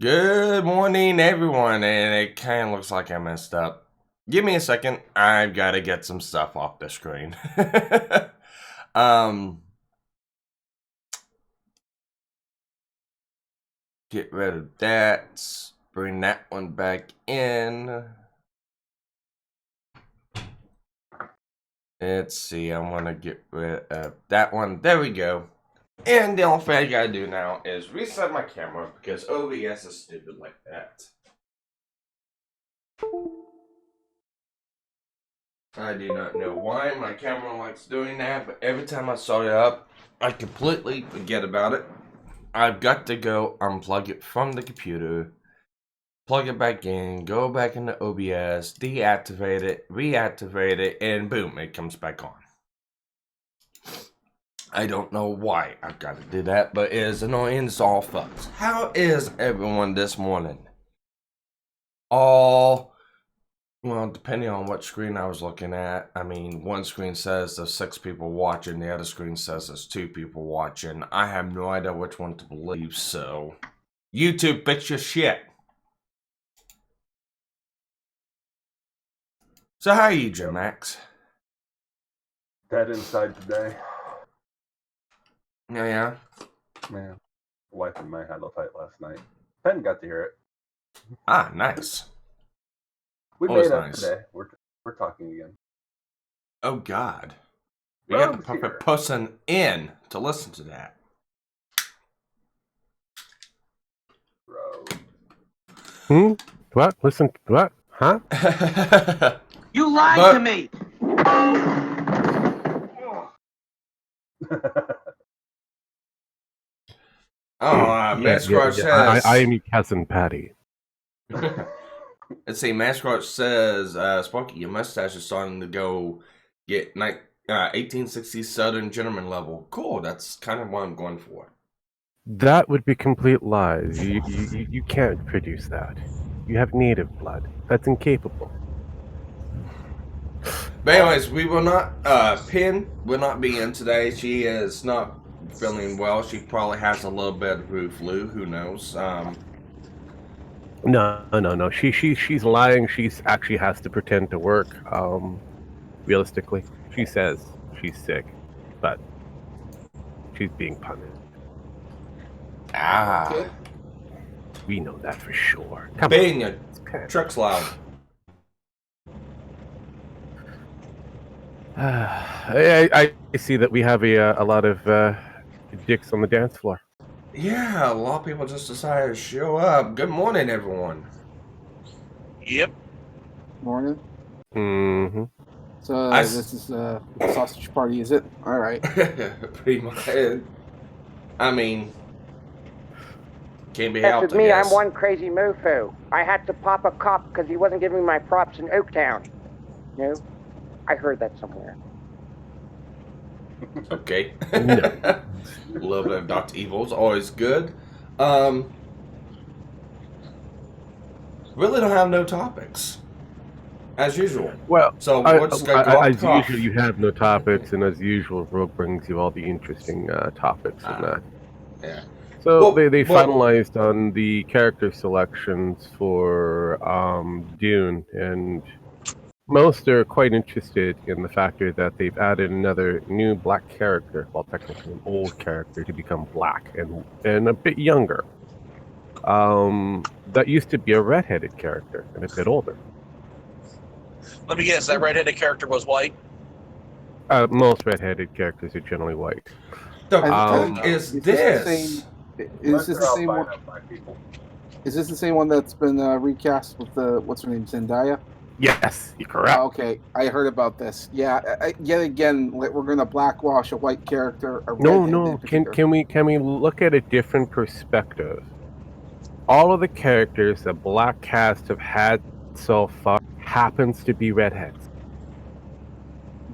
Good morning, everyone, and it kind of looks like I messed up. Give me a second. I've got to get some stuff off the screen. Get rid of that. Bring that one back in. Let's see. I want to get rid of that one. There we go. And the only thing I gotta do now is reset my camera because OBS is stupid like that. I do not know why my camera likes doing that, but every time I start it up, I completely forget about it. I've got to go unplug it from the computer, plug it back in, go back into OBS, deactivate it, reactivate it, and boom, it comes back on. I don't know why I've got to do that, but it is annoying as all fucks. How is everyone this morning? Well, depending on what screen I was looking at. I mean, one screen says there's 6 people watching, the other screen says there's 2 people watching. I have no idea which one to believe, so YouTube, fix your shit. So how are you, Jim Max? Dead inside today. Yeah. Man, wife and I had a fight last night. Ben got to hear it. Ah, nice. We made up today. We're talking again. Oh God, we got the perfect person in to listen to that. Bro. What? Listen? What? Huh? You lied to me. Mascot says... I am your cousin Patty. Let's see, Mascot says, Sparky, your mustache is starting to go get 1860s Southern gentleman level. Cool, that's kind of what I'm going for. That would be complete lies. You can't produce that. You have native blood. That's incapable. But anyways, we will not, Pin will not be in today. She is not feeling well. She probably has a little bit of flu. Who knows? No. She's lying. She's actually has to pretend to work. Realistically, she says she's sick, but she's being punished. Okay. We know that for sure. Come Bang, on. Your truck's loud. I see that we have a lot of dicks on the dance floor. Yeah, a lot of people just decided to show up. Good morning, everyone. Yep. Morning. Mm-hmm. So this is a sausage party, is it? All right. Pretty much. I mean, can't be That's helped. with me. I'm one crazy mofo. I had to pop a cop because he wasn't giving me my props in Oaktown. No, I heard that somewhere. Okay. A little bit of Dr. Evil's always good. Really don't have no topics. As usual. Well, so what's going on? As usual, you have no topics, and as usual, Rogue brings you all the interesting topics and that. Yeah. So they finalized on the character selections for Dune, and most are quite interested in the factor that they've added another new black character, well, technically an old character, to become black and a bit younger. That used to be a red-headed character and a bit older. Let me guess, that red-headed character was white? Most red-headed characters are generally white. The fuck is this? Is this the same one? Is this the same one that's been recast with the what's her name, Zendaya? Yes, you're correct. Okay, I heard about this. Yeah, yet again, we're going to blackwash a white character. No. Can we look at a different perspective? All of the characters that Black Cast have had so far happens to be redheads.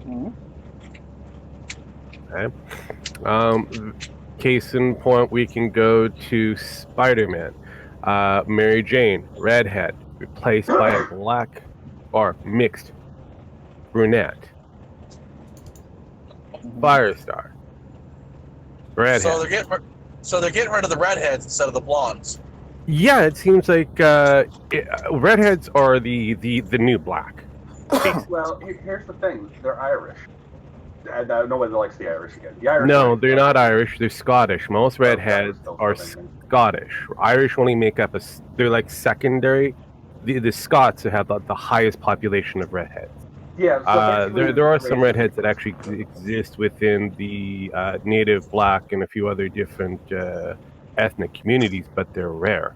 Mm-hmm. Okay. Case in point, we can go to Spider-Man. Mary Jane, redhead, replaced by a black or mixed brunette. Firestar, redhead. So they're getting rid of the redheads instead of the blondes. Yeah, it seems like redheads are the new black. Well, here's the thing: they're Irish. And nobody likes the Irish again. The Irish. No, they're not Irish. They're Scottish. Most redheads are Scottish. Irish only make up they're like secondary. The Scots have the highest population of redheads. Yeah. So there are some redheads that actually exist within the native black and a few other different ethnic communities, but they're rare.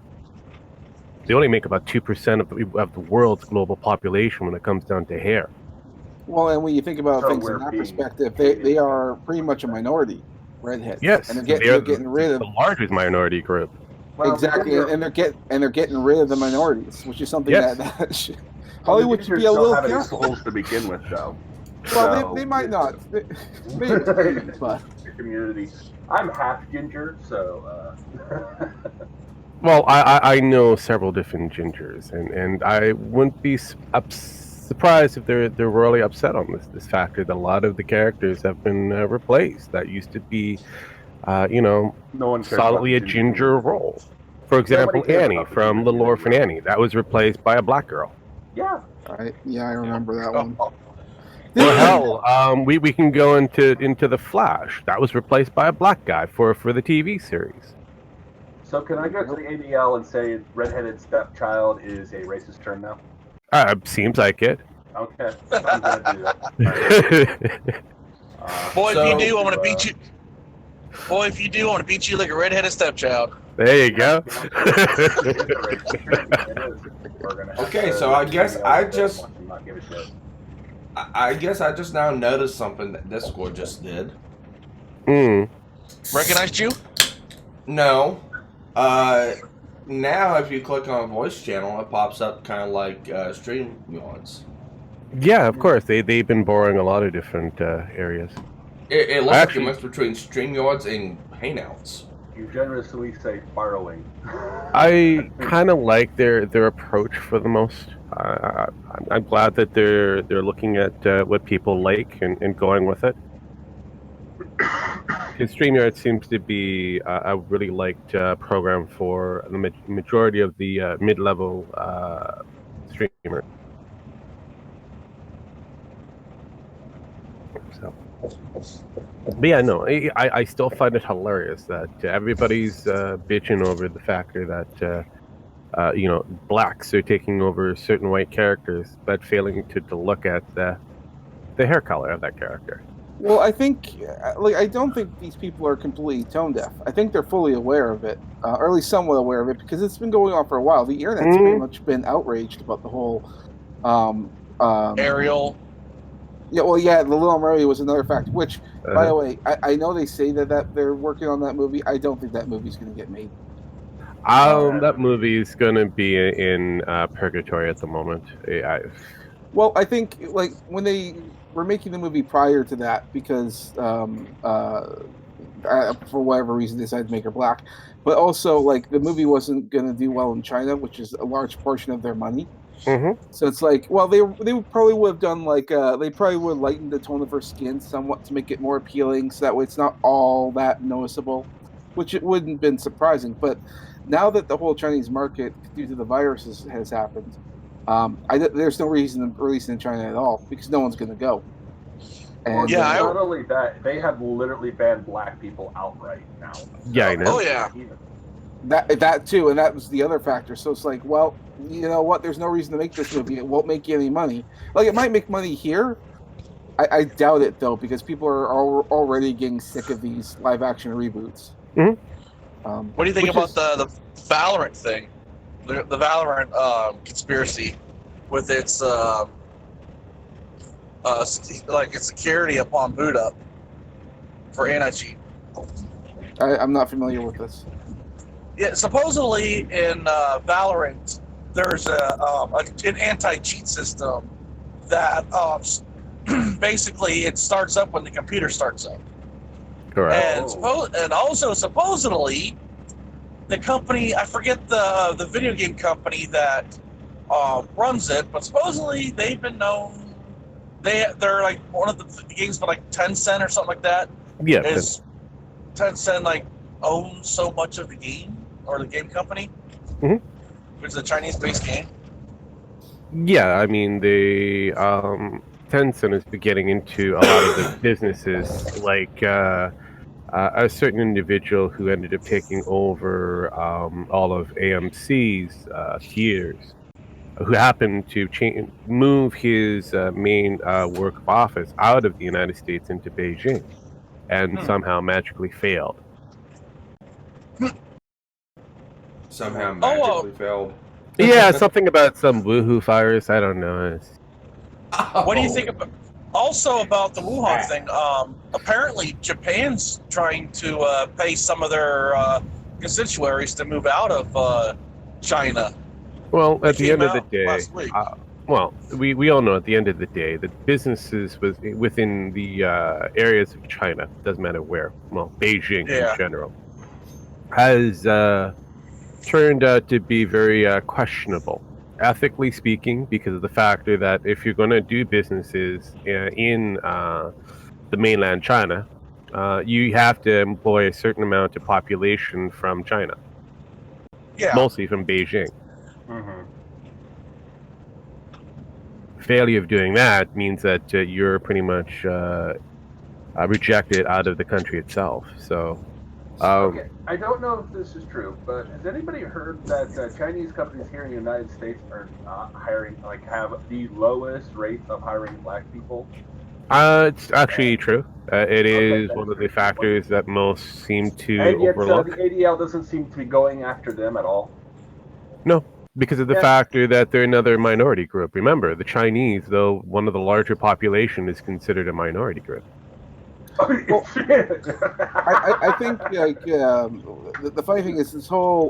They only make about 2% of the world's global population when it comes down to hair. Well, and when you think about things in that perspective, they are pretty much a minority, redheads. Yes, and they're getting rid of the largest minority group. Well, exactly, and they're getting rid of the minorities, which is something Yes. that Hollywood should be a little careful. Souls to begin with, though. Well, So, they might not. Maybe, but community. I'm half ginger, so. Well, I know several different gingers, and I wouldn't be surprised if they're really upset on this factor that a lot of the characters have been replaced. That used to be, No one cares solidly a about ginger role. For example, cares Annie about the from ginger Little Orphan Annie. That was replaced by a black girl. Yeah. I remember that one. Well, hell, we can go into the Flash. That was replaced by a black guy for the TV series. So can I go to the ADL and say redheaded stepchild is a racist term now? Seems like it. Okay, I'm gonna do that. Boy, So- if you do, I'm gonna beat you. Boy, if you do, I'm gonna beat you like a redheaded stepchild. There you go. Okay, so I guess I just now noticed something that Discord just did. Recognized you? No. Now if you click on a voice channel, it pops up kind of like StreamYards. Yeah, of course. They've been borrowing a lot of different areas. It looks Actually- like a mix between StreamYards and Hangouts. You generously say borrowing. I kind of like their approach for the most. I'm glad that they're looking at what people like and going with it. His StreamYard seems to be a really liked program for the majority of the mid-level streamers. So, but yeah, no, I still find it hilarious that everybody's bitching over the factor that blacks are taking over certain white characters, but failing to look at the hair color of that character. Well, I think, I don't think these people are completely tone deaf. I think they're fully aware of it, or at least somewhat aware of it, because it's been going on for a while. The internet's pretty much been outraged about the whole Ariel. Yeah, well, yeah, the Little Mermaid was another fact. Which, by the way, I know they say that they're working on that movie. I don't think that movie's going to get made. That movie is going to be in purgatory at the moment. Well, I think when they were making the movie prior to that, because for whatever reason they decided to make her black, but also the movie wasn't going to do well in China, which is a large portion of their money. Mm-hmm. So it's they probably would have done they probably would have lightened the tone of her skin somewhat to make it more appealing, so that way it's not all that noticeable, which it wouldn't have been surprising. But now that the whole Chinese market, due to the virus, has happened, there's no reason to release it in China at all, because no one's going to go. And, not only that, they have literally banned black people outright now. Yeah, I know. Oh yeah. That too, and that was the other factor. So it's well, you know what? There's no reason to make this movie. It won't make you any money. It might make money here. I doubt it though, because people are already getting sick of these live action reboots. Mm-hmm. What do you think about the Valorant thing? The Valorant conspiracy with its its security upon boot up for anti-cheat. I'm not familiar with this. Yeah, supposedly in Valorant, there's an anti-cheat system that basically it starts up when the computer starts up. Correct. And also supposedly the company, I forget the video game company that runs it, but supposedly they've been known. They're like one of the games, but like Tencent or something like that. Yeah. Is Tencent owns so much of the game or the game company Mhm. which is a Chinese-based game. Yeah, I mean, Tencent is getting into a lot of the businesses, like a certain individual who ended up taking over all of AMC's theaters, who happened to move his main work of office out of the United States into Beijing, and somehow magically failed. Somehow Oh, magically failed. Yeah, something about some woohoo virus. I don't know. what do you think about also about the Wuhan thing? Apparently, Japan's trying to pay some of their constituaries to move out of China. Well, at It the end came of the out day, last week. well, we all know at the end of the day that businesses within the areas of China, doesn't matter where, well, Beijing in Yeah. general, has turned out to be very questionable, ethically speaking, because of the factor that if you're going to do businesses in the mainland China, you have to employ a certain amount of population from China, Yeah. mostly from Beijing. Mm-hmm. Failure of doing that means that you're pretty much rejected out of the country itself. So, Okay, I don't know if this is true, but has anybody heard that Chinese companies here in the United States are not hiring, like, have the lowest rate of hiring black people? it's actually true. It Okay, is that one is of the true. factors that most seem to And yet overlook. the ADL doesn't seem to be going after them at all. No, because of the Yeah. factor that they're another minority group. Remember, the Chinese, though one of the larger population, is considered a minority group. Well, I think like the funny thing is this whole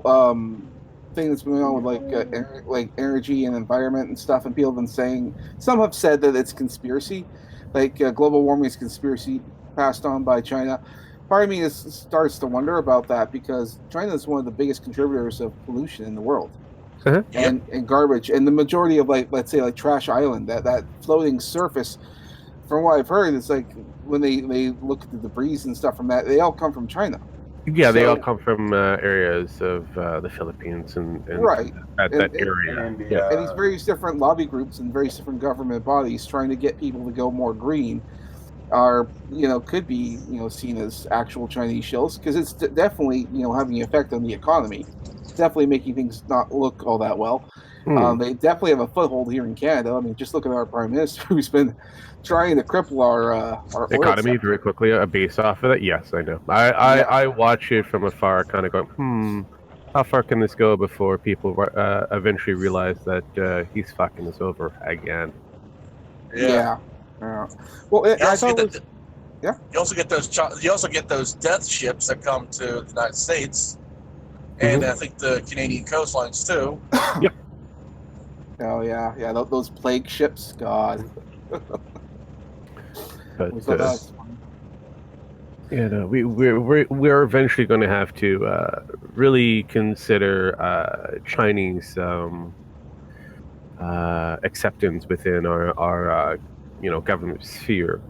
thing that's going on with like energy and environment and stuff, and people have been saying, some have said that it's conspiracy, like global warming is conspiracy passed on by China. Part of me starts to wonder about that because China is one of the biggest contributors of pollution in the world. Uh-huh. And garbage, and the majority of, like, let's say, like Trash Island, that floating surface, from what I've heard, it's like when they look at the debris and stuff from that, they all come from China. Yeah, they all So- come from areas of the Philippines and Right. that And- area. And the, Yeah. And these various different lobby groups and various different government bodies trying to get people to go more green are, could be, seen as actual Chinese shills, because it's definitely, having an effect on the economy. It's definitely making things not look all that well. They definitely have a foothold here in Canada. I mean, just look at our prime minister, who's been trying to cripple our oil Economy sector. very quickly based off of that. Yes, I know. I watch it from afar, kind of going, how far can this go before people eventually realize that he's fucking us over again? Yeah. Well, I thought it was. You also get those. You also get those death ships that come to the United States, and I think the Canadian coastlines too. Yep. Oh yeah. Those plague ships, God. But We thought that was funny. yeah, no, we're eventually going to have to really consider Chinese acceptance within our government sphere.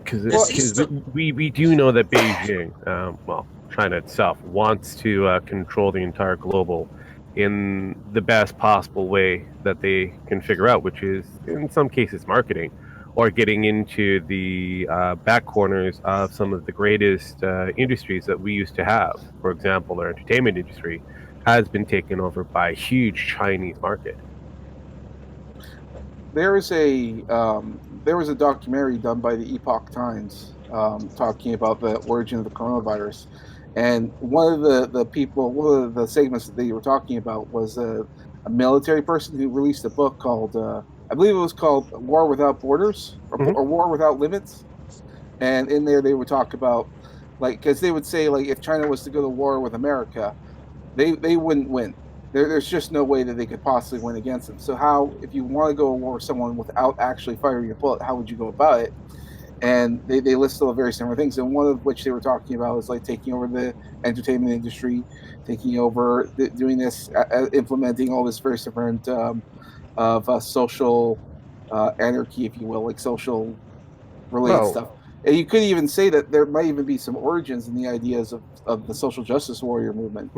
Because we do know that Beijing, China itself, wants to control the entire global in the best possible way that they can figure out, which is in some cases marketing, or getting into the back corners of some of the greatest industries that we used to have. For example, our entertainment industry has been taken over by a huge Chinese market. There was a documentary done by the Epoch Times talking about the origin of the coronavirus, and one of the segments that they were talking about was a military person who released a book called I believe it was called War Without Borders or War Without Limits, and in there they would talk about, like, because they would say, like, if China was to go to war with America, they wouldn't win. There's just no way that they could possibly win against them. So how, if you want to go to war with someone without actually firing a bullet, how would you go about it? And they list all various different things, and one of which they were talking about was like taking over the entertainment industry, taking over, doing this, implementing all this various different of social anarchy, if you will, like social related stuff. And you could even say that there might even be some origins in the ideas of the social justice warrior movement,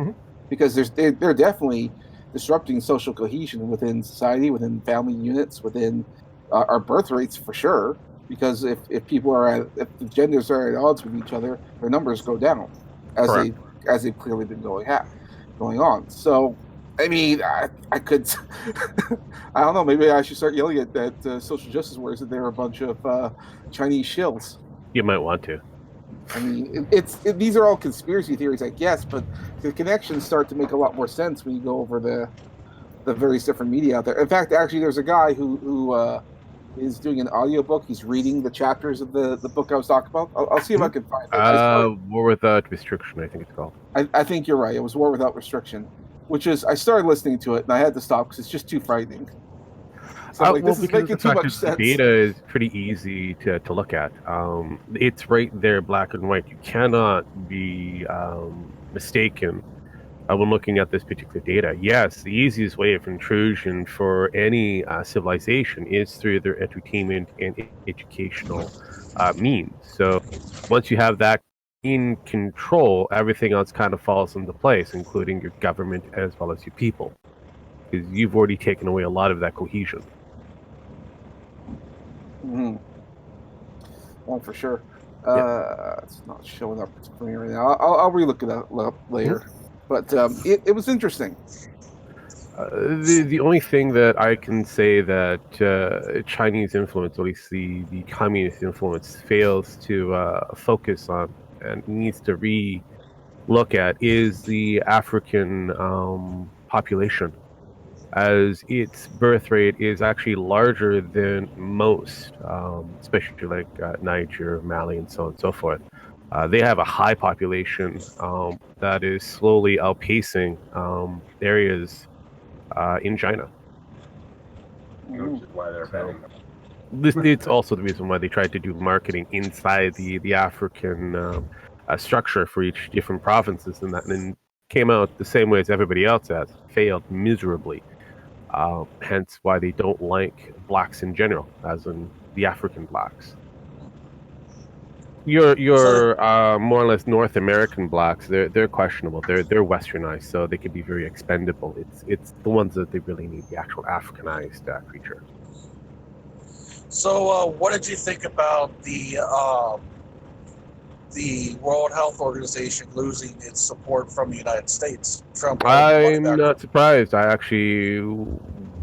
because they're definitely disrupting social cohesion within society, within family units, within our birth rates for sure. Because if if the genders are at odds with each other, their numbers go down, as Correct. they've clearly been going on. So, I mean, I could, I don't know. Maybe I should start yelling at social justice warriors that they're a bunch of Chinese shills. You might want to. I mean, these are all conspiracy theories, I guess, but the connections start to make a lot more sense when you go over the various different media out there. In fact, actually, there's a guy who is doing an audiobook. He's reading the chapters of the book I was talking about. I'll see if I can find it. War Without Restriction, I think it's called. I think you're right. It was War Without Restriction, which is, I started listening to it and I had to stop because it's just too frightening. So this is making too much sense. The data is pretty easy to look at. It's right there, black and white. You cannot be mistaken when looking at this particular data. Yes, the easiest way of intrusion for any civilization is through their entertainment and educational means. So once you have that in control, everything else kind of falls into place, including your government as well as your people, because you've already taken away a lot of that cohesion. Mm-hmm. Well, for sure. It's not showing up for me right now. I'll relook it up later. But it was interesting. The only thing that I can say that Chinese influence, or at least the communist influence, fails to focus on and needs to re-look at is the African population, as its birth rate is actually larger than most, especially like Niger, Mali, and so on and so forth. They have a high population that is slowly outpacing areas in China. Which is why they're betting them. It's also the reason why they tried to do marketing inside the African structure for each different provinces, and came out the same way as everybody else has, failed miserably. Hence why they don't like blacks in general, as in the African blacks. Your more or less North American blacks, they're questionable. They're westernized, so they can be very expendable. It's the ones that they really need, the actual Africanized creature. So, what did you think about the World Health Organization losing its support from the United States? I'm not surprised. I actually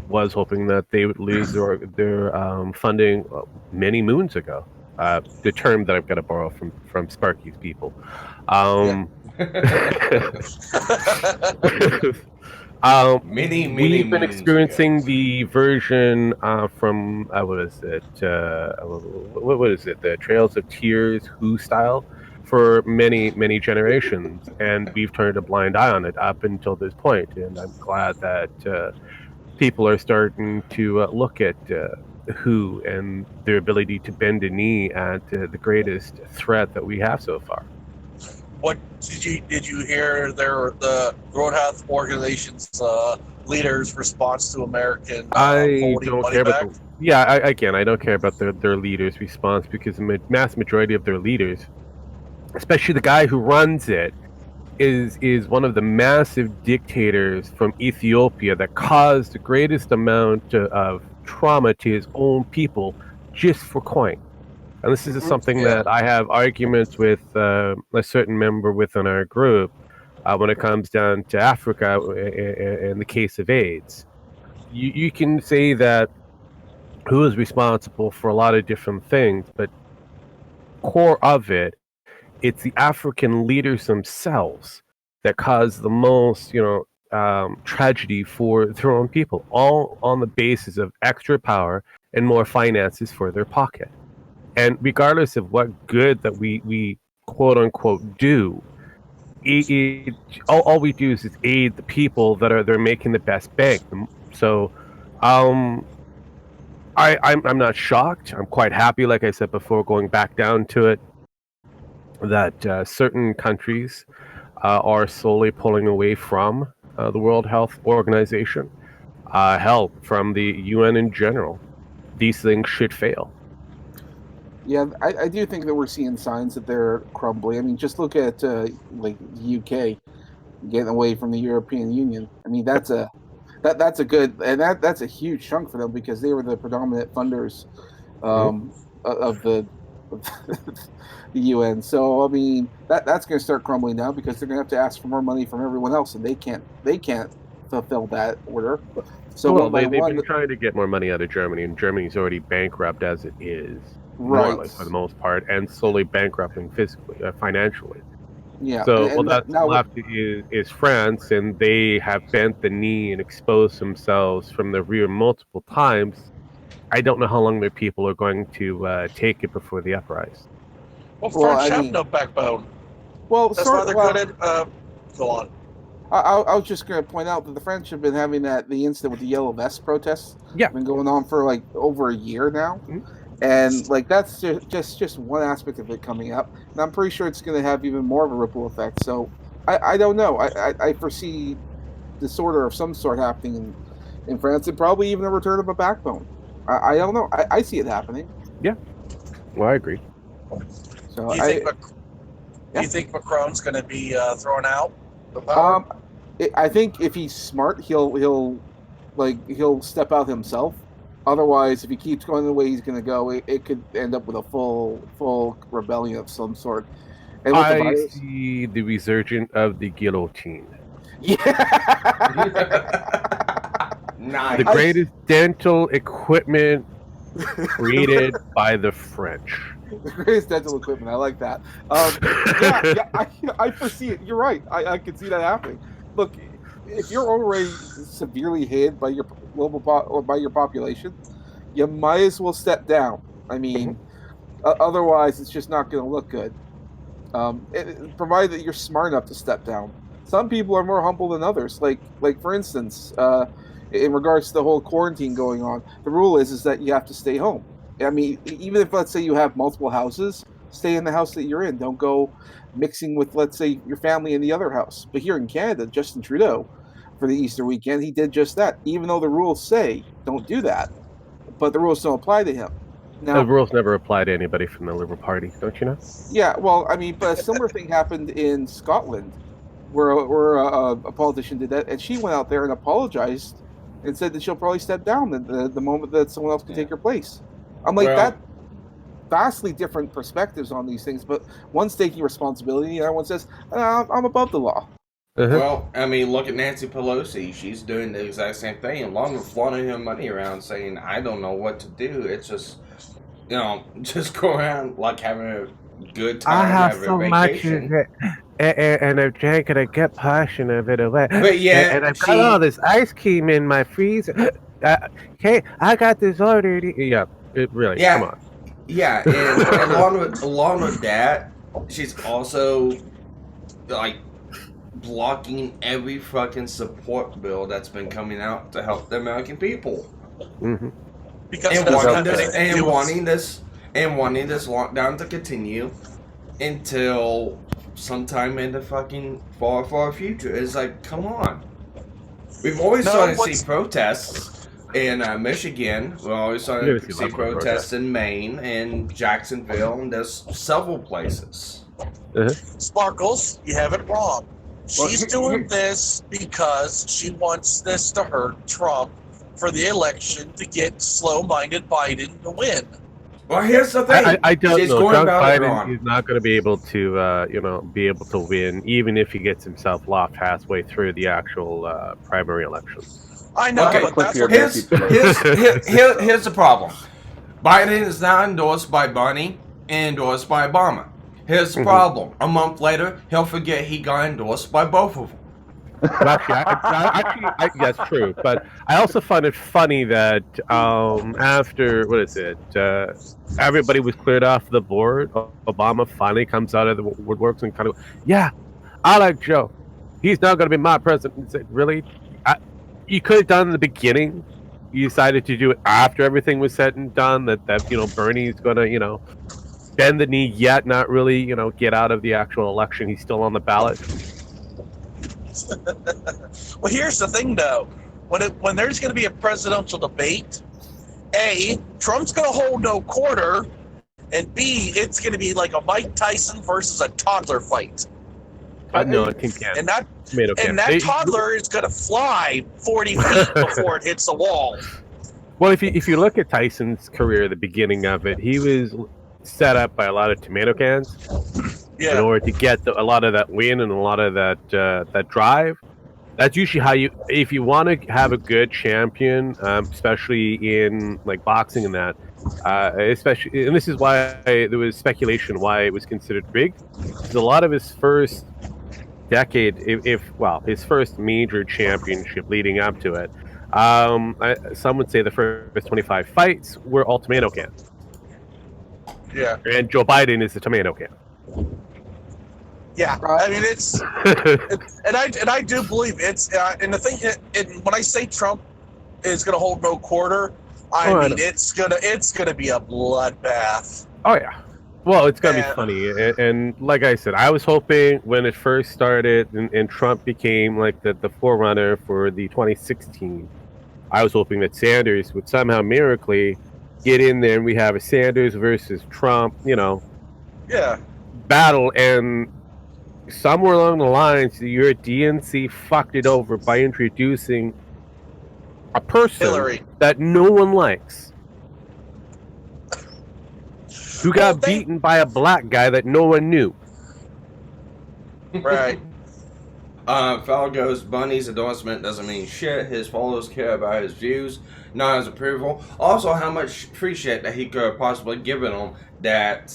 was hoping that they would lose their funding many moons ago. The term that I've got to borrow from Sparky's people. We've been experiencing the version from what is it? What is it? The Trails of Tears Who style for many generations, and we've turned a blind eye on it up until this point. And I'm glad that people are starting to look at Who and their ability to bend a knee at the greatest threat that we have so far. What did you hear the World Health Organization's leaders' response to American I don't care back? about I don't care about their leaders' response, because the mass majority of their leaders, especially the guy who runs it, is one of the massive dictators from Ethiopia that caused the greatest amount of trauma to his own people just for coin. And this is something that I have arguments with a certain member within our group when it comes down to Africa in the case of AIDS. You can say that who is responsible for a lot of different things, but core of it, it's the African leaders themselves that cause the most, tragedy for their own people, all on the basis of extra power and more finances for their pocket. And regardless of what good that we quote unquote do, all we do is aid the people they're making the best bank. So, I'm not shocked. I'm quite happy, like I said before, going back down to it, that certain countries are slowly pulling away from the World Health Organization. Hell, from the UN in general. These things should fail. Yeah, I do think that we're seeing signs that they're crumbling. I mean, just look at like the UK getting away from the European Union. I mean, that's a good, and that's a huge chunk for them because they were the predominant funders um, of the the UN. So I mean, that's going to start crumbling now because they're going to have to ask for more money from everyone else, and they can't fulfill that order. So Well, one by they've one, been trying to get more money out of Germany, and Germany's already bankrupt as it is, more or right? less for the most part, and slowly bankrupting physically, financially. Yeah, So, well, and that, that's now left is France, and they have bent the knee and exposed themselves from the rear multiple times. I don't know how long their people are going to take it before the uprise. Well, well, French I have mean, no backbone. well, That's why they're well, good at. Go on. I was just going to point out that the French have been having the incident with the yellow vest protests. Yeah. Been going on for like over a year now, and like that's just one aspect of it coming up. And I'm pretty sure it's going to have even more of a ripple effect. So I don't know. I foresee disorder of some sort happening in France, and probably even a return of a backbone. I don't know. I see it happening. Well, I agree. So Do you think Macron's going to be thrown out the power? I think if he's smart, he'll step out himself. Otherwise, if he keeps going the way he's going to go, it could end up with a full rebellion of some sort. And with the I virus, see the resurgence of the guillotine. yeah, Nice. The greatest dental equipment created by the French. the greatest dental equipment. I like that. I foresee it. You're right. I can see that happening. Look, if you're already severely hit by your or by your population, you might as well step down. I mean, otherwise, it's just not going to look good. Provided that you're smart enough to step down. Some people are more humble than others. Like for instance, in regards to the whole quarantine going on, the rule is that you have to stay home. I mean, even if let's say you have multiple houses, stay in the house that you're in. Don't go mixing with let's say your family in the other house. But here in Canada, Justin Trudeau, for the Easter weekend, he did just that. Even though the rules say don't do that, but the rules don't apply to him. The Now, rules never apply to anybody from the Liberal Party, don't you know? yeah, well, I mean, but a similar thing happened in Scotland, where a politician did that, and she went out there and apologized and said that she'll probably step down the moment that someone else can take her place. I'm like, Well- that vastly different perspectives on these things, but one's taking responsibility, and the other one says, I'm above the law. Well, I mean, look at Nancy Pelosi. She's doing the exact same thing, along with flaunting her money around, saying, I don't know what to do. It's just, just go around like having a good time. I have having so a much vacation. of it, and I've drank it. I get passion of it away. But yeah, and I've got all this ice cream in my freezer. Hey, I got this order. Yeah, it really. Yeah. Come on. Yeah, and along with that, she's also like blocking every fucking support bill that's been coming out to help the American people. Mm-hmm. Because And it doesn't wanting have this, anything to and do with- wanting this lockdown to continue until sometime in the fucking far future. It's like, come on. We've always started to see protests in Michigan. We're always starting to see protests in Maine and Jacksonville, and there's several places. Sparkles, you have it wrong. She's doing this because she wants this to hurt Trump for the election to get slow-minded Biden to win. Well, here's the thing. I don't She's know. going Doug about it Biden wrong. is not going to be able to, be able to win, even if he gets himself lost halfway through the actual primary election. I know, Okay, but that's what here's the problem. Biden is now endorsed by Bernie and endorsed by Obama. Here's the problem. A month later, he'll forget he got endorsed by both of them. Well, actually, that's true. But I also find it funny that after everybody was cleared off the board, Obama finally comes out of the woodworks and kind of, yeah, I like Joe. He's now going to be my president. And said, really? You could have done in the beginning. You decided to do it after everything was said and done. That Bernie's going to bend the knee yet, not really get out of the actual election. He's still on the ballot. Well, here's the thing, though. When there's going to be a presidential debate, Trump's going to hold no quarter, and B, it's going to be like a Mike Tyson versus a toddler fight. No, a tin can. And that Tomato can. and that toddler is going to fly 40 feet before it hits the wall. Well, if you look at Tyson's career, the beginning of it, he was set up by a lot of tomato cans in order to get a lot of that win and a lot of that drive. That's usually how if you want to have a good champion, especially in like boxing and that, especially, and this is why there was speculation why it was considered rigged, because a lot of his first decade, his first major championship leading up to it, some would say the first 25 fights were all tomato cans. Yeah. And Joe Biden is the tomato can. Yeah, I mean and I do believe it's and the thing when I say Trump is going to hold no quarter, I mean it's gonna be a bloodbath. Oh yeah, well it's gonna be funny, and like I said, I was hoping when it first started and Trump became like the forerunner for the 2016, I was hoping that Sanders would somehow miraculously get in there and we have a Sanders versus Trump, battle, and somewhere along the lines, your DNC fucked it over by introducing a person Hillary that no one likes, who got beaten by a black guy that no one knew. Right. Fellow goes, Bunny's endorsement doesn't mean shit. His followers care about his views, not his approval. Also, how much free shit that he could have possibly given him that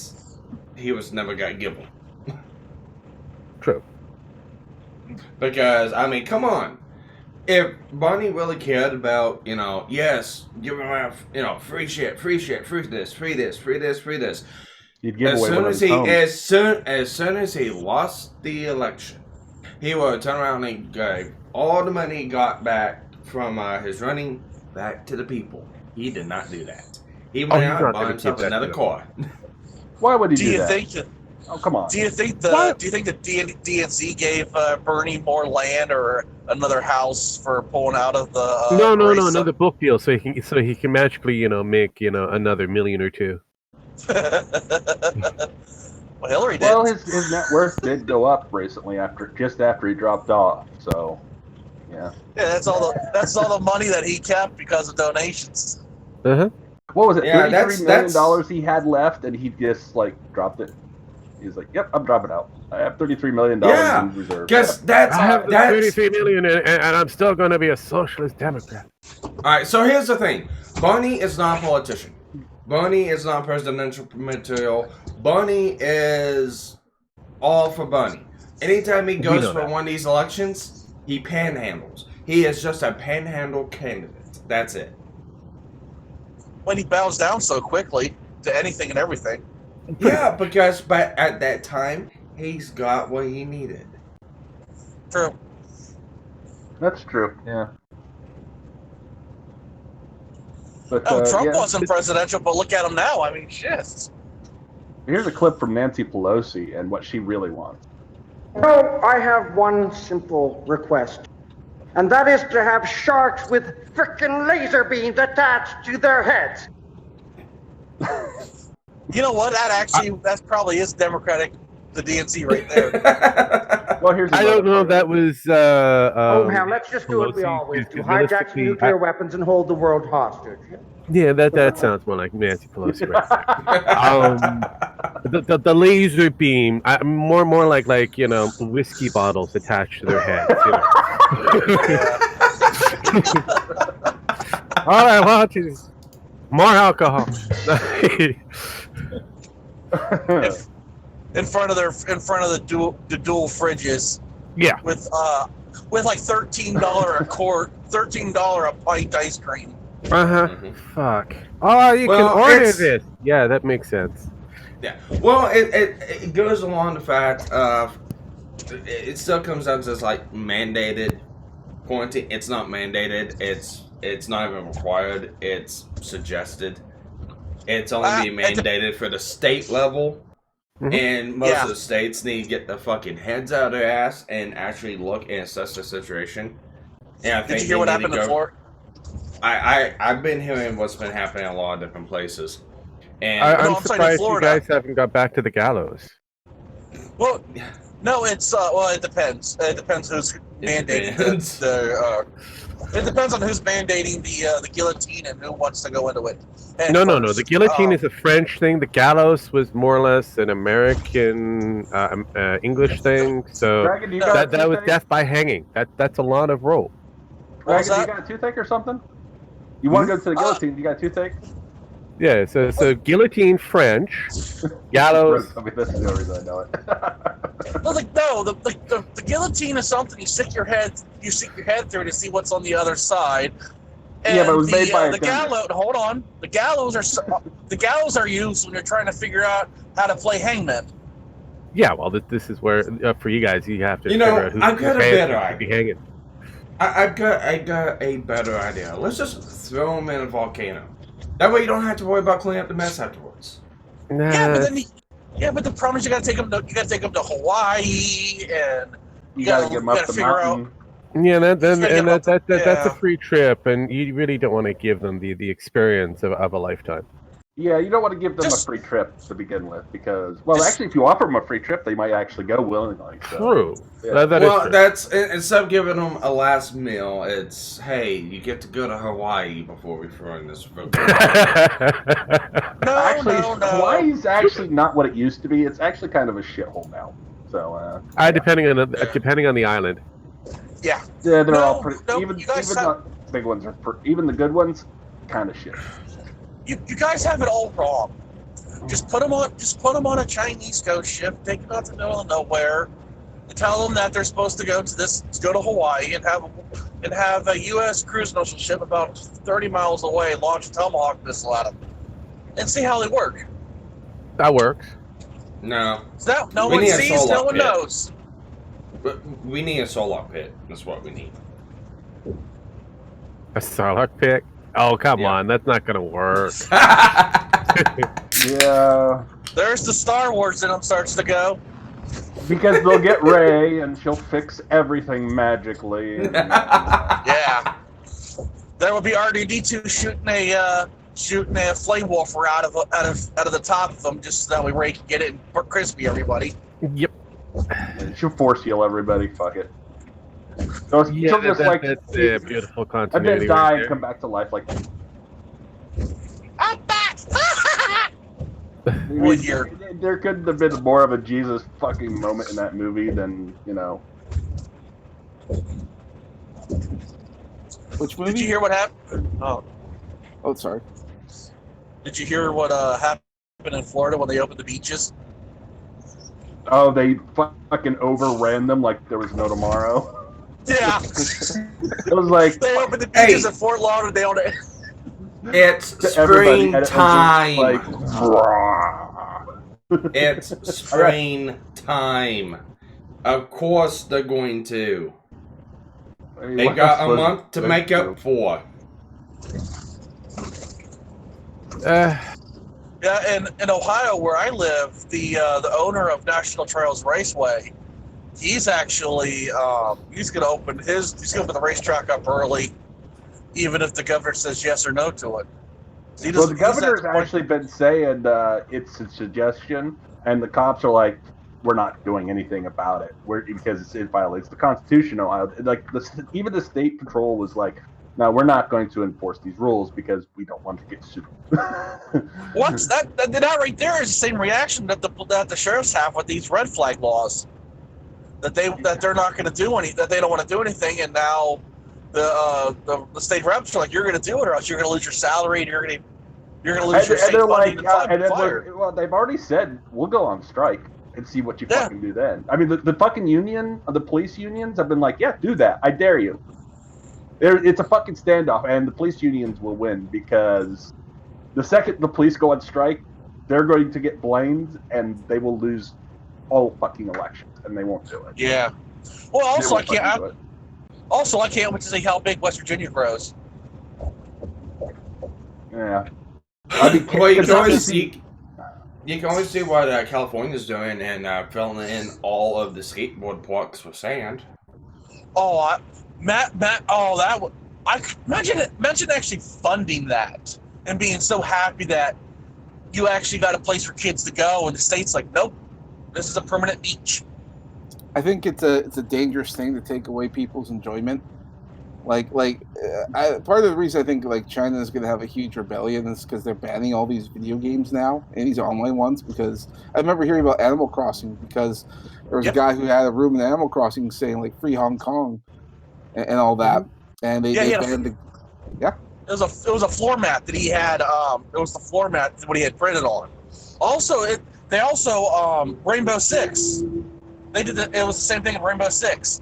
he was never gonna give him. True. Because, I mean, come on. If Bunny really cared about, yes, give him out, free shit, free this, free this, free this, free this. He'd give as away soon one as of he, his as soon as he lost the election, he would turn around and gave all the money he got back from his running back to the people. He did not do that. He went out and bought himself another car. Why would he do that? Think that? Oh, come on. Do you think the DNC gave Bernie more land or another house for pulling out of the No, another book deal so he can magically make another million or two. Well, Hillary did. Well, his net worth did go up recently just after he dropped off. So, yeah. Yeah, that's all the money that he kept because of donations. Uh-huh. What was it? Yeah, $33 million he had left, and he just dropped it. He's like, "Yep, I'm dropping out. I have $33 million in reserve." Because I have $33 million, and I'm still going to be a socialist Democrat. All right, so here's the thing: Bunny is not a politician. Bunny is not presidential material. Bunny is all for Bunny. Anytime he goes for one of these elections, he panhandles. He is just a panhandle candidate. That's it. When he bows down so quickly to anything and everything. Yeah, because at that time, he's got what he needed. True. That's true. Yeah. But, Trump wasn't presidential, but look at him now. I mean, shit. Here's a clip from Nancy Pelosi and what she really wants. No, I have one simple request, and that is to have sharks with frickin' laser beams attached to their heads. You know what? That probably is Democratic, the DNC right there. Well, here's I don't know if that was. man, let's just do what we Pelosi always do: is hijack some nuclear weapons and hold the world hostage. Yeah, that sounds more like Nancy Pelosi right there. The laser beam, more like whiskey bottles attached to their heads. All I want is more alcohol. in front of the dual fridges. Yeah. With like $13 a quart, $13 a pint ice cream. Fuck. Oh, you can order this. Yeah, that makes sense. Yeah. Well, it goes along the fact of it still comes down to mandated quarantine. It's not mandated. It's not even required. It's suggested. It's only being mandated for the state level. Mm-hmm. And most of the states need to get the fucking heads out of their ass and actually look and assess the situation. And I think Did you hear what happened in Florida? I've been hearing what's been happening in a lot of different places. And No, I'm I'm saying in surprised you Florida. guys haven't got back to the gallows. Well, no, it's well, it depends. It depends who's mandating depends. it depends on who's mandating the guillotine and who wants to go into it. And No. first. The guillotine is a French thing. The gallows was more or less an American English thing. So Dragon, you got that a was toothache? death by hanging. That's a lot of rope. What was Dragon, you that? got a toothache or something? You want to go to the guillotine? You got a toothache? Yeah. So guillotine French, gallows. I mean, that's the only reason I know it. Well, the guillotine is something you stick your head through to see what's on the other side. And Yeah, but it was made by a the dentist. gallows. Hold on, the gallows are used when you're trying to figure out how to play hangman. Yeah. Well, this is where for you guys you have to You know, figure out who's I've got a hands better you should be hanging. I got a better idea. Let's just throw him in a volcano. That way you don't have to worry about cleaning up the mess afterwards. Nah, But the problem is you got to take them to Hawaii, and You gotta get them up the figure out. mountain. yeah, gotta get that's a yeah. free trip, and you really don't want to give them the experience of a lifetime. Yeah, you don't want to give them a free trip to begin with because, well, actually, if you offer them a free trip, they might actually go willingly. So. True. Yeah. That is Well, true. that's instead of giving them a last meal, it's hey, you get to go to Hawaii before we throw in this volcano. Actually, No. Hawaii's actually not what it used to be. It's actually kind of a shithole now. So, Depending on the island. Yeah. yeah, they're No, all pretty. no, even you guys even have- the big ones are. Even the good ones, kind of shit. You guys have it all wrong. Just put them on a Chinese ghost ship, take them out to the middle of nowhere, and tell them that they're supposed to go to Hawaii and have a U.S. cruise missile ship about 30 miles away launch a Tomahawk missile at them, and see how they work. That works. No, So that no We one need a sees, solar no one pit. knows. but we need a solar pit. That's what we need. A Sarlacc pit. Oh come Yeah. on, that's not gonna work. Yeah, There's the Star Wars in them starts to go. because they'll get Rey and she'll fix everything magically. And, Yeah. There will be R2-D2 shooting a flame wolfer out of the top of them just so that way Ray can get it and crispy everybody. Yep. and she'll force heal everybody. Fuck it. So she'll just like that's a beautiful and continuity. then die right and there. come back to life. Like I'm back. I mean, there couldn't have been more of a Jesus fucking moment in that movie than Which movie? Did you hear what happened? Oh, sorry. Did you hear what happened in Florida when they opened the beaches? Oh, they fucking overran them like there was no tomorrow. Yeah. It was like They opened the beaches Hey. at Fort Lauderdale. It's everybody, and it was just springtime. like, "Brah." It's springtime. Of course they're going to. I mean, They what got else a was month to there make do? up for. Yeah, in Ohio where I live, the owner of National Trails Raceway, he's actually he's gonna open the racetrack up early, even if the governor says yes or no to it. He Well, the doesn't- he's governor's at- actually been saying it's a suggestion, and the cops are like, "We're not doing anything about it. Because it violates the Constitution." Like even the state patrol was like, "No, we're not going to enforce these rules because we don't want to get sued." What's that right there is the same reaction that the sheriffs have with these red flag laws. That they're not going to do that they don't want to do anything, and now the state reps are like, you're going to do it, or else you're going to lose your salary, and you're going to lose your state they're funding like, and fire. well, they've already said we'll go on strike and see what you Yeah. fucking do then. I mean, the fucking union, the police unions have been like, yeah, do that. I dare you. It's a fucking standoff, and the police unions will win because the second the police go on strike, they're going to get blamed, and they will lose all fucking elections, and they won't do it. Yeah. Well, They also I won't fucking can't. do it. Also, I can't wait to see how big West Virginia grows. Yeah. I mean, Well, you it's can always obviously- see. You can always see what California's doing and filling in all of the skateboard parks with sand. Oh, Matt. Oh, that would. I imagine actually funding that and being so happy that you actually got a place for kids to go, and the state's like, nope, this is a permanent beach. I think it's a dangerous thing to take away people's enjoyment. Part of the reason I think like China is going to have a huge rebellion is because they're banning all these video games now, and these online ones. Because I remember hearing about Animal Crossing because there was a guy who had a room in Animal Crossing saying like "Free Hong Kong" and all that, and they banned the. Yeah. It was a floor mat that he had. It was the floor mat what he had printed on. Also, they also Rainbow Six. They did it was the same thing in Rainbow Six.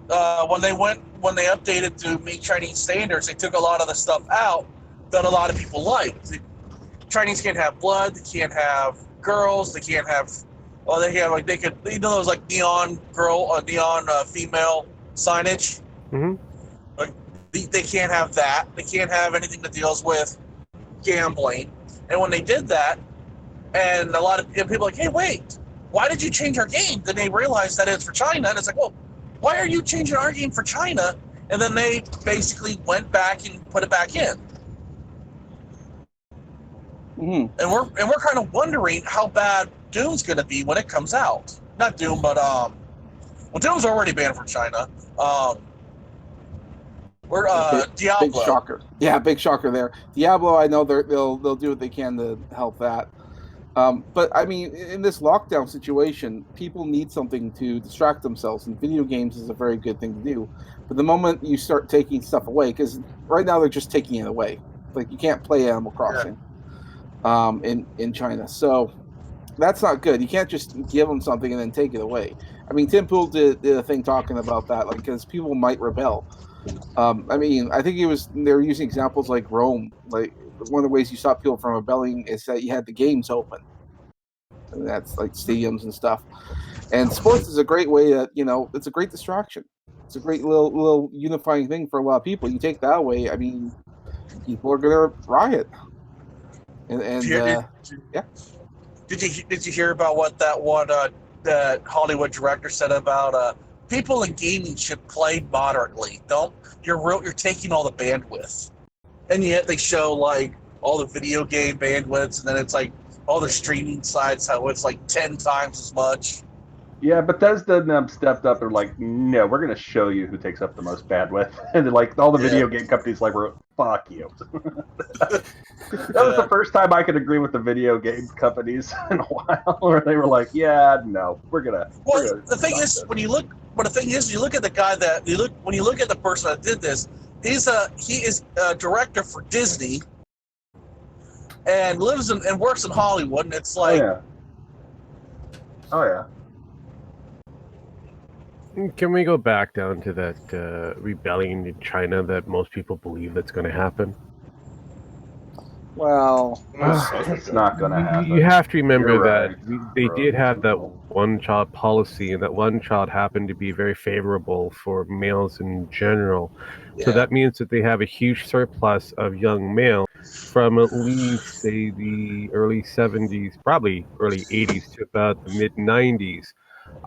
When they updated to meet Chinese standards, they took a lot of the stuff out that a lot of people liked. The Chinese can't have blood. They can't have girls. They can't have. Well, they have like they could. You know those like neon female signage. Mm-hmm. Like they can't have that. They can't have anything that deals with gambling. And when they did that, and a lot of people are like, hey, wait, why did you change our game? Then they realized that it's for China, and it's like, well, why are you changing our game for China? And then they basically went back and put it back in. Mm-hmm. And we're kind of wondering how bad Doom's going to be when it comes out. Not Doom, but well, Doom's already banned from China. Diablo. Big shocker. Yeah, big shocker there. Diablo, I know they'll do what they can to help that. But I mean, in this lockdown situation, people need something to distract themselves, and video games is a very good thing to do. But the moment you start taking stuff away, because right now they're just taking it away, like you can't play Animal Crossing in China, so that's not good. You can't just give them something and then take it away. I mean, Tim Pool did a thing talking about that, like because people might rebel. I mean, I think they were using examples like Rome, like. One of the ways you stop people from rebelling is that you had the games open. And that's like stadiums and stuff. And sports is a great way to, it's a great distraction. It's a great little unifying thing for a lot of people. You take that away, I mean, people are gonna riot. And yeah. Did you hear about what that Hollywood director said about people in gaming should play moderately? You're taking all the bandwidth. And yet they show like all the video game bandwidths, and then it's like all the streaming sites how it's like 10 times as much. Yeah, Bethesda and them stepped up and like, no, we're going to show you who takes up the most bandwidth. And like all the video game companies like, fuck you. That was the first time I could agree with the video game companies in a while, where they were like, yeah, no, we're gonna. Well, the thing is, when you look at the guy when you look at the person that did this. He is a director for Disney and lives and works in Hollywood, and it's like, oh yeah. Can we go back down to that rebellion in China that most people believe that's going to happen? Well, it's not going to happen. You have to remember right. that they did have that one-child policy, and that one child happened to be very favorable for males in general. So that means that they have a huge surplus of young males from at least, say, the early 70s, probably early 80s to about the mid-90s.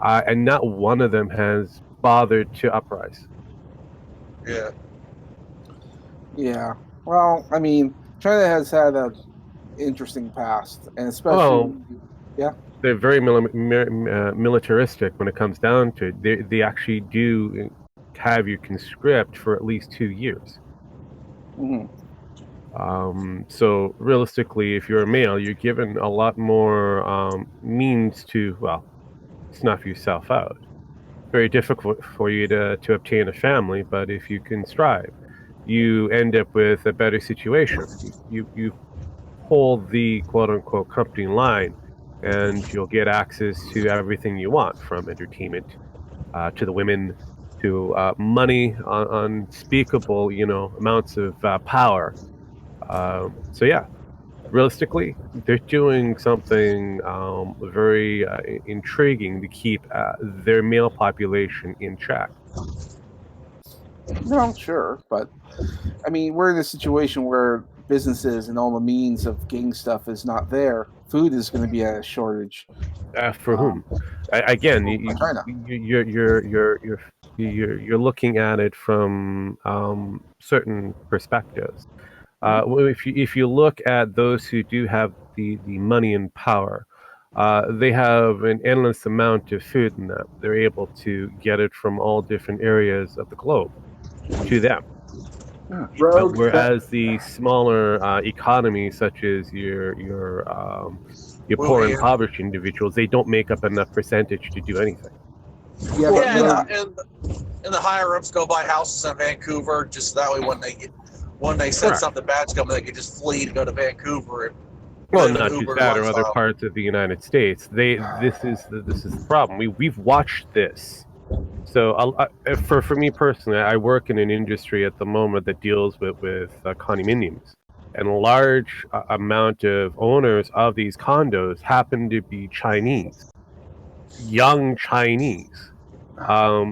And not one of them has bothered to uprise. Yeah. Yeah. Well, I mean, China has had an interesting past, and especially, they're very militaristic when it comes down to it. They actually do have you conscript for at least 2 years. Mm-hmm. So realistically, if you're a male, you're given a lot more means to, snuff yourself out. Very difficult for you to obtain a family, but if you can strive, you end up with a better situation. You hold the quote-unquote company line, and you'll get access to everything you want, from entertainment to the women to money, unspeakable, amounts of power. So yeah, realistically, they're doing something very intriguing to keep their male population in check. No, sure, but I mean, we're in a situation where businesses and all the means of getting stuff is not there. Food is going to be a shortage. For whom? Again, China. You're looking at it from certain perspectives. If you look at those who do have the money and power. They have an endless amount of food in that. They're able to get it from all different areas of the globe to them. Rogue, Whereas the smaller economies, such as your poor and impoverished individuals, they don't make up enough percentage to do anything. yeah, but Rogue, And the higher ups go buy houses in Vancouver, just that way when they send Correct. something bad's coming, they can just flee to go to Vancouver. And Well, live an not just Uber that, or other lifestyle. parts of the United States. This is the problem. We've watched this. So for me personally, I work in an industry at the moment that deals with condominiums, and a large amount of owners of these condos happen to be Chinese, young Chinese,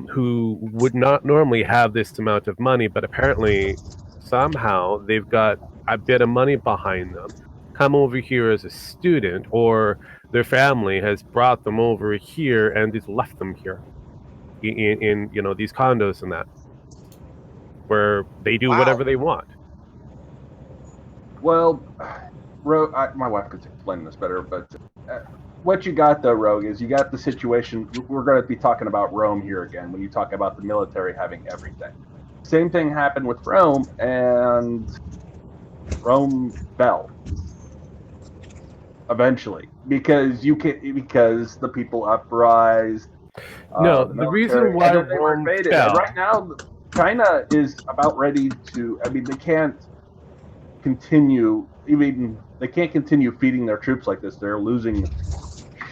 who would not normally have this amount of money, but apparently somehow they've got a bit of money behind them. Come over here as a student, or their family has brought them over here and has left them here in these condos and that, where they do whatever they want. well, Rogue, my wife could explain this better, but what you got though, Rogue, is you got the situation. We're going to be talking about Rome here again when you talk about the military having everything. Same thing happened with Rome, and Rome fell eventually because the people uprised. No, the reason why Rome invaded. fell. And right now, China is about ready to. I mean, they can't continue. They can't continue feeding their troops like this. They're losing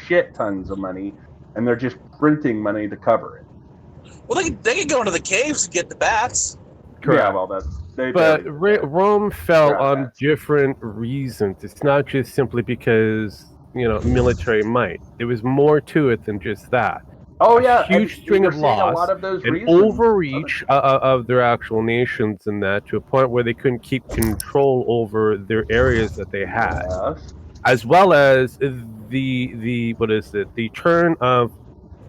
shit tons of money, and they're just printing money to cover it. Well, they can go into the caves and get the bats. Correct. Yeah, well, But Rome fell Yeah, on that's- different reasons. It's not just simply because military might. There was more to it than just that. Oh A yeah, huge and string we're of seeing laws, a lot of those an reasons. overreach of their actual nations in that, to a point where they couldn't keep control over their areas that they had, Yes. as well as the turn of,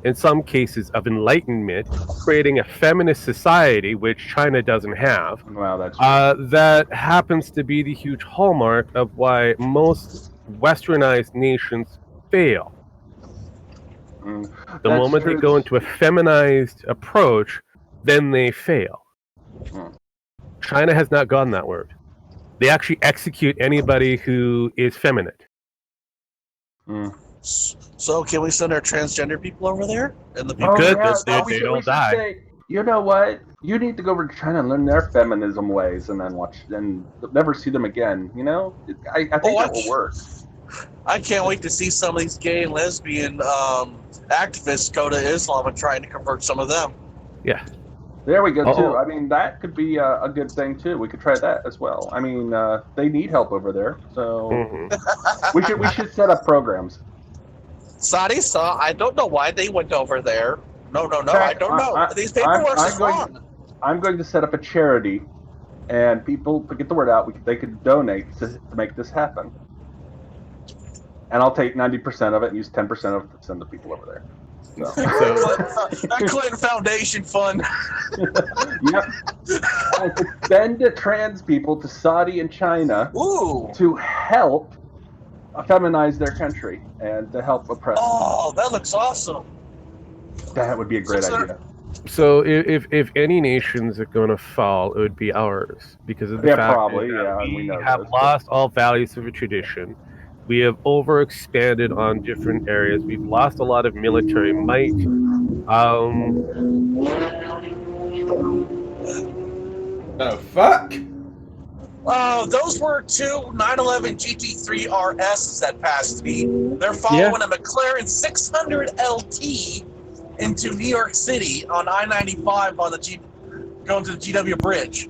in some cases, of enlightenment, creating a feminist society, which China doesn't have. Well, that's true. That happens to be the huge hallmark of why most westernized nations fail. The That's moment true. they go into a feminized approach, then they fail. Hmm. China has not gone that word. They actually execute anybody who is feminine. Mm. So can we send our transgender people over there? And the You could, yeah, they we don't should die. say, you know what? You need to go over to China and learn their feminism ways, and then never see them again. I think that will work. I can't wait to see some of these gay and lesbian activists go to Islam and trying to convert some of them. Yeah. There we go Uh-oh. too. I mean, that could be a good thing too. We could try that as well. I mean, they need help over there, so Mhm. we should set up programs. Sarisa, I don't know why they went over there. No, I don't know. These paperwork is wrong. I'm going to set up a charity, and people, to get the word out, they could donate to make this happen. And I'll take 90% of it and use 10% of it to send the people over there. So. That Clinton Foundation Fund. Yep. I could send the trans people to Saudi and China to help feminize their country and to help oppress. Oh, that looks awesome. That would be a great idea. So if any nations are going to fall, it would be ours, because of the fact probably, that we we know have this, lost all values of a tradition. We have overexpanded on different areas. We've lost a lot of military might. Oh, fuck? Those were two 911 GT3 RSs that passed me. They're following a McLaren 600 LT into New York City on I-95 on going to the GW Bridge.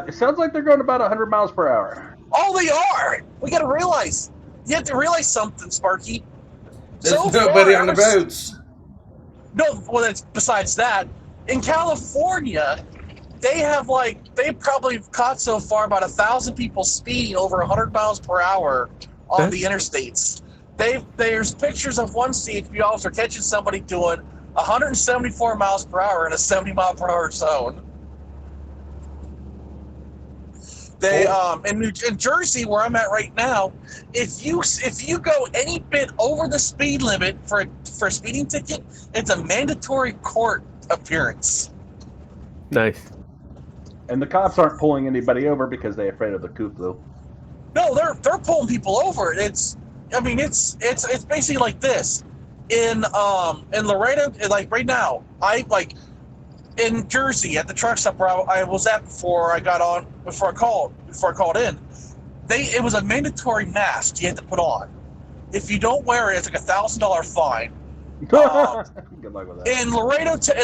It sounds like they're going about 100 miles per hour. Oh, they are! We gotta realize. You have to realize something, Sparky. There's nobody on the boats. No, well, that's besides that. In California, they probably caught so far about 1,000 people speeding over 100 miles per hour on the interstates. There's pictures of one CHP officer catching somebody doing 174 miles per hour in a 70 mile per hour zone. They in Jersey, where I'm at right now, if you go any bit over the speed limit for a speeding ticket, it's a mandatory court appearance. Nice. And the cops aren't pulling anybody over because they're afraid of the Cthulhu. No, they're pulling people over. It's basically like this. In Laredo, like right now, in Jersey at the truck stop where I was at before I called in, it was a mandatory mask you had to put on. If you don't wear it, it's like $1,000 fine. Good luck with that. In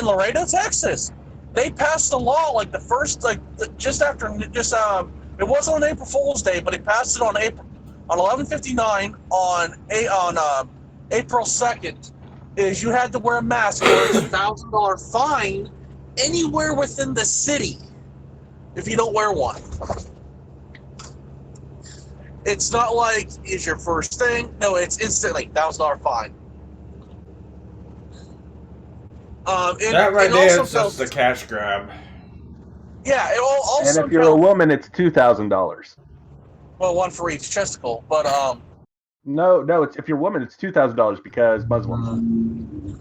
Laredo, Texas, they passed a law like it wasn't on April Fool's Day, but they passed it on 11/59 on April 2nd. Is you had to wear a mask or it's a $1,000 fine anywhere within the city if you don't wear one. It's not like it's your first thing. No, it's instantly $1,000 fine. That right there is just a cash grab. Yeah, it also. And if you're a woman, it's $2,000. Well, one for each testicle, but No, it's if you're a woman, it's $2,000 because Muslims.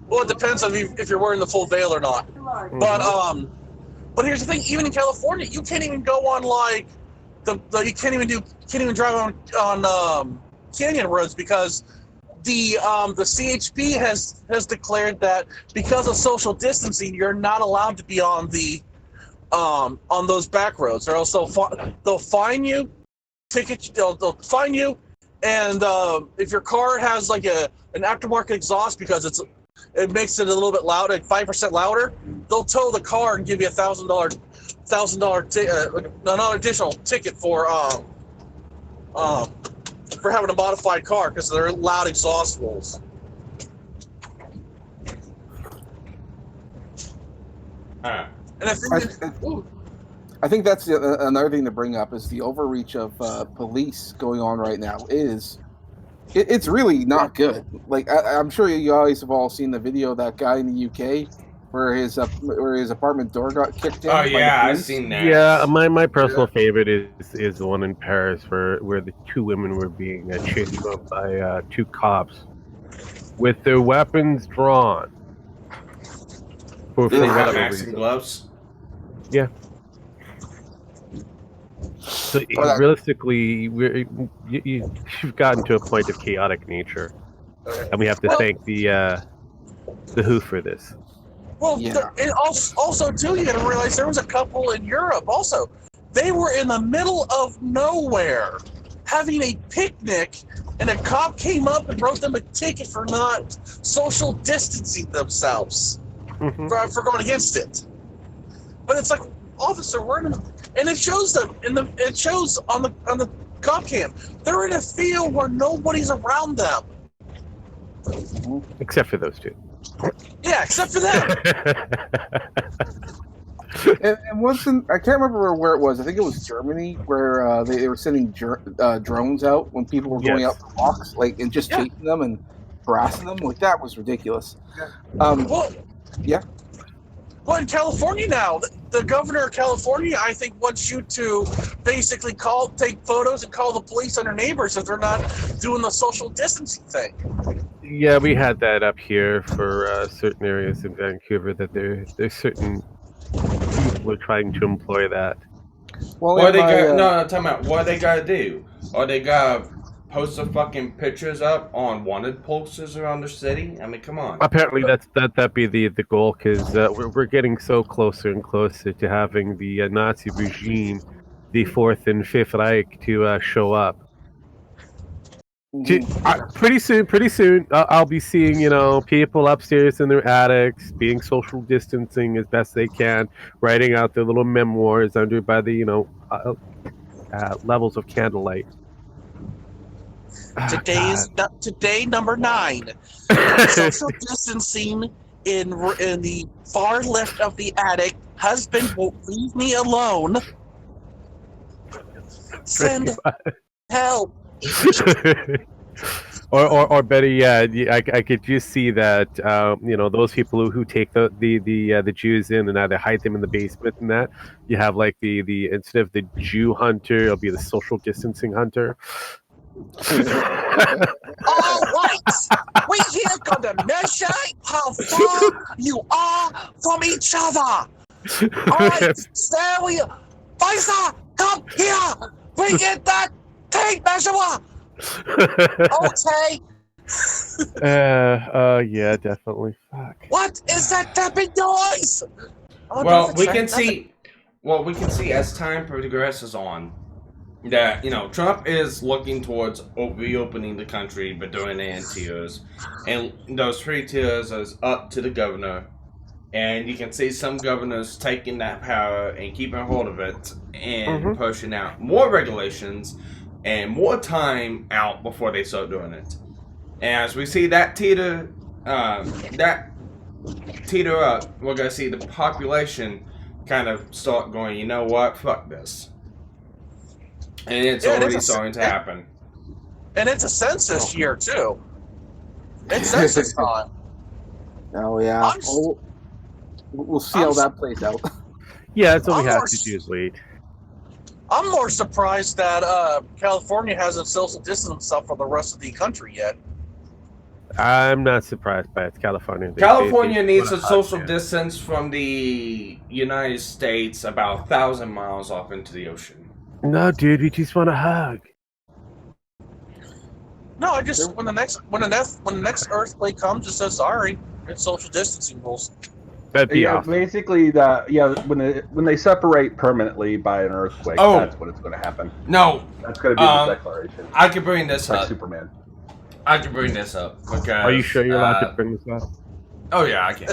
Well, it depends on if you're wearing the full veil or not. But here's the thing: even in California, you can't even go on like you can't even drive on canyon roads because the CHP has declared that because of social distancing, you're not allowed to be on the on those back roads, or else they'll fine you, they'll fine you, and if your car has like an aftermarket exhaust because it makes it a little bit louder, like 5% louder, they'll tow the car and give you $1,000 another additional ticket for having a modified car because they're loud exhaust rules. And I think that's another thing to bring up is the overreach of police going on right now. It's really not good. Like I'm sure you guys have all seen the video of that guy in the UK where his apartment door got kicked in. Oh yeah, I've seen that. Yeah, my personal favorite is the one in Paris where the two women were being chased up by two cops with their weapons drawn. For Do they have whatever masks and reason. gloves? Yeah. So realistically, you've gotten to a point of chaotic nature, and we have to thank the WHO for this. Well, yeah. And also too, you got to realize there was a couple in Europe. Also, they were in the middle of nowhere having a picnic, and a cop came up and wrote them a ticket for not social distancing themselves for going against it. But it's like, officer, and it shows them it shows on the cop cam. They're in a field where nobody's around them. Except for those two. Yeah, except for that. And I can't remember where it was. I think it was Germany where they were sending drones out when people were going out to walks, like, and just chasing them and harassing them. Like, that was ridiculous. Yeah. Well, in California now, the governor of California, I think, wants you to basically take photos and call the police on your neighbors if they're not doing the social distancing thing. Yeah, we had that up here for certain areas in Vancouver that there's certain people are trying to employ that. Well, What they got? Tell me what they gotta do. Or they gotta post the fucking pictures up on wanted posters around the city. I mean, come on. Apparently, that'd be the goal because we're getting so closer and closer to having the Nazi regime, the Fourth and Fifth Reich, to show up. Pretty soon, I'll be seeing people upstairs in their attics, being social distancing as best they can, writing out their little memoirs under by the levels of candlelight. Today number 9. Social distancing in the far left of the attic. Husband won't leave me alone. Send help. Or better yet, I could just see that those people who take the Jews in and either hide them in the basement and that you have like the instead of the Jew hunter, it'll be the social distancing hunter. All right, we here gonna measure how far you are from each other. All right, stand with you. Pfizer, come here. Bring in that tape measure. Okay. Yeah, definitely. Fuck. What is that tapping noise? Oh, Well, nothing, we sir, can nothing. see. Well, we can see as time progresses on that Trump is looking towards reopening the country, but doing it in tiers, and those 3 tiers is up to the governor. And you can see some governors taking that power and keeping hold of it and pushing out more regulations and more time out before they start doing it. And as we see that teeter up, we're going to see the population kind of start going, you know what, fuck this. And it's already starting to happen. And it's a census year, too. It's census time. Oh, yeah. We'll see how that plays out. Yeah, that's all we have to do is wait. I'm more surprised that California hasn't social distanced itself from the rest of the country yet. I'm not surprised by it. California. California needs a social distance from the United States about 1,000 miles off into the ocean. No, dude, we just want a hug. No, I just when the next earthquake comes, it says sorry. It's social distancing rules. That'd be awesome. Basically, when they separate permanently by an earthquake, that's when it's going to happen. No, that's going to be the declaration. I could bring this like up. Superman. I can bring this up because. Are you sure you're allowed to bring this up? Oh yeah, I can.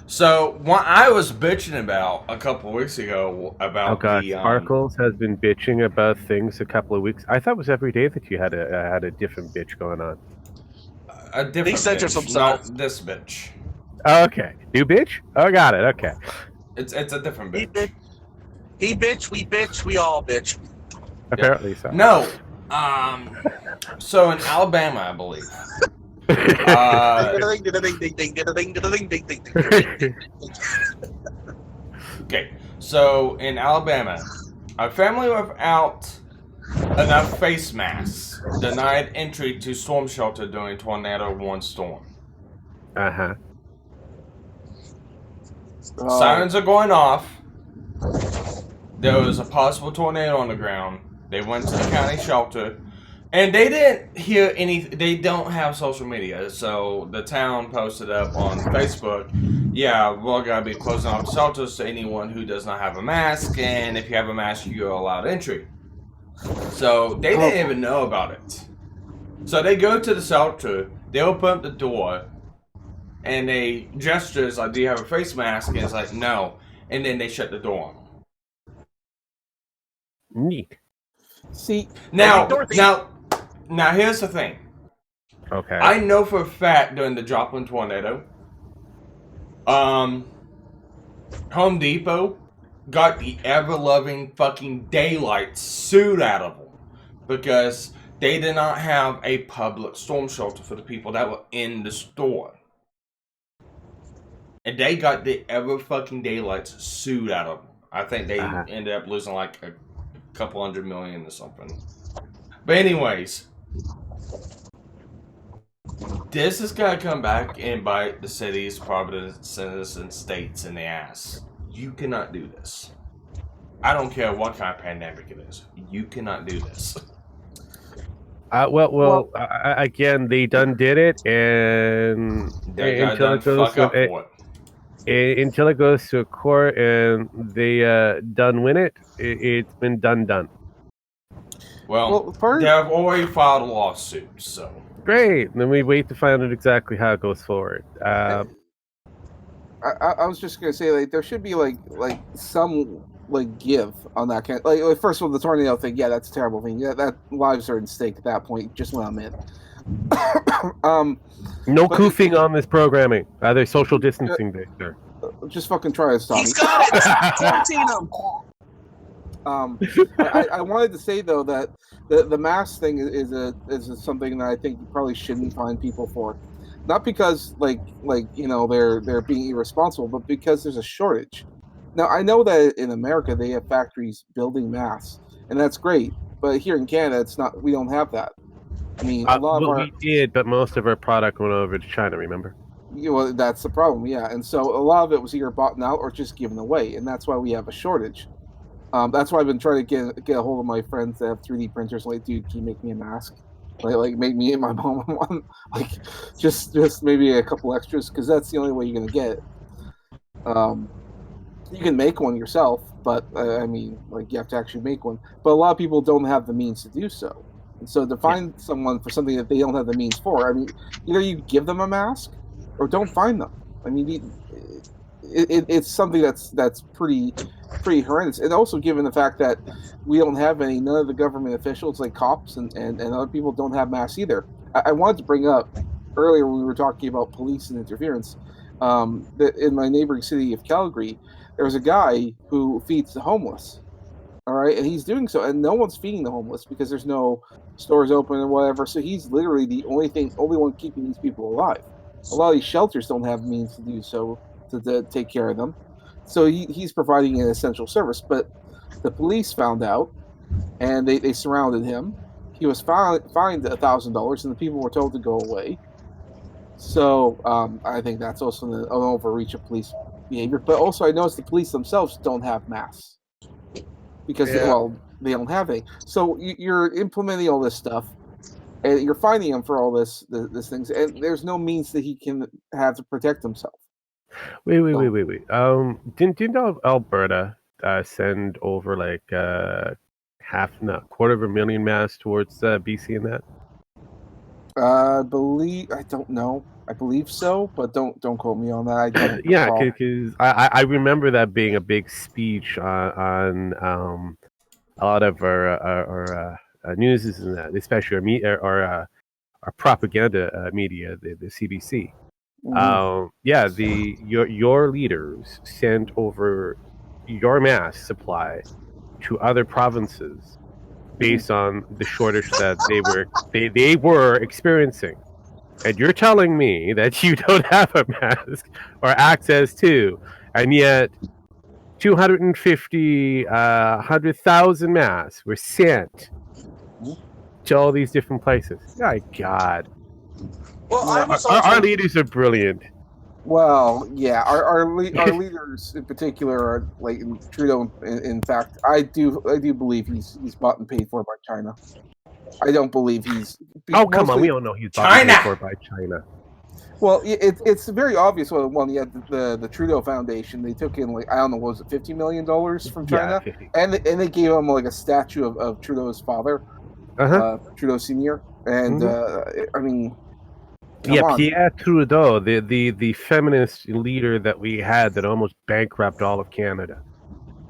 So what I was bitching about a couple weeks ago about Sparkles has been bitching about things a couple of weeks. I thought it was every day that you had a different bitch going on. A different he centers bitch, himself. not this bitch. Okay, new bitch. Oh, got it. Okay, it's a different bitch. He bitch, we all bitch. Apparently so. No, so in Alabama, I believe. Okay, so in Alabama, a family without enough face masks denied entry to storm shelter during tornado warned storm. Uh-huh. Sirens are going off. There was a possible tornado on the ground. They went to the county shelter. And they didn't hear anything. They don't have social media. So the town posted up on Facebook, yeah, we're going to be closing off shelters to anyone who does not have a mask. And if you have a mask, you're allowed entry. So they didn't even know about it. So they go to the shelter. They open up the door. And they gestures like, do you have a face mask? And it's like, no. And then they shut the door on them. Neat. See, now here's the thing. Okay. I know for a fact during the Joplin tornado, Home Depot got the ever-loving fucking daylight sued out of them because they did not have a public storm shelter for the people that were in the store. And they got the ever-fucking daylights sued out of them. I think they ended up losing like a couple $100 million or something. But anyways, this is gonna come back and bite the cities, provinces, and states in the ass. You cannot do this. I don't care what kind of pandemic it is. You cannot do this. Again, they done did it, and until it goes to a court and they done win it, it's been done. Well, they have already filed a lawsuit, so great. Then we wait to find out exactly how it goes forward. I was just gonna say, like, there should be like some give on that kind. Like first of all, the tornado thing. Yeah, that's a terrible thing. Yeah, that lives are at stake at that point. Just when I'm in. No goofing on this programming. There's social distancing, Victor. Just fucking try it, Tommy. He's got it. 14 of them. I wanted to say though that the mask thing is something that I think you probably shouldn't fine people for, not because they're being irresponsible, but because there's a shortage. Now I know that in America they have factories building masks, and that's great. But here in Canada, it's not. We don't have that. I mean, a lot of Well, our we did, but most of our product went over to China. Remember? well, that's the problem. Yeah, and so a lot of it was either bought out or just given away, and that's why we have a shortage. That's why I've been trying to get a hold of my friends that have 3D printers. Like, dude, can you make me a mask? Like make me and my mom one. Like, just maybe a couple extras, because that's the only way you're gonna get it. You can make one yourself, but I mean, like, you have to actually make one. But a lot of people don't have the means to do so. And so to find someone for something that they don't have the means for, I mean, either you give them a mask or don't find them. I mean, it's something that's pretty horrendous. And also, given the fact that we don't have none of the government officials, like cops and other people, don't have masks either. I wanted to bring up earlier when we were talking about police and interference, that in my neighboring city of Calgary, there was a guy who feeds the homeless. All right, and he's doing so, and no one's feeding the homeless because there's no stores open or whatever. So he's literally the only one keeping these people alive. A lot of these shelters don't have means to do so, to take care of them. So he's providing an essential service. But the police found out, and they surrounded him. He was fined $1,000, and the people were told to go away. So I think that's also an overreach of police behavior. But also, I noticed the police themselves don't have masks because they don't have any. So you're implementing all this stuff, and you're finding him for all this things, and there's no means that he can have to protect himself. Wait. Didn't Alberta send over like quarter of a million masks towards BC in that? I don't know. I believe so, but don't quote me on that. I don't. Yeah, recall. because I remember that being a big speech on a lot of our news and that, especially our propaganda media, the CBC. Your leaders sent over your mass supply to other provinces based on the shortage that they were experiencing. And you're telling me that you don't have a mask or access to, and yet 100,000 masks were sent to all these different places. My God. Well, Our leaders are brilliant. Well, yeah, our leaders in particular are like Trudeau. In fact, I do believe he's bought and paid for by China. I don't believe he's. Oh, come on, we don't know he's bought and paid for by China. Well, it's very obvious. Well, you had the Trudeau Foundation. They took in, like, I don't know, what was it, $50 million from China? Yeah, 50. And they gave him like a statue of Trudeau's father, Trudeau Senior. And I mean, come on. Pierre Trudeau, the feminist leader that we had that almost bankrupted all of Canada.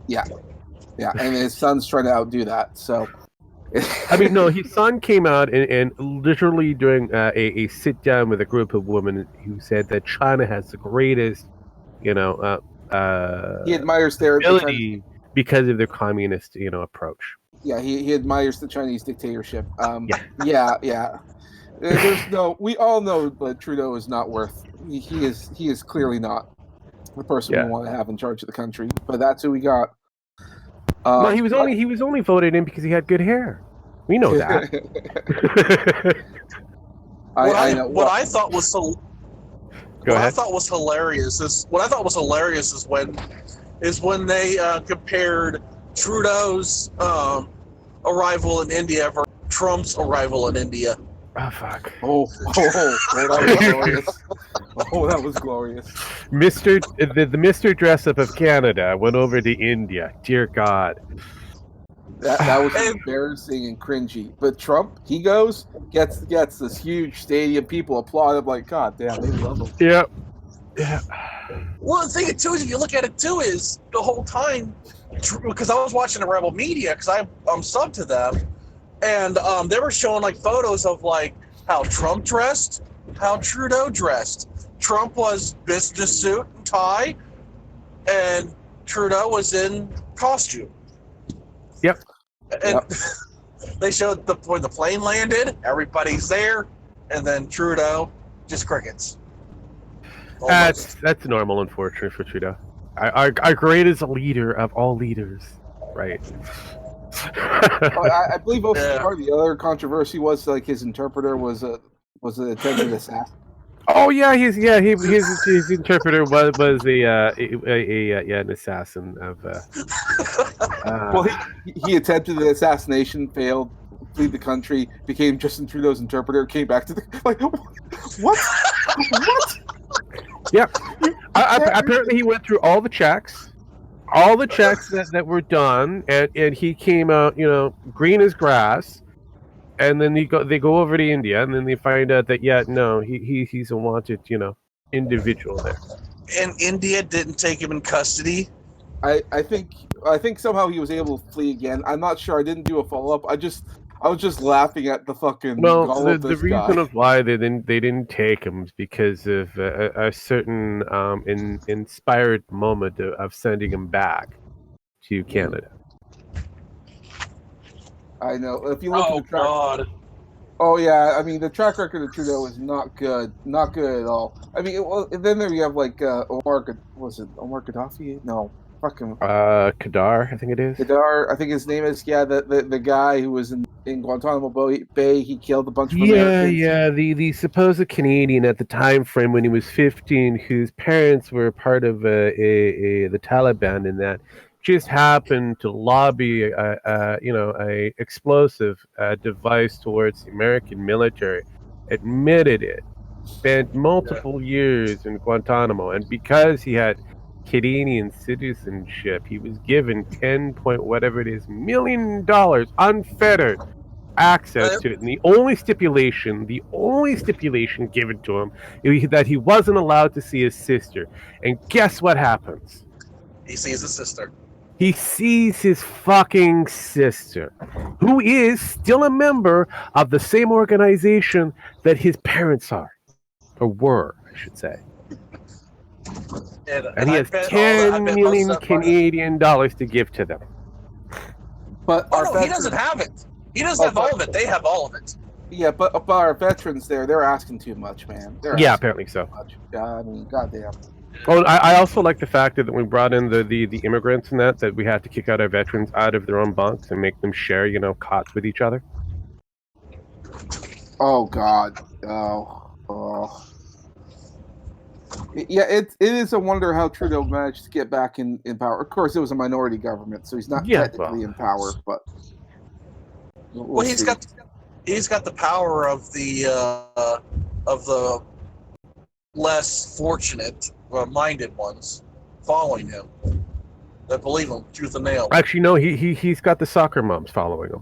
Yeah, and his son's trying to outdo that. So. I mean, no, his son came out and literally during a sit down with a group of women who said that China has the greatest, he admires their ability because of their communist, approach. Yeah, he admires the Chinese dictatorship. Yeah. We all know that Trudeau is not worth. He is clearly not the person we want to have in charge of the country. But that's who we got. No, he was only voted in because he had good hair. We know that. What I thought was hilarious is when they compared Trudeau's arrival in India versus Trump's arrival in India. Oh, fuck. Oh, that was glorious. Oh, that was glorious. The Mr. Dress-Up of Canada went over to India. Dear God. That was embarrassing and cringy. But Trump, he gets this huge stadium. People applaud him like, God damn, they love him. Yeah. Well, the thing too is, if you look at it too, is the whole time, because I was watching the Rebel Media, because I'm subbed to them, and they were showing like photos of like how Trump dressed, how Trudeau dressed. Trump was business suit and tie, and Trudeau was in costume. Yep. And they showed when the plane landed, everybody's there, and then Trudeau, just crickets. Almost. That's normal, unfortunately, for Trudeau. Our greatest leader of all leaders, right? I believe also Yeah. part of the other controversy was like his interpreter was an attempted assassin. Oh yeah, his interpreter was an assassin of. Well, he attempted the assassination, failed, fled the country, became Justin Trudeau's interpreter, came back to the what? Yeah, apparently he went through all the checks that were done, and he came out, green as grass. And then they go over to India, and then they find out that he's a wanted individual there. And India didn't take him in custody. I think somehow he was able to flee again. I'm not sure. I didn't do a follow up. I was just laughing at the fucking. Well, the reason of why they didn't take him is because of a certain inspired moment of sending him back to Canada. I know. If you look at the track, God. Oh yeah, I mean the track record of Trudeau is not good at all. I mean, then there you have like Omar Gaddafi? No, fucking Kadar, I think it is. Kadar, I think his name is. Yeah, the guy who was in Guantanamo Bay, he killed a bunch of Americans. Yeah, the supposed Canadian at the time frame when he was 15, whose parents were part of the Taliban, in that just happened to lobby a explosive device towards the American military, admitted it, spent multiple years in Guantanamo, and because he had Canadian citizenship, he was given $10 million unfettered access to it. And the only stipulation given to him is that he wasn't allowed to see his sister. And guess what happens? He sees his sister. He sees his fucking sister, who is still a member of the same organization that his parents are, or were, I should say. And he has $10 million Canadian dollars to give to them. But he doesn't have it. He doesn't have all of it. They have all of it. Yeah, but our veterans they're asking too much, man. Apparently so. Yeah, I mean, goddamn. Well, I also like the fact that when we brought in the immigrants and that we had to kick out our veterans out of their own bunks and make them share, cots with each other. Oh God. Oh. Yeah, it is a wonder how Trudeau managed to get back in power. Of course, it was a minority government, so he's not technically in power, but well, he's got the power of the less fortunate minded ones following him that believe him tooth and nail. Actually, no, he's got the soccer moms following him.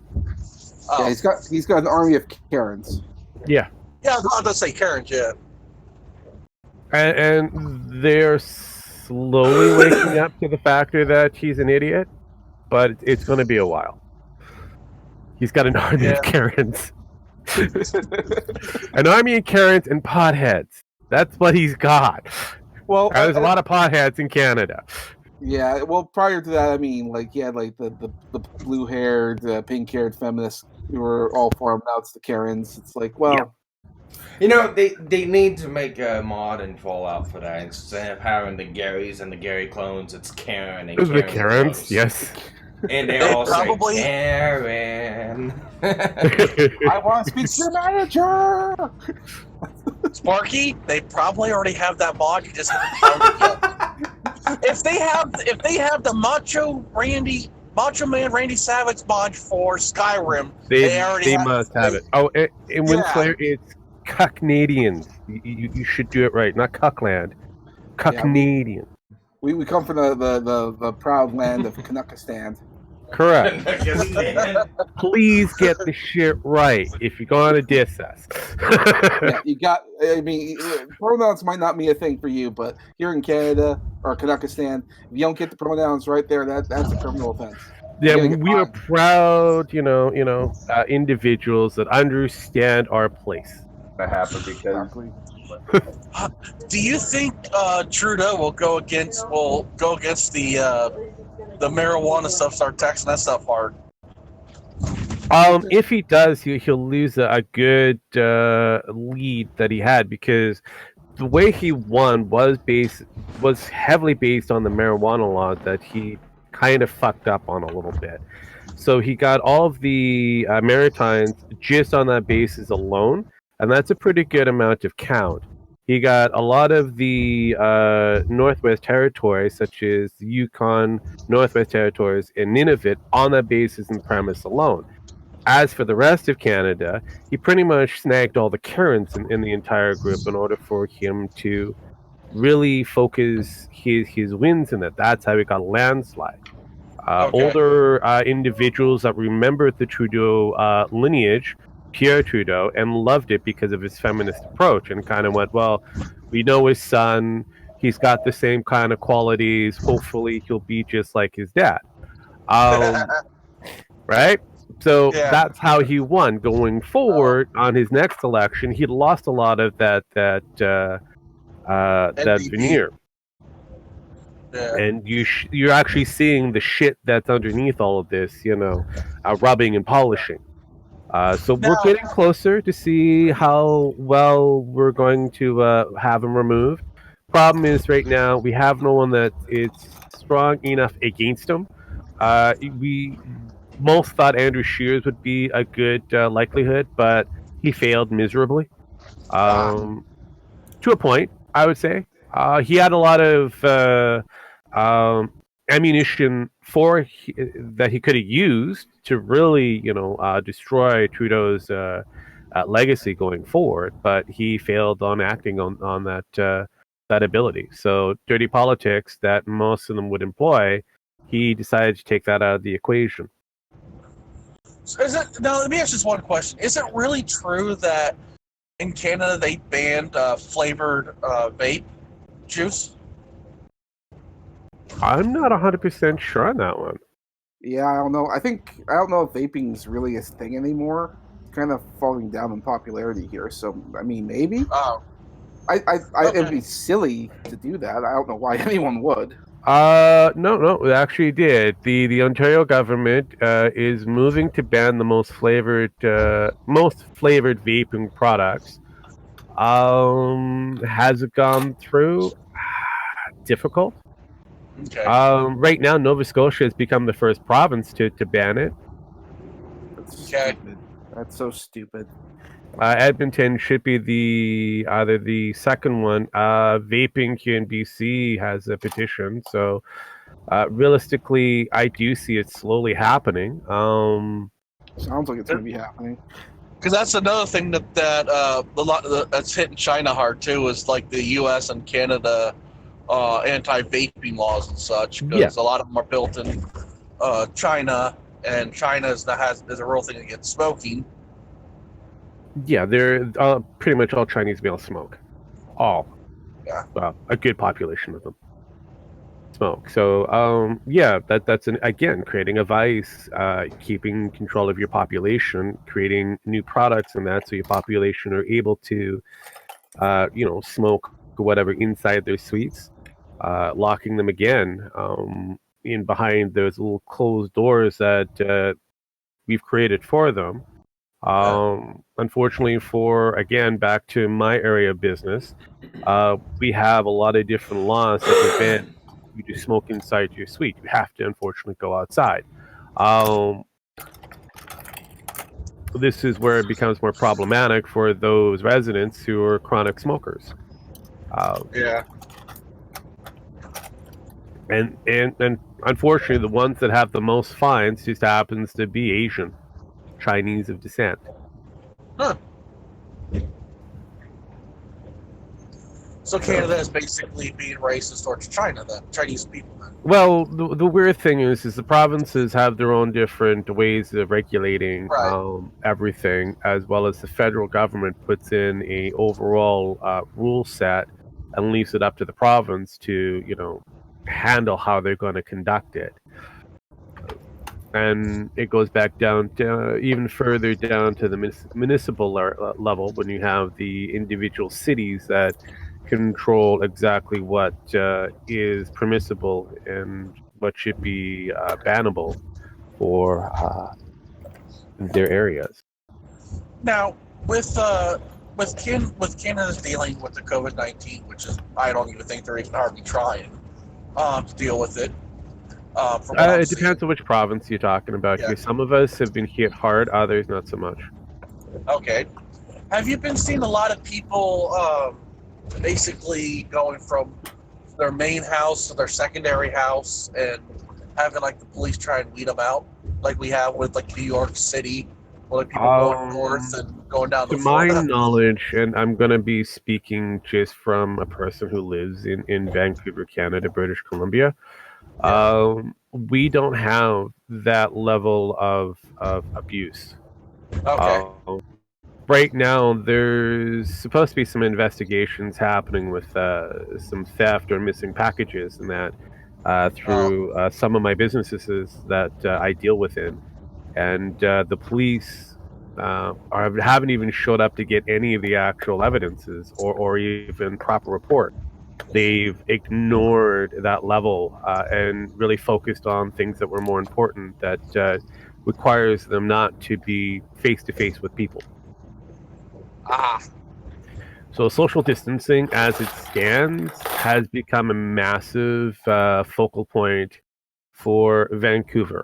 Yeah, he's got an army of Karens. Yeah. Yeah, I was about to say Karens, yeah. And they're slowly waking up to the factor that he's an idiot, but it's going to be a while. He's got an army of Karens. An army of Karens and potheads. That's what he's got. Well, there's a lot of potheads in Canada. Yeah, well, prior to that, I mean, the blue-haired, pink-haired feminists who were all for him. Now it's the Karens. It's like, well... Yeah. They need to make a mod in Fallout for that. Instead of having the Garys and the Gary clones, it's Karen and Karen. The Karens, clones. yes. And they all probably say, Karen. I want to speak to your manager! Sparky, they probably already have that mod. You just haven't found it yet. If they have the Macho Man Randy Savage mod for Skyrim, they must have it. Oh, in Windslayer, it's Cucknadians. You should do it right, not Cuckland. Cucknadian. We come from the proud land of Kanakistan. Correct. Please get the shit right if you're going to diss us. Pronouns might not be a thing for you, but here in Canada or Kanakistan, if you don't get the pronouns right there, that's a criminal offense. Yeah, we are proud, individuals that understand our place. That happened because. Do you think Trudeau will go against the marijuana stuff, start taxing that stuff hard? If he does, he'll lose a good lead that he had, because the way he won was heavily based on the marijuana law that he kind of fucked up on a little bit. So he got all of the Maritimes just on that basis alone, and that's a pretty good amount of count. He got a lot of the Northwest Territories, such as the Yukon, Northwest Territories, and Nunavut, on that basis and premise alone. As for the rest of Canada, he pretty much snagged all the currents in the entire group in order for him to really focus his wins in it. That's how he got a landslide. Okay. Older individuals that remembered the Trudeau lineage, Pierre Trudeau, and loved it because of his feminist approach, and kind of went, well, we know his son, he's got the same kind of qualities, hopefully he'll be just like his dad. Right? So Yeah. that's how he won. Going forward on his next election, he lost a lot of that NDP. veneer, Yeah. and you're actually seeing the shit that's underneath all of this, rubbing and polishing. So we're Now- getting closer to see how well we're going to have him removed. Problem is, right now we have no one that is strong enough against him. We most thought Andrew Shears would be a good likelihood, but he failed miserably. To a point, I would say. He had a lot of ammunition that he could have used to really, destroy Trudeau's legacy going forward, but he failed on acting on that ability. So dirty politics that most of them would employ, he decided to take that out of the equation. Now, let me ask just one question. Is it really true that in Canada they banned flavored vape juice? I'm not 100% sure on that one. Yeah, I don't know. I don't know if vaping's really a thing anymore. It's kind of falling down in popularity here. So, I mean, maybe. Oh. It'd be silly to do that. I don't know why anyone would. No, it actually did. The Ontario government is moving to ban the most flavored vaping products. Has it gone through? Difficult. Okay. Right now, Nova Scotia has become the first province to ban it. That's Okay. stupid. That's so stupid. Edmonton should be either the second one. Vaping here in BC has a petition, so realistically, I do see it slowly happening. Sounds like it's going to be happening. Because that's another thing that's hitting China hard too, is like the U.S. and Canada anti-vaping laws and such. Because a lot of them are built in China, and China is a real thing against smoking. Yeah, they're pretty much all Chinese males smoke. All. Yeah. Well, a good population of them smoke. So, that's again creating a vice, keeping control of your population, creating new products and that, so your population are able to, smoke whatever inside their suites, locking them again in behind those little closed doors that we've created for them. Unfortunately, back to my area of business, we have a lot of different laws that prevent you to smoke inside your suite. You have to, unfortunately, go outside. This is where it becomes more problematic for those residents who are chronic smokers. Yeah. And unfortunately, the ones that have the most fines just happens to be Asian, Chinese of descent. Huh. So Canada is basically being racist towards China, then Chinese people. Then. Well, the weird thing is the provinces have their own different ways of regulating everything, as well as the federal government puts in a overall rule set and leaves it up to the province to handle how they're going to conduct it. And it goes back down to even further down to the municipal level, when you have the individual cities that control exactly what is permissible and what should be bannable for their areas. Now, with Canada's dealing with the COVID-19, which is I don't even think they're even hardly trying to deal with it. From what I'm It depends on which province you're talking about Yeah. here. Some of us have been hit hard, others not so much. seeing. Okay. Have you been seeing a lot of people basically going from their main house to their secondary house and having like the police try and weed them out, like we have with like New York City, where like people going north and going down To to my Florida? knowledge, and I'm going to be speaking just from a person who lives in Vancouver, Canada, British Columbia, we don't have that level of abuse. Okay. Right now, there's supposed to be some investigations happening with some theft or missing packages and that through some of my businesses that I deal with in. And the police haven't even showed up to get any of the actual evidences or even proper report. They've ignored that level and really focused on things that were more important that requires them not to be face-to-face with people. So social distancing as it stands has become a massive focal point for Vancouver.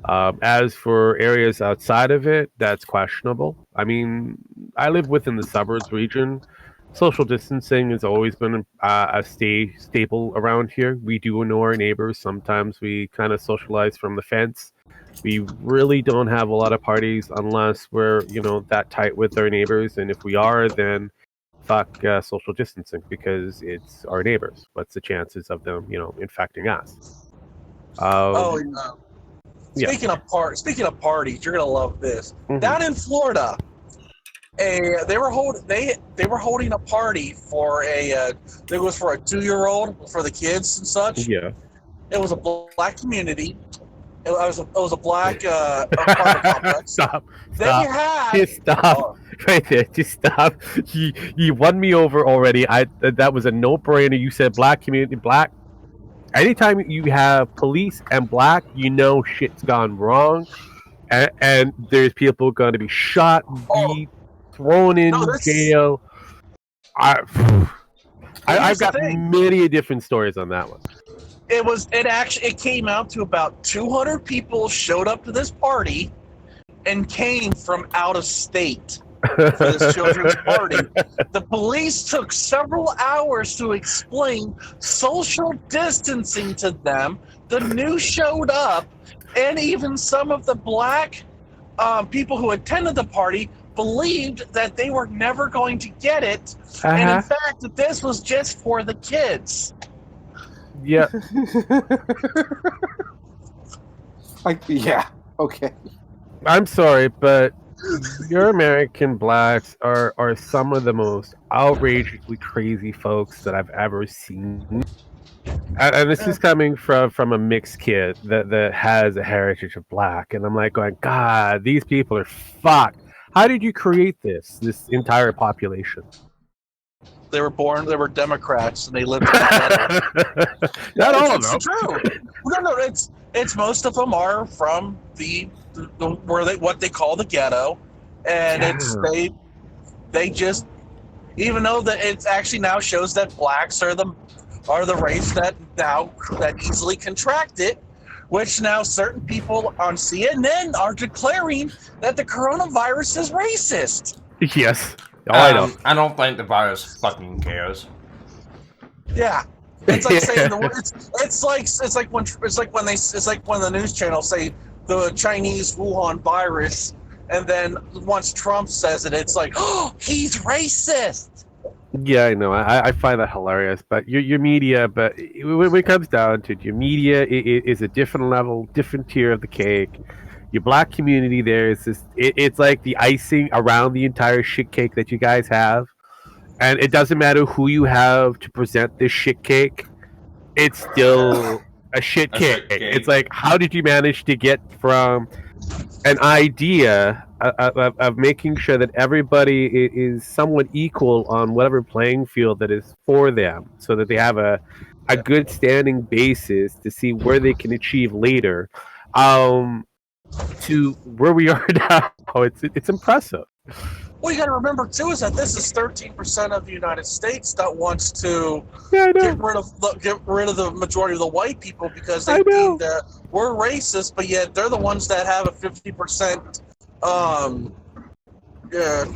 As for areas outside of it, that's questionable. I mean, I live within the suburbs region. Social distancing has always been a staple around here. We do know our neighbors. Sometimes we kind of socialize from the fence. We really don't have a lot of parties unless we're, that tight with our neighbors. And if we are, then fuck social distancing because it's our neighbors. What's the chances of them, infecting us? Speaking of parties, you're gonna love this. Mhm. Down in Florida, they were holding a party for it was for a 2-year-old for the kids and such. Yeah. It was a black community. It was a black apartment complex. Stop. They had Just stop. Right there. Just stop. You won me over already. That was a no-brainer. You said black community, black. Anytime you have police and black, shit's gone wrong, and there's people going to be shot, beat, thrown in jail. I've got many different stories on that one. It came out to about 200 people showed up to this party and came from out of state for this children's party. The police took several hours to explain social distancing to them. The news showed up, and even some of the black people who attended the party believed that they were never going to get it, and in fact that this was just for the kids. Yeah. Yeah. Okay. I'm sorry, but your American blacks are some of the most outrageously crazy folks that I've ever seen. And this is coming from a mixed kid that has a heritage of black. And I'm like going, God, these people are fucked. How did you create this entire population? They were Democrats, and they lived in the Not all of them. It's true. No, it's most of them are from what they call the ghetto, and they just, even though that it's actually now shows that blacks are the race that easily contract it, which now certain people on CNN are declaring that the coronavirus is racist. Yes. I know. I don't think the virus fucking cares. Yeah, it's like saying the word. It's like when the news channels say the Chinese Wuhan virus, and then once Trump says it, it's like, oh, he's racist. Yeah, I know. I find that hilarious. But your media, when it comes down to it, your media is a different level, different tier of the cake. Your black community there is just, it's like the icing around the entire shit cake that you guys have. And it doesn't matter who you have to present this shit cake, it's still a shit cake. It's like, how did you manage to get from an idea of making sure that everybody is somewhat equal on whatever playing field that is for them, so that they have a good standing basis to see where they can achieve later. to where we are now. It's impressive. Well, you got to remember too is that this is 13% of the United States that wants to Yeah, I know. get rid of the majority of the white people because I they know. deem that we're racist, but yet they're the ones that have a 50%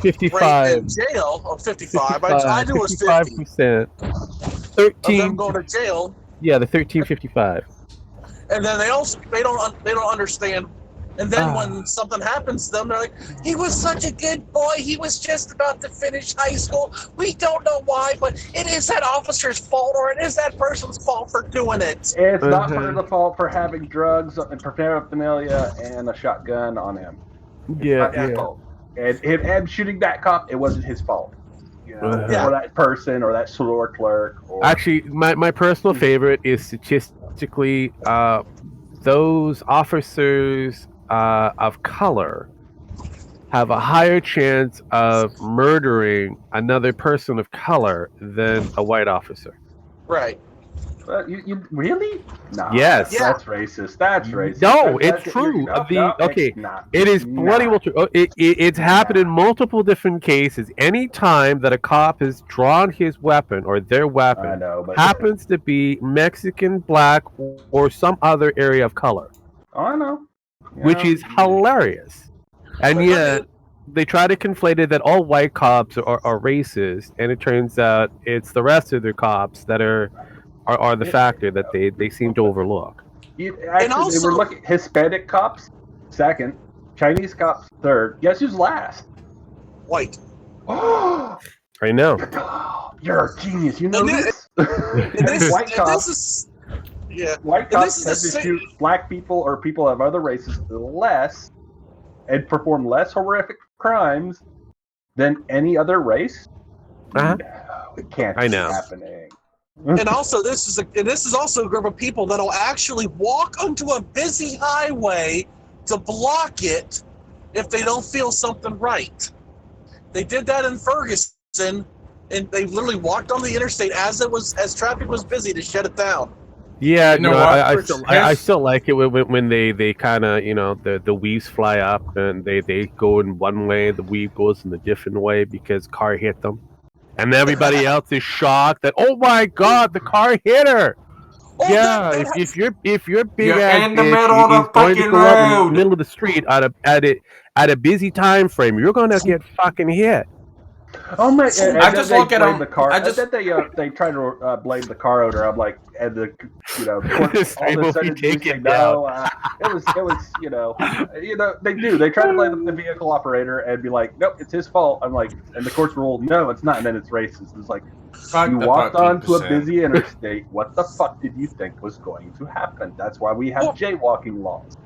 55 rate in jail of 55. I knew it was 50 55%. of 13. them going to jail, Yeah, the 1355. and then they don't understand. And then when something happens to them, they're like, he was such a good boy. He was just about to finish high school. We don't know why, but it is that officer's fault or it is that person's fault for doing it. It's not for the fault for having drugs and paraphernalia and a shotgun on him. It's not his fault. And him shooting that cop, it wasn't his fault. You know, or that person or that store clerk. Or... Actually, my personal favorite is statistically those officers of color have a higher chance of murdering another person of color than a white officer. Right. You really? No. Yes. That's racist. That's racist. No, it's true. It is bloody well true. It's happened in multiple different cases. Any time that a cop has drawn his weapon or their weapon happens to be Mexican, black, or some other area of color. Oh, I know. Which is hilarious. And yet, they try to conflate it that all white cops are racist, and it turns out it's the rest of the cops that are the factor that they seem to overlook. Actually, they were looking Hispanic cops second, Chinese cops third. Guess who's last? White. I know. You're a genius. You know this. White cops. White cops tend to shoot black people or people of other races less and perform less horrific crimes than any other race. No, it can't be happening. And also, this is also a group of people that'll actually walk onto a busy highway to block it if they don't feel something right. They did that in Ferguson, and they literally walked on the interstate as traffic was busy to shut it down. Yeah, I still like it when they kind of, the weaves fly up and they go in one way, the weave goes in a different way because car hit them. And everybody else is shocked that, oh my God, the car hit her. If you're big ass in the middle of the fucking road, in the middle of the street at a busy time frame, you're gonna get fucking hit. Oh my! I just look at them. The car. They try to blame the car owner. I'm like, and the all the sudden say, no, it was they do. They try to blame the vehicle operator and be like, nope, it's his fault. I'm like, and the courts rule, no, it's not, and then it's racist. It's like, you walked onto a busy interstate. What the fuck did you think was going to happen? That's why we have jaywalking laws.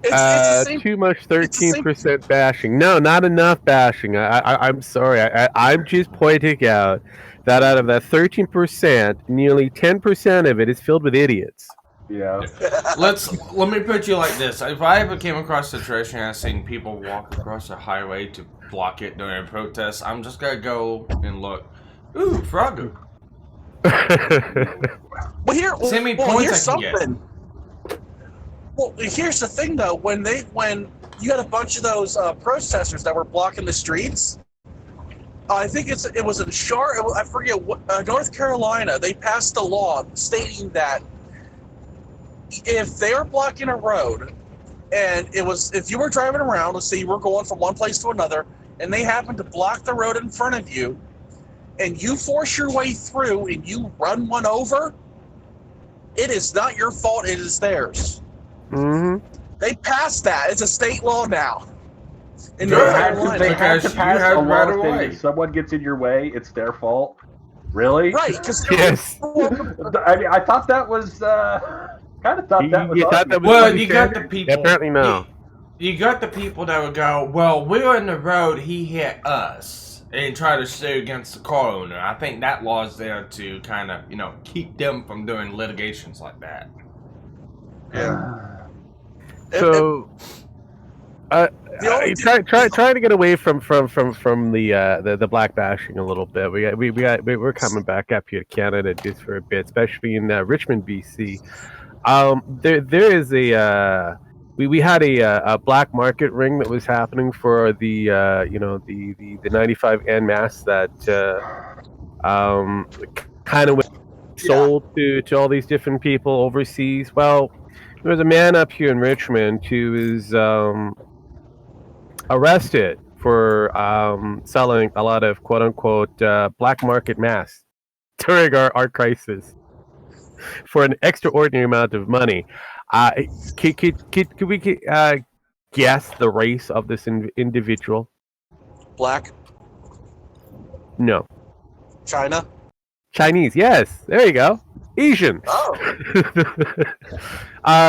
Too much 13% bashing. No, not enough bashing. I'm sorry. I'm just pointing out that out of that 13%, nearly 10% of it is filled with idiots. Yeah. Let me put you like this. If I ever came across a situation and I've seen people walk across a highway to block it during a protest, I'm just gonna go and look. Ooh, Froggo. Here's something. Well, here's the thing, though. When you had a bunch of those protesters that were blocking the streets, I think it was in I forget what, North Carolina. They passed a law stating that if they were blocking a road, and if you were driving around, let's say you were going from one place to another, and they happened to block the road in front of you, and you force your way through and you run one over, it is not your fault. It is theirs. Mm-hmm. They passed that. It's a state law now. They have to pass a law saying if someone gets in your way, it's their fault. Really? Right. Yes. I mean, I thought that was kind of thought that was. You got the people. Apparently no. You got the people that would go, well, we were in the road, he hit us, and try to sue against the car owner. I think that law is there to kind of, keep them from doing litigations like that. Yeah. So, try to get away from the black bashing a little bit. We're coming back up here to Canada just for a bit, especially in Richmond, BC. There is we had a black market ring that was happening for the the 95N mask that kind of sold to all these different people overseas. Well, there was a man up here in Richmond who was arrested for selling a lot of quote unquote black market masks during our crisis for an extraordinary amount of money. Could we guess the race of this individual? Black, No. China. Chinese, yes. There you go. Asian. Oh,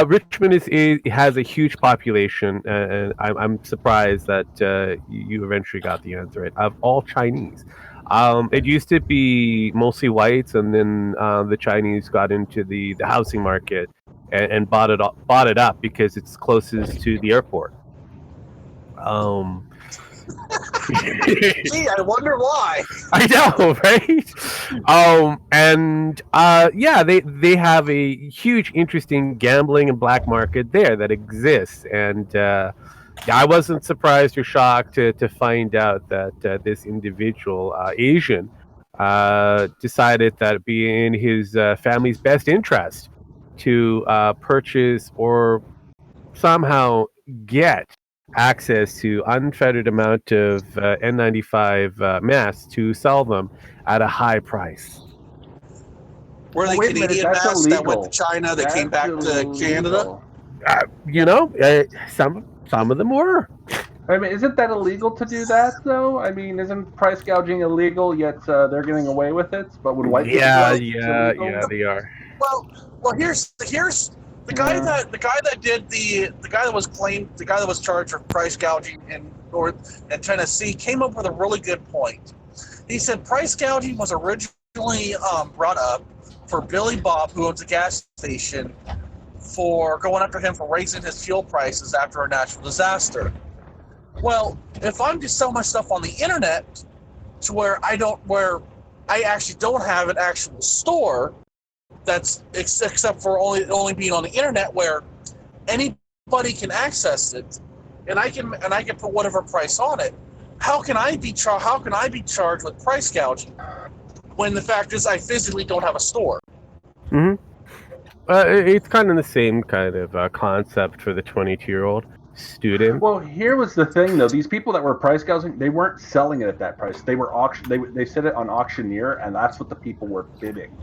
Richmond has a huge population, and I'm surprised that you eventually got the answer right. Of all Chinese, it used to be mostly whites, and then the Chinese got into the housing market and bought it up because it's closest to the airport. gee, I wonder why. I know, right? They have a huge, interesting gambling and black market there that exists, and I wasn't surprised or shocked to find out that this individual, Asian, decided that it'd be in his family's best interest to purchase or somehow get access to unfettered amount of N95 masks to sell them at a high price. Were they Wait a minute, Canadian that's masks that illegal. went to China, that came back to That's Canada? illegal. Some of them were. I mean, isn't that illegal to do that though? I mean, isn't price gouging illegal? Yet they're getting away with it. But would white people do it? It's illegal? They are. Well, here's the guy that was charged for price gouging in Tennessee came up with a really good point. He said price gouging was originally brought up for Billy Bob, who owns a gas station, for going after him for raising his fuel prices after a natural disaster. Well, if I'm to sell my stuff on the internet to where I actually don't have an actual store, that's except for only being on the internet where anybody can access it, and I can put whatever price on it. How can I be charged with price gouging when the fact is I physically don't have a store? Mm-hmm. It's kind of the same kind of concept for the 22-year-old student. Well, here was the thing though: these people that were price gouging, they weren't selling it at that price. They were They set it on auctioneer, and that's what the people were bidding.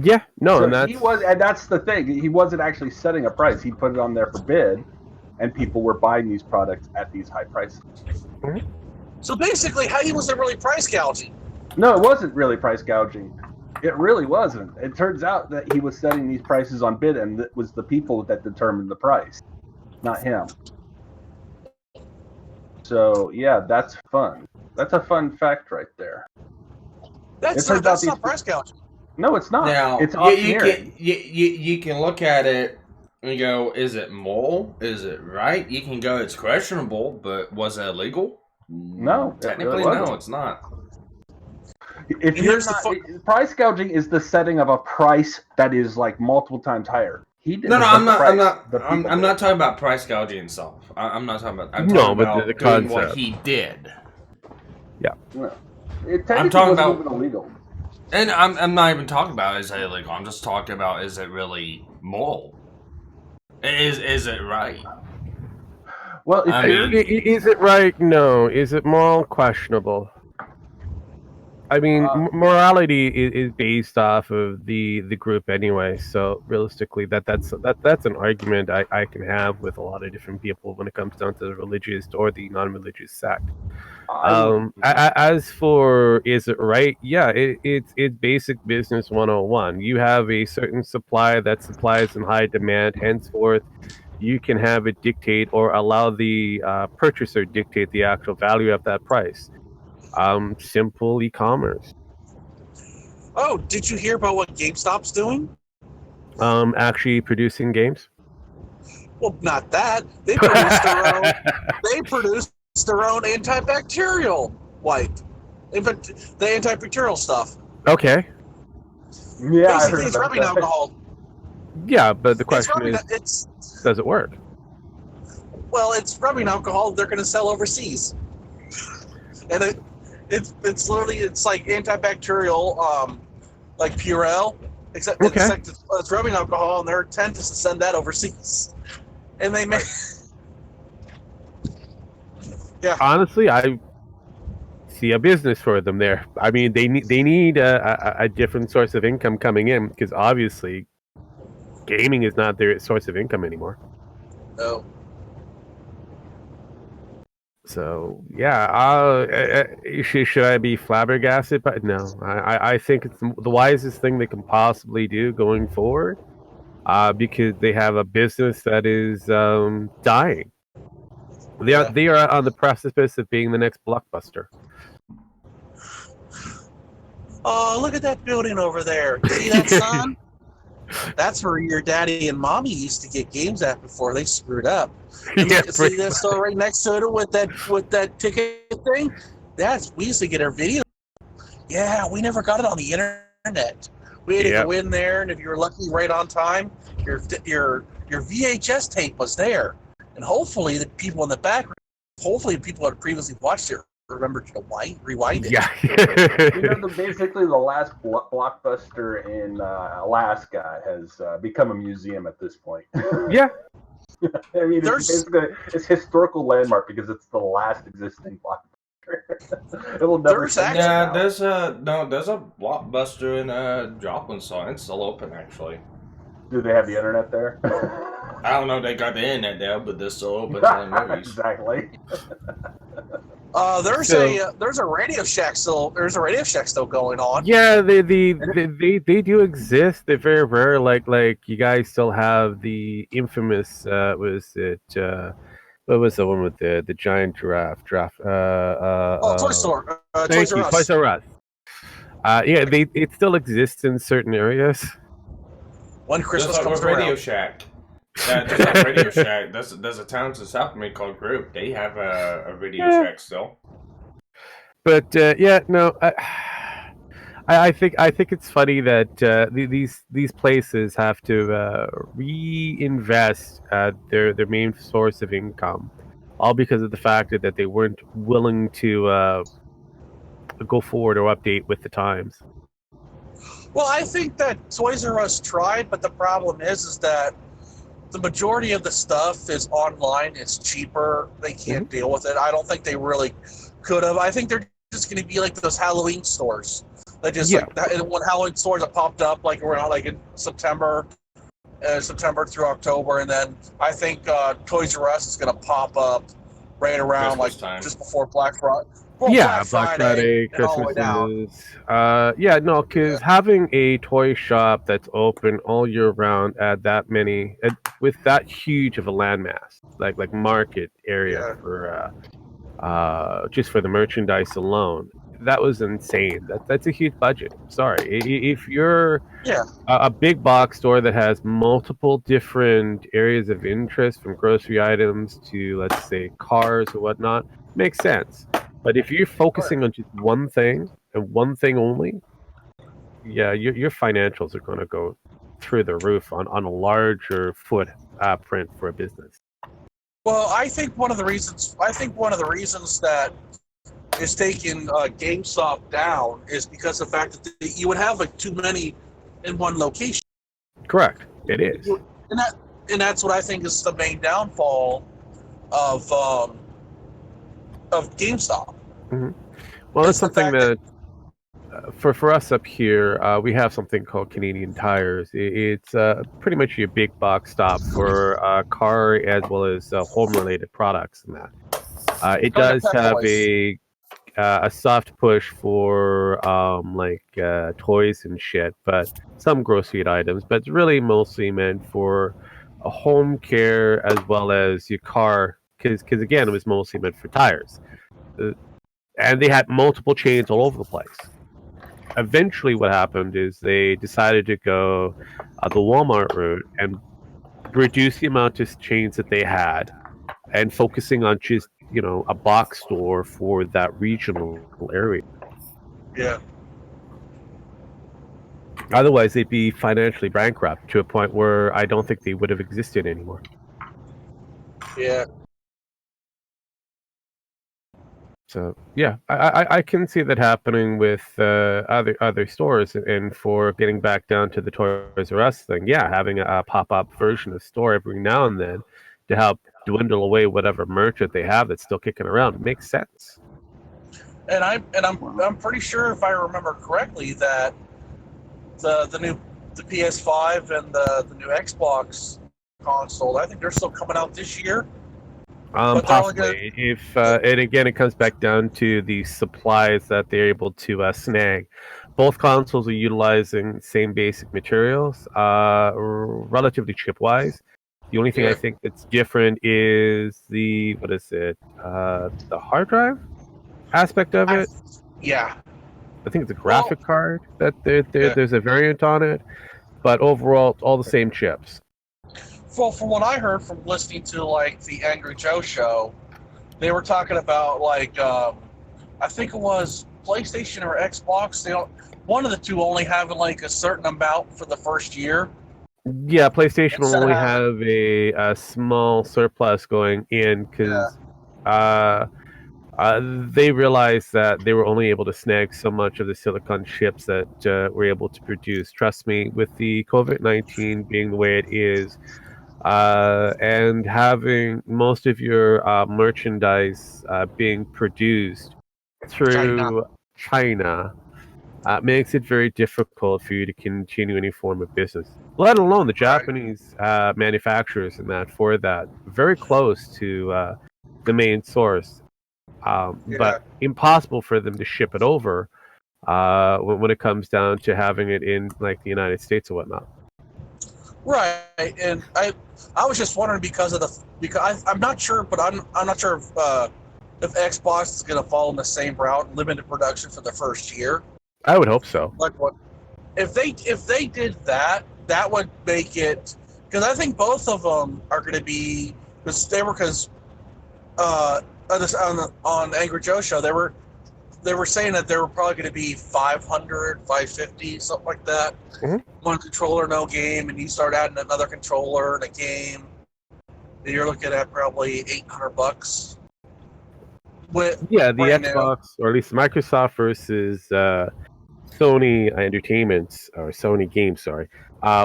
Yeah, no, So and that's the thing. He wasn't actually setting a price. He put it on there for bid, and people were buying these products at these high prices. Mm-hmm. So basically, how was it really price gouging? No, it wasn't really price gouging. It really wasn't. It turns out that he was setting these prices on bid, and it was the people that determined the price, not him. So yeah, that's fun. That's a fun fact right there. That's not price gouging. No, it's not. Now, It's you can look at it and go, is it moral? Is it right? You can go, it's questionable, but was it illegal? No, Technically, it really no, wasn't. it's not. If you're not, price gouging is the setting of a price that is like multiple times higher. He did. No, I'm not talking about price gouging itself. I'm not talking about. I'm talking about the doing concept. what he did. Yeah. No. It technically I'm talking wasn't about even illegal. And I'm not even talking about is it illegal. I'm just talking about is it really moral? Is it right? Well, is it right? No. Is it moral? Questionable. I mean, morality is based off of the group anyway. So realistically, that's an argument I can have with a lot of different people when it comes down to the religious or the non-religious sect. As for is it right? Yeah, it's basic business 101. You have a certain supply that supplies in high demand. Henceforth, you can have it dictate or allow the purchaser dictate the actual value of that price. Simple e-commerce. Oh, did you hear about what GameStop's doing? Actually producing games. Well, not that. They produced their own. They produced their own antibacterial wipe. The antibacterial stuff. Okay. Yeah, basically, it's rubbing alcohol. Yeah, but the question is, does it work? Well, it's rubbing alcohol they're going to sell overseas, and it's literally it's like antibacterial, like Purell, except Okay. it's rubbing alcohol, and their intent is to send that overseas, and they make. Yeah. Honestly, I see a business for them there. I mean, they need a different source of income coming in because obviously, gaming is not their source of income anymore. No. So yeah, should I be flabbergasted? But no, I think it's the wisest thing they can possibly do going forward, because they have a business that is dying. They are on the precipice of being the next Blockbuster. Oh, look at that building over there. See that, son? That's where your daddy and mommy used to get games at before they screwed up. Yeah, See that store right next to it with that ticket thing? We used to get our video. Yeah, we never got it on the internet. We had to go in there, and if you were lucky, right on time, your VHS tape was there, and hopefully the people in the back, hopefully people who had previously watched it remembered to rewind it. Yeah. Basically, the last Blockbuster in Alaska has become a museum at this point. Yeah. I mean, it's historical landmark because it's the last existing Blockbuster. It will never. There's a Blockbuster in Joplin, so it's still open actually. Do they have the internet there? I don't know. They got the internet there, but they're still open selling movies. Exactly. There's a Radio Shack still. There's a Radio Shack still going on. Yeah, they do exist. They're very rare. Like you guys still have the infamous. What was the one with the giant giraffe? Toy Store. Thank you, Toys R Us. Yeah, it still exists in certain areas. When Christmas comes around. Radio Shack. Yeah, just like Radio Shack. There's a town to south of me called Group. They have a Radio Shack still. But I think it's funny that these places have to reinvest their main source of income, all because of the fact that they weren't willing to go forward or update with the times. Well, I think that Toys R Us tried, but the problem is that the majority of the stuff is online. It's cheaper. They can't deal with it. I don't think they really could have. I think they're just going to be like those Halloween stores. They just when Halloween stores have popped up like around like in September through October, and then I think Toys R Us is going to pop up right around Christmas time. Just before Black Friday. Black Friday, Christmas. Because having a toy shop that's open all year round at that many, with that huge of a landmass, like market area for just for the merchandise alone, that was insane. That's a huge budget. Sorry, if you're a big box store that has multiple different areas of interest, from grocery items to, let's say, cars or whatnot, makes sense. But if you're focusing on just one thing and one thing only, your financials are going to go through the roof on a larger footprint for a business. Well, I think one of the reasons that is taking GameStop down is because of the fact that you would have like too many in one location. Correct, it is, and that's what I think is the main downfall of GameStop. Mm-hmm. Well, that's something that for us up here, we have something called Canadian Tires. It's pretty much your big box stop for car as well as home-related products and that. It does have a soft push for toys and shit, but some grocery items. But it's really mostly meant for a home care as well as your car, because again, it was mostly meant for tires. And they had multiple chains all over the place. Eventually what happened is they decided to go the Walmart route and reduce the amount of chains that they had and focusing on just, a box store for that regional area. Yeah. Otherwise, they'd be financially bankrupt to a point where I don't think they would have existed anymore. Yeah. So yeah, I can see that happening with other stores. And for getting back down to the Toys R Us thing, yeah, having a pop-up version of store every now and then to help dwindle away whatever merch that they have that's still kicking around makes sense. And I'm pretty sure, if I remember correctly, that the PS5 and the new Xbox console, I think they're still coming out this year. Possibly. If and again, it comes back down to the supplies that they're able to snag. Both consoles are utilizing same basic materials, relatively chip-wise. The only thing I think that's different is the the hard drive aspect of it. I think it's a graphic card that there's a variant on it, but overall, it's all the same chips. Well, from what I heard from listening to like the Angry Joe show, they were talking about like I think it was PlayStation or Xbox. One of the two only having like a certain amount for the first year. Yeah, PlayStation will only have a small surplus going in because they realized that they were only able to snag so much of the silicon chips that were able to produce. Trust me, with the COVID-19 being the way it is, and having most of your merchandise being produced through China makes it very difficult for you to continue any form of business. Let alone the Japanese manufacturers and that for that very close to the main source, but impossible for them to ship it over when it comes down to having it in like the United States or whatnot. Right, and I was just wondering because I'm not sure, but I'm not sure if Xbox is going to follow in the same route, limited production for the first year. I would hope so. Like what? If they did that, that would make it, because I think both of them are going to be, because on Angry Joe show they were saying that they were probably going to be 500, 550, something like that. Mm-hmm. One controller, no game, and you start adding another controller and a game, and you're looking at probably $800. The Xbox, or at least Microsoft versus Sony Entertainment, or Sony Games,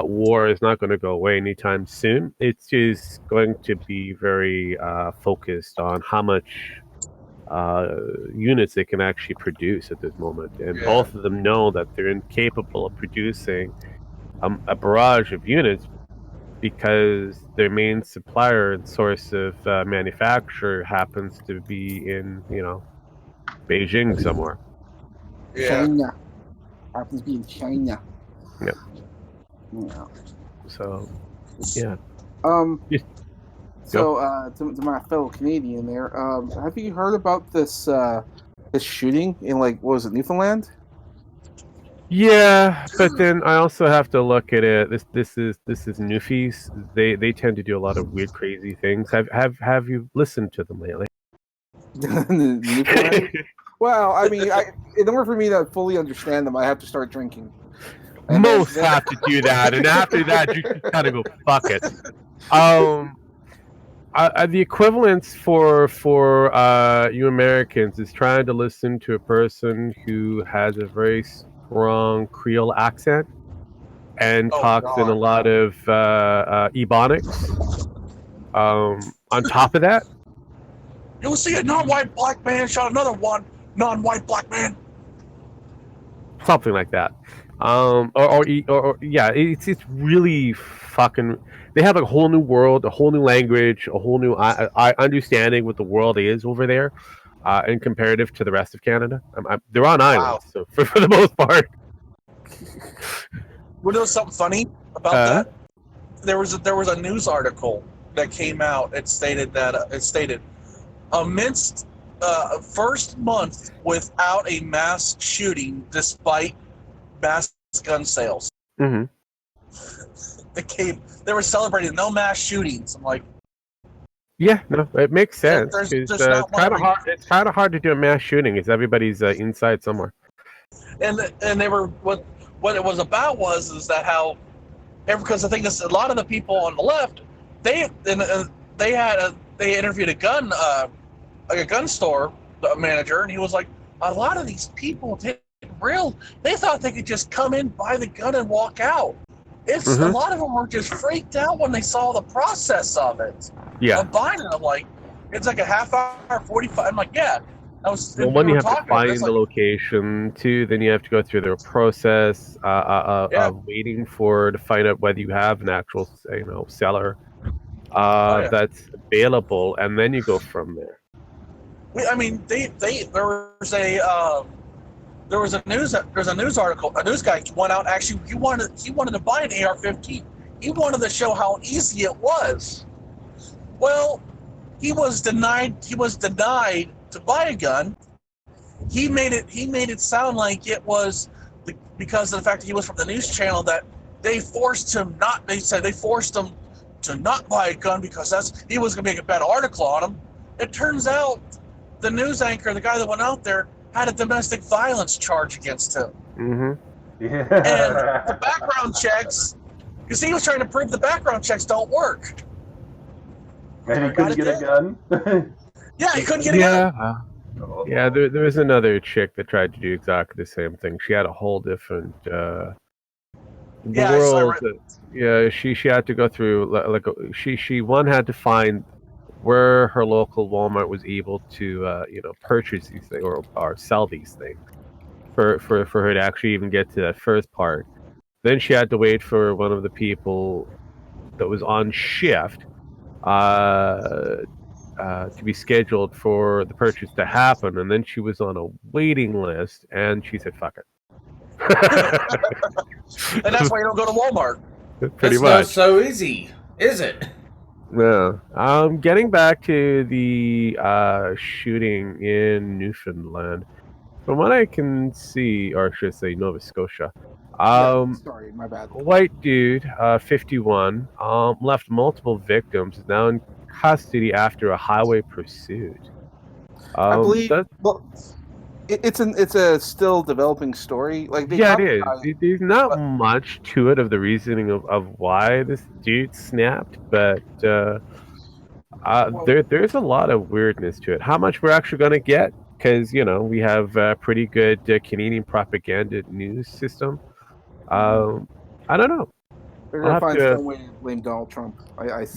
war is not going to go away anytime soon. It's just going to be very focused on how much units they can actually produce at this moment. And both of them know that they're incapable of producing a barrage of units because their main supplier and source of manufacture happens to be in, Beijing somewhere. China. Happens to be in China. Yeah. Yeah. So, yeah. To my fellow Canadian there, have you heard about this shooting in what was it, Newfoundland? Yeah, but then I also have to look at it. This is Newfies. They tend to do a lot of weird, crazy things. Have you listened to them lately? Well, I mean, in order for me to fully understand them, I have to start drinking. And most have to do that, and after that, you gotta go fuck it. The equivalence for you Americans is trying to listen to a person who has a very strong Creole accent and talks in a lot of Ebonics. On top of that, you'll see a non-white black man shot another one non-white black man. Something like that. It's really fucking. They have a whole new world, a whole new language, a whole new understanding what the world is over there, in comparative to the rest of Canada. They're on islands, so for the most part. You know something funny about that? There was a news article that came out. It stated amidst first month without a mass shooting despite mass gun sales. Mm-hmm. They were celebrating no mass shootings. I'm like, yeah, no, it makes sense. There's it's kind of hard. It's kind of hard to do a mass shooting because everybody's inside somewhere. And they were what it was about is that how, because I think a lot of the people on the left they interviewed a gun store manager, and he was like, a lot of these people they thought they could just come in, buy the gun, and walk out. It's a lot of them were just freaked out when they saw the process of it. Yeah. Of buying it. I'm like, it's like a half hour, 45. I'm like, yeah. Well, one, you have to find the location. Two, then you have to go through the process of waiting to find out whether you have an actual, seller that's available, and then you go from there. I mean, there was a news article. A news guy went out. Actually, he wanted to buy an AR-15. He wanted to show how easy it was. Well, he was denied. He was denied to buy a gun. He made it sound like it was because of the fact that he was from the news channel that they forced him not. They said they forced him to not buy a gun because he was going to make a bad article on him. It turns out the news anchor, the guy that went out there, had a domestic violence charge against him. Yeah. And the background checks, because he was trying to prove the background checks don't work. And he couldn't get a gun? Yeah, he couldn't get a gun. Yeah, there was another chick that tried to do exactly the same thing. She had a whole different world. Yeah, she had to go through she had to find where her local Walmart was able to purchase these things or sell these things for her to actually even get to that first part. Then she had to wait for one of the people that was on shift to be scheduled for the purchase to happen, and then she was on a waiting list, and she said, "Fuck it." And that's why you don't go to Walmart. Pretty it's much. Not so easy, is it? No. Getting back to the shooting in Newfoundland, from what I can see, or should I say Nova Scotia, sorry, my bad. White dude, 51, left multiple victims, is now in custody after a highway pursuit. I believe. It's a still developing story. Like it is. There's not much to it of the reasoning of why this dude snapped, but there's a lot of weirdness to it. How much we're actually going to get, because we have a pretty good Canadian propaganda news system. I don't know. They're gonna find some way to blame Donald Trump.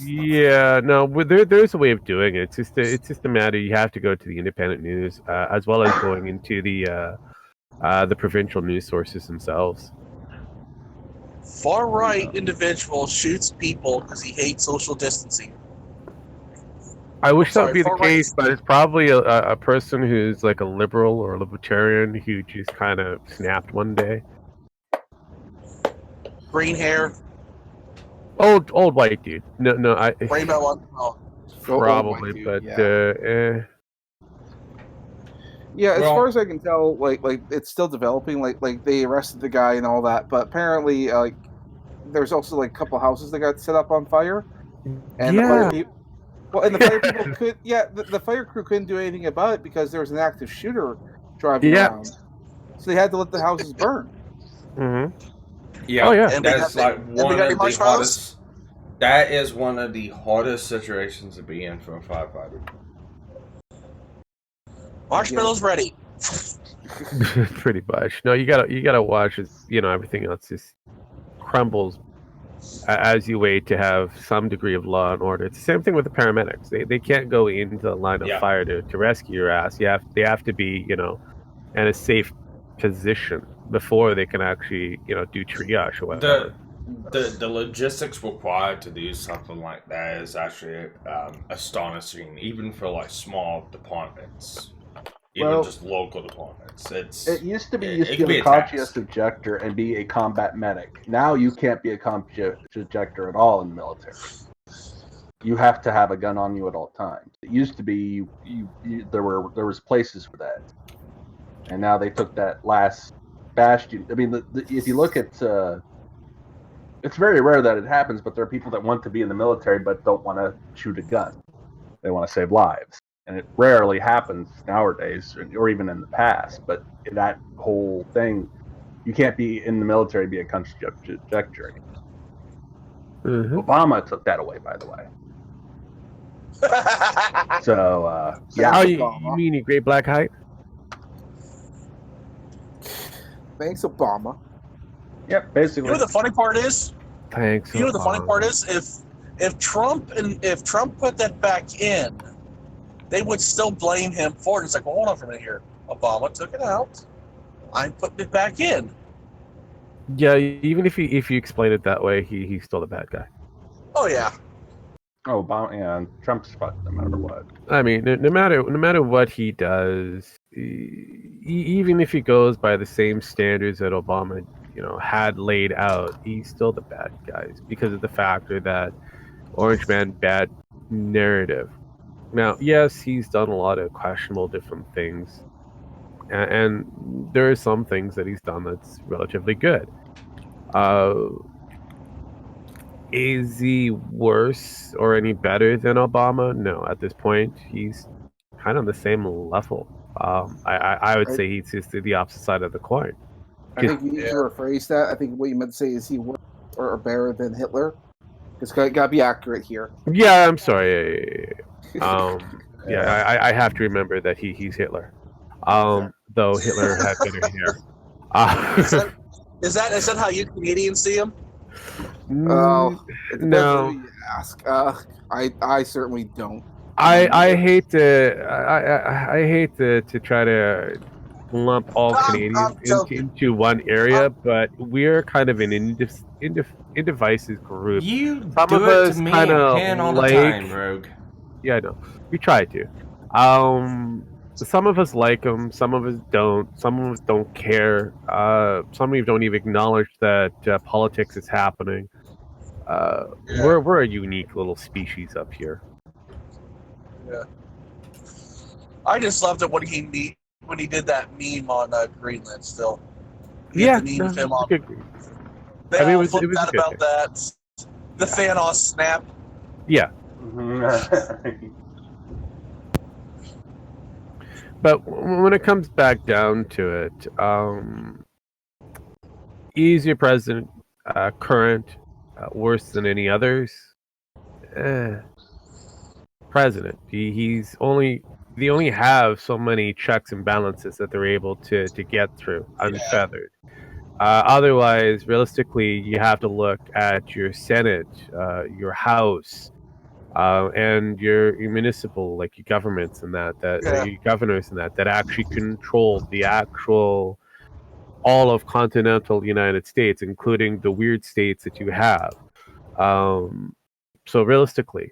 Yeah, no, there's a way of doing it. It's just a matter. You have to go to the independent news as well as going into the provincial news sources themselves. Far-right individual shoots people because he hates social distancing. I wish that would be the case, but it's probably a person who's like a liberal or a libertarian who just kind of snapped one day. Green hair. Old white dude. No, Rainbow one. Oh. Probably, dude, but yeah. As far as I can tell, like it's still developing. Like they arrested the guy and all that, but apparently, there's also like a couple houses that got set up on fire, and the fire people could. Yeah, the fire crew couldn't do anything about it because there was an active shooter driving around, so they had to let the houses burn. Mm-hmm. Yeah, oh, yeah. And that's like one of the hottest. That is one of the hottest situations to be in for a firefighter. Marshmallows ready. Pretty much. No, you gotta watch as everything else just crumbles as you wait to have some degree of law and order. It's the same thing with the paramedics. They can't go into the line of fire to rescue your ass. They have to be in a safe position before they can actually do triage or whatever. The logistics required to do something like that is actually astonishing, even for like small departments, even just local departments. It used to be you could be a conscious ejector and be a combat medic. Now you can't be a conscious ejector at all in the military. You have to have a gun on you at all times. It used to be there was places for that, and now they took that last bastion. I mean, if you look at, it's very rare that it happens, but there are people that want to be in the military but don't want to shoot a gun. They want to save lives, and it rarely happens nowadays, or even in the past. But that whole thing, you can't be in the military, be a conscious ejector. Mm-hmm. Obama took that away, by the way. So Oh, Thanks, you Obama. mean your great black height? Thanks, Obama. yep, You basically. know what the funny part is? Thanks. You know what the funny part is? If Trump put that back in, they would still blame him for it. It's like, well, hold on for a minute here. Obama took it out. I'm putting it back in. Yeah, even if you explain it that way, he's still the bad guy. Oh yeah. Oh, Obama, yeah, and Trump's fucked no matter what. I mean, no matter what he does, even if he goes by the same standards that Obama, had laid out, he's still the bad guys because of the factor that Orange Man bad narrative. Now, yes, he's done a lot of questionable different things, and there are some things that he's done that's relatively good. Is he worse or any better than Obama? No, at this point, he's kind of on the same level. I would say he's just the opposite side of the coin. I think you need to rephrase that. I think what you meant to say is he worse or better than Hitler. It's got to be accurate here. Yeah, I'm sorry. Yeah, I have to remember that he's Hitler. Though Hitler had better hair. Is that how you Canadians see him? It depends on No. who you ask. I certainly don't. I hate to try to lump all Canadians into one area, but we're kind of an indivisive group. You Some do of it us to me kind and of Pen all the like. time, Rogue. Yeah, I know. We try to. Some of us like them. Some of us don't. Some of us don't care. Some of you don't even acknowledge that politics is happening. We're a unique little species up here. Yeah. I just loved it when he did that meme on Greenland. Still, Yeah, the meme of him on. good. They I mean, all it flipped was out a good about thing. that. The Thanos snap. Yeah, Mhm. but when it comes back down to it, is your president current worse than any others? President. They only have so many checks and balances that they're able to get through unfeathered. Otherwise, realistically, you have to look at your Senate, your House, and your municipal, like your governments and your governors and that actually control the actual all of continental United States, including the weird states that you have. So realistically,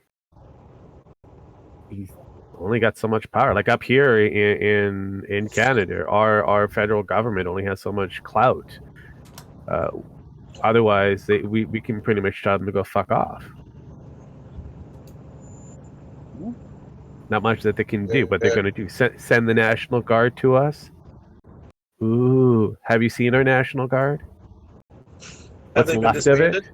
he's only got so much power. Like up here in Canada, our federal government only has so much clout. Otherwise, we can pretty much tell them to go fuck off. Not much that they can do. What they're going to do? Send the National Guard to us? Ooh, have you seen our National Guard? Have What's they been left of it? disbanded?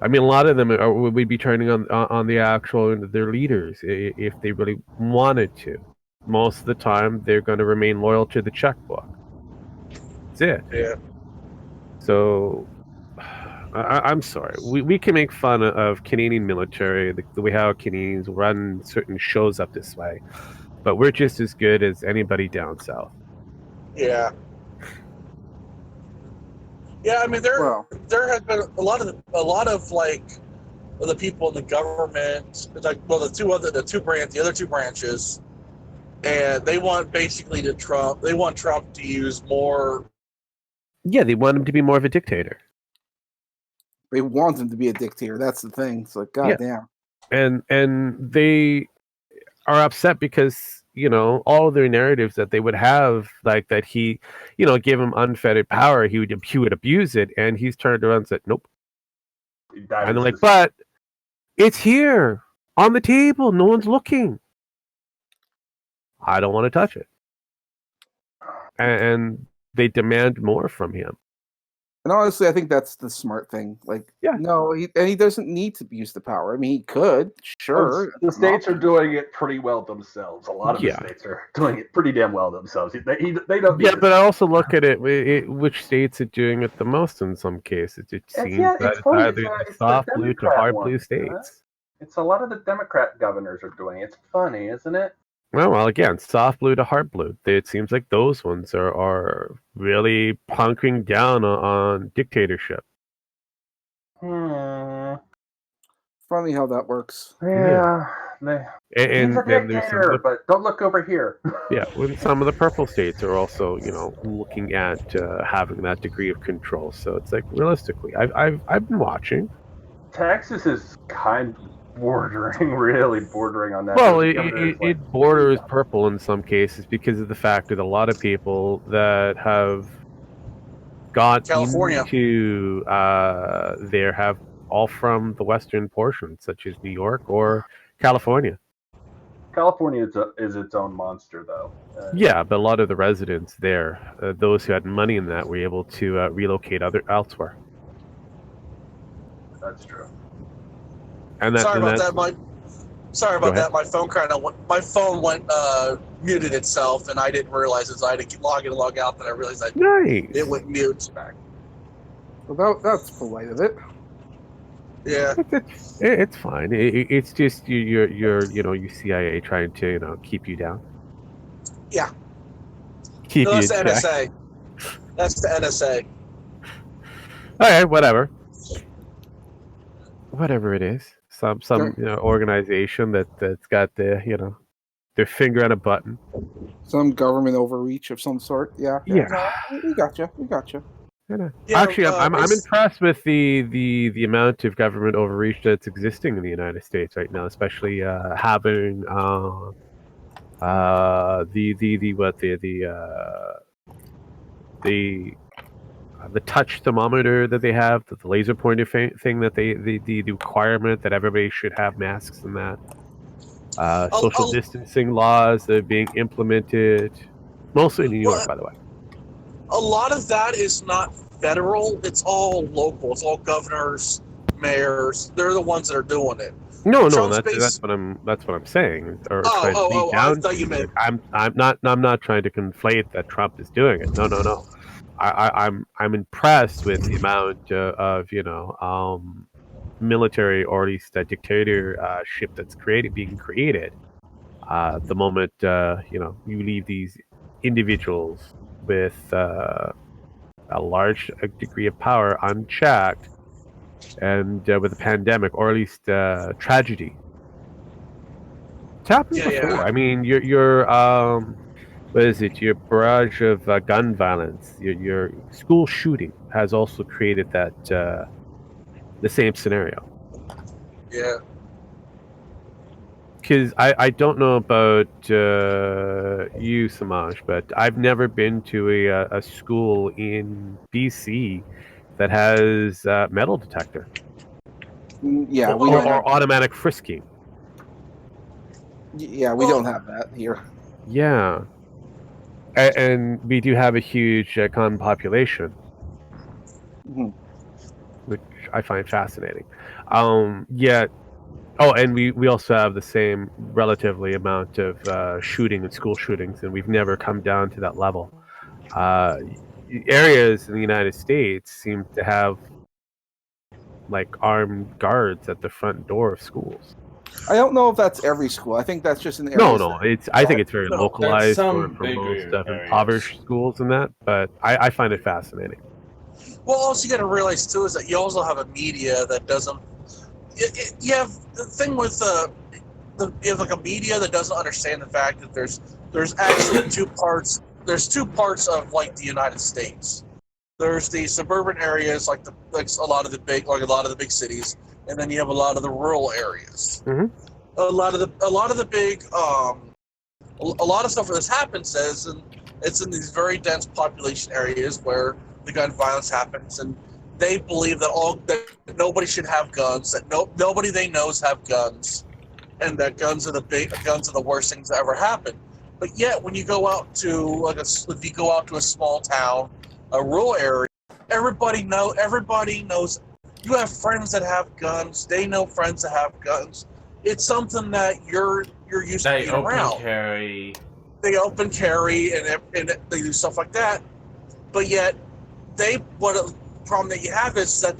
I mean, a lot of them would be turning on the actual their leaders if they really wanted to. Most of the time, they're going to remain loyal to the checkbook. That's it. Yeah. So, I'm sorry. We can make fun of Canadian military, the way how Canadians run certain shows up this way, but we're just as good as anybody down south. Yeah. Yeah, I mean there has been a lot of like the people in the government, like the other two branches, and they want Trump to use more. Yeah, they want him to be more of a dictator. They want him to be a dictator. That's the thing. It's like, goddamn. And they are upset because all of their narratives that they would have, like that he, give him unfettered power, he would abuse it, and he's turned around and said, nope. And they're like, but it's here on the table, no one's looking. I don't want to touch it, and they demand more from him. And honestly, I think that's the smart thing. Like, no, he doesn't need to use the power. I mean, he could, sure. The states are doing it pretty well themselves. A lot of the states are doing it pretty damn well themselves. They don't. Yeah, but I also look at it, which states are doing it the most in some cases. It seems that it's either the soft blue to hard blue states. It's a lot of the Democrat governors are doing. It's funny, isn't it? Well, again, soft blue to hard blue. It seems like those ones are really hunkering down on dictatorship. Funny how that works. Yeah. He's And a then there's some of dictator, the, but don't look over here. yeah, when some of the purple states are also, looking at having that degree of control. So it's like realistically, I've been watching. Texas is kind of really bordering on that. Well, The governor is it borders purple in some cases because of the fact that a lot of people that have got California. into there have all from the western portion, such as New York or California. California is its own monster, though. Yeah, but a lot of the residents there, those who had money in that, were able to relocate elsewhere. That's true. And Sorry about that. Go ahead. My phone went muted itself, and I didn't realize as I had to log in and log out that I realized Nice. it went mute. Well, that's polite of it. Yeah. It's fine. It's just your CIA trying to keep you down. Yeah. Keep No, you that's in the check. NSA. That's the NSA. All right, whatever. Whatever it is, some organization that's got their finger on a button. Some government overreach of some sort. Yeah. Yeah. No, we gotcha. Yeah, Yeah, I'm impressed with the amount of government overreach that's existing in the United States right now, especially having the touch thermometer that they have, the laser pointer thing that the requirement that everybody should have masks and that. Social distancing laws that are being implemented, mostly in New York, by the way. A lot of that is not federal. It's all local. It's all governors, mayors. They're the ones that are doing it. No, that's what I'm saying. Or I thought you meant. I'm not trying to conflate that Trump is doing it. No. I'm impressed with the amount of military or at least a dictatorship that's being created. The moment you leave these individuals with a large degree of power unchecked, and with a pandemic or at least tragedy. It's happened before. Yeah. I mean, your what is it? Your barrage of gun violence, your school shooting has also created that the same scenario. Yeah. Because I don't know about you, Samaj, but I've never been to a school in BC that has metal detector. Yeah, or automatic frisking. Yeah, we don't have that here. Yeah. And we do have a huge gun population, which I find fascinating. Yet, and we also have the same relatively amount of shooting and school shootings, and we've never come down to that level. Areas in the United States seem to have like armed guards at the front door of schools. I don't know if that's every school. I think that's just an area. No. I think it's very localized for most impoverished schools and that. But I find it fascinating. Well, also you got to realize too is that you also have a media that doesn't. You have the thing with you have like a media that doesn't understand the fact that there's actually two parts. There's two parts of like the United States. There's the suburban areas, like a lot of the big cities, and then you have a lot of the rural areas. Mm-hmm. A lot of the big a lot of stuff where this happens and it's in these very dense population areas where the gun violence happens, and they believe that nobody should have guns, that nobody they knows have guns, and that guns are the worst things that ever happen. But yet, when you go out to if you go out to a small town, a rural area, everybody knows. You have friends that have guns. They know friends that have guns. It's something that you're used to being around. They open carry and they do stuff like that. But yet, the problem that you have is that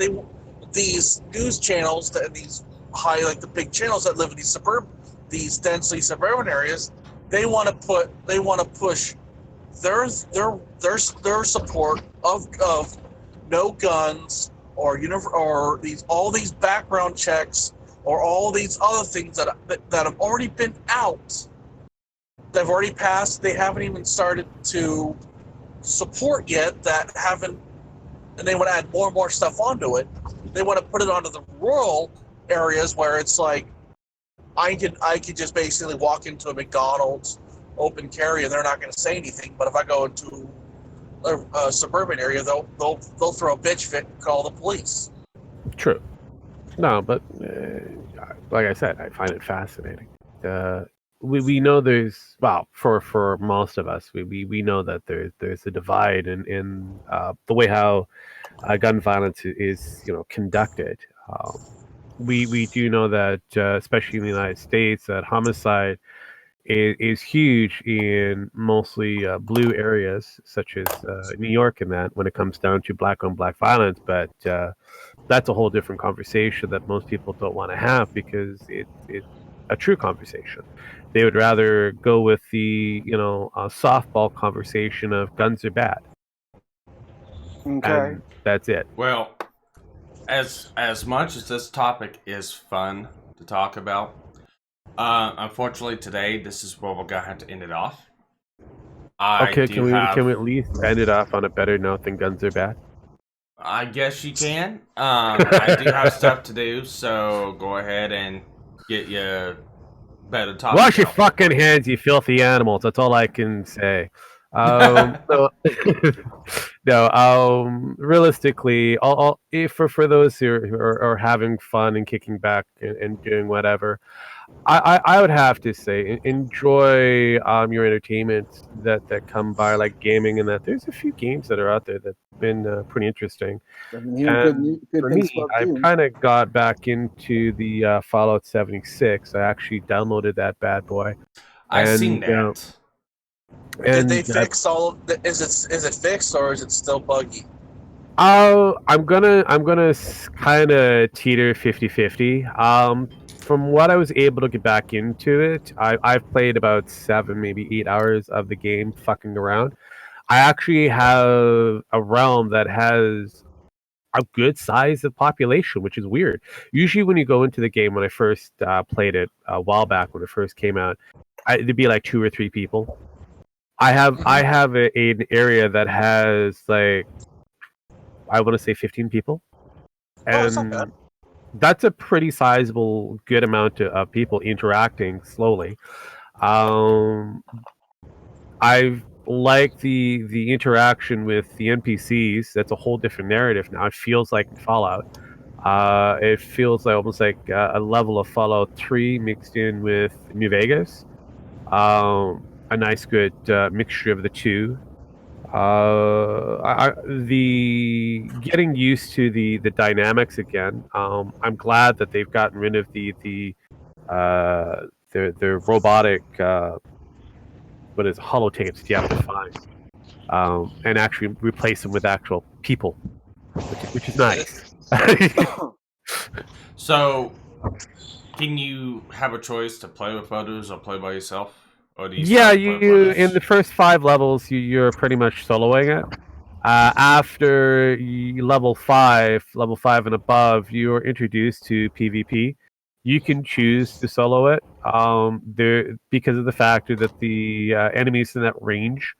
these news channels and these like the big channels that live in these densely suburban areas, they want to push their support of no guns or all these background checks or all these other things that have already been out, that have already passed. They haven't even started to support yet, and they want to add more and more stuff onto it. They want to put it onto the rural areas where it's like I could just basically walk into a McDonald's, open carry, and they're not going to say anything. But if I go into a suburban area, they'll throw a bitch fit and call the police. True. No, but like I said, I find it fascinating. We know there's, well, for most of us, we know that there's a divide in the way how gun violence is conducted. We do know that especially in the United States, that homicide is huge in mostly blue areas such as New York, and that when it comes down to black on black violence. But that's a whole different conversation that most people don't want to have, because it's a true conversation. They would rather go with the softball conversation of guns are bad. Okay. And that's it. Well, as much as this topic is fun to talk about, unfortunately today this is where we're gonna have to end it off. Okay, can we at least end it off on a better note than guns are bad? I guess you can. I do have stuff to do, so go ahead and get your better topic. Wash your fucking hands, you filthy animals. That's all I can say. No, realistically, for those who are having fun and kicking back and doing whatever, I would have to say enjoy your entertainment that come by, like gaming, and that there's a few games that are out there that've been pretty interesting. And for me, I kind of got back into the Fallout 76. I actually downloaded that bad boy. I've seen that. Did they fix all? Is it fixed or is it still buggy? I'm gonna kind of teeter 50-50. From what I was able to get back into it, I've played about 7, maybe 8 hours of the game fucking around. I actually have a realm that has a good size of population, which is weird. Usually when you go into the game, when I first played it a while back when it first came out, there'd be like 2 or 3 people. I have an area that has, like, I want to say 15 people, and that's a pretty sizable, good amount of people interacting slowly. I've liked the interaction with the NPCs. That's a whole different narrative now. It feels like Fallout. It feels like almost like a level of Fallout 3 mixed in with New Vegas. A nice, good mixture of the two. The getting used to the dynamics again. I'm glad that they've gotten rid of the robotic what is holotapes you have to find, and actually replace them with actual people, which is nice. So, can you have a choice to play with others or play by yourself? Or do you you in the first 5 levels, you're pretty much soloing it. After level 5 and above, you are introduced to PvP. You can choose to solo it. Because of the factor that the enemies in that range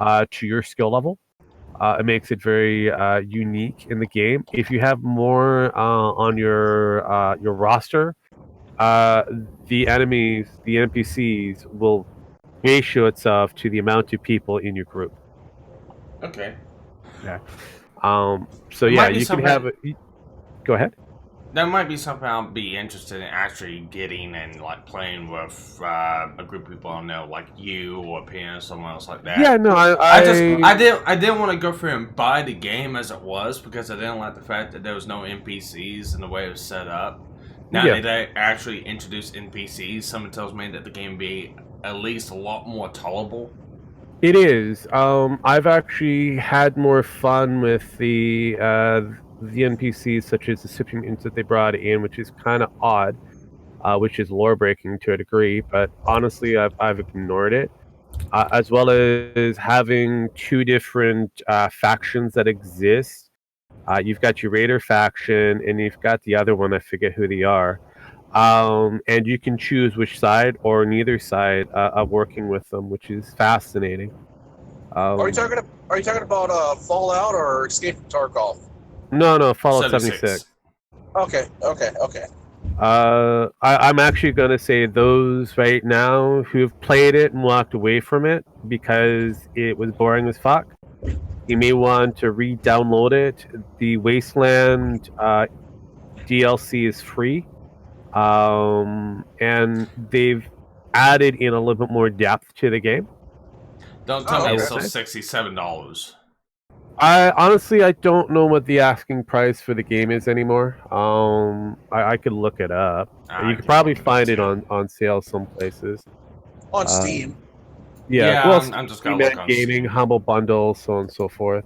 to your skill level. It makes it very unique in the game. If you have more on your roster, the enemies, the NPCs, will ratio itself to the amount of people in your group. Okay. Yeah. So yeah, you can have it. Go ahead. That might be something I'll be interested in actually getting and like playing with a group of people I know, like you or Pam or someone else like that. Yeah, no, I didn't want to go through and buy the game as it was because I didn't like the fact that there was no NPCs and the way it was set up. Now they actually introduce NPCs, someone tells me that the game will be at least a lot more tolerable. It is. I've actually had more fun with the the NPCs, such as the super mutants that they brought in, which is kind of odd, which is lore breaking to a degree. But honestly, I've ignored it. As well as having two different factions that exist. You've got your Raider faction, and you've got the other one. I forget who they are. And you can choose which side or neither side of working with them, which is fascinating. Are you talking about Fallout or Escape from Tarkov? No, Fallout 76. Okay. I'm actually going to say those right now who've played it and walked away from it because it was boring as fuck. You may want to re-download it. The Wasteland DLC is free, and they've added in a little bit more depth to the game. Don't tell me it's okay. still $67. I don't know what the asking price for the game is anymore. I could look it up. You could probably find it on sale some places. On Steam. Yeah, well, I'm just Steam gonna look on Gaming, Steam. Humble Bundle, so on and so forth.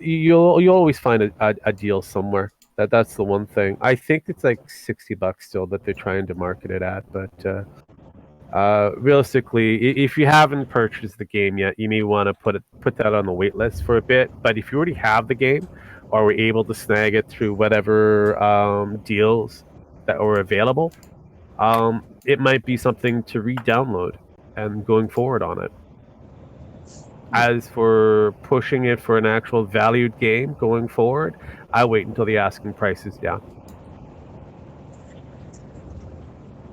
You'll always find a deal somewhere. That's the one thing. I think it's like $60 still that they're trying to market it at, but realistically, if you haven't purchased the game yet, you may want to put that on the wait list for a bit. But if you already have the game, or were able to snag it through whatever deals that were available, it might be something to re-download and going forward on it. As for pushing it for an actual valued game going forward, I wait until the asking price is down.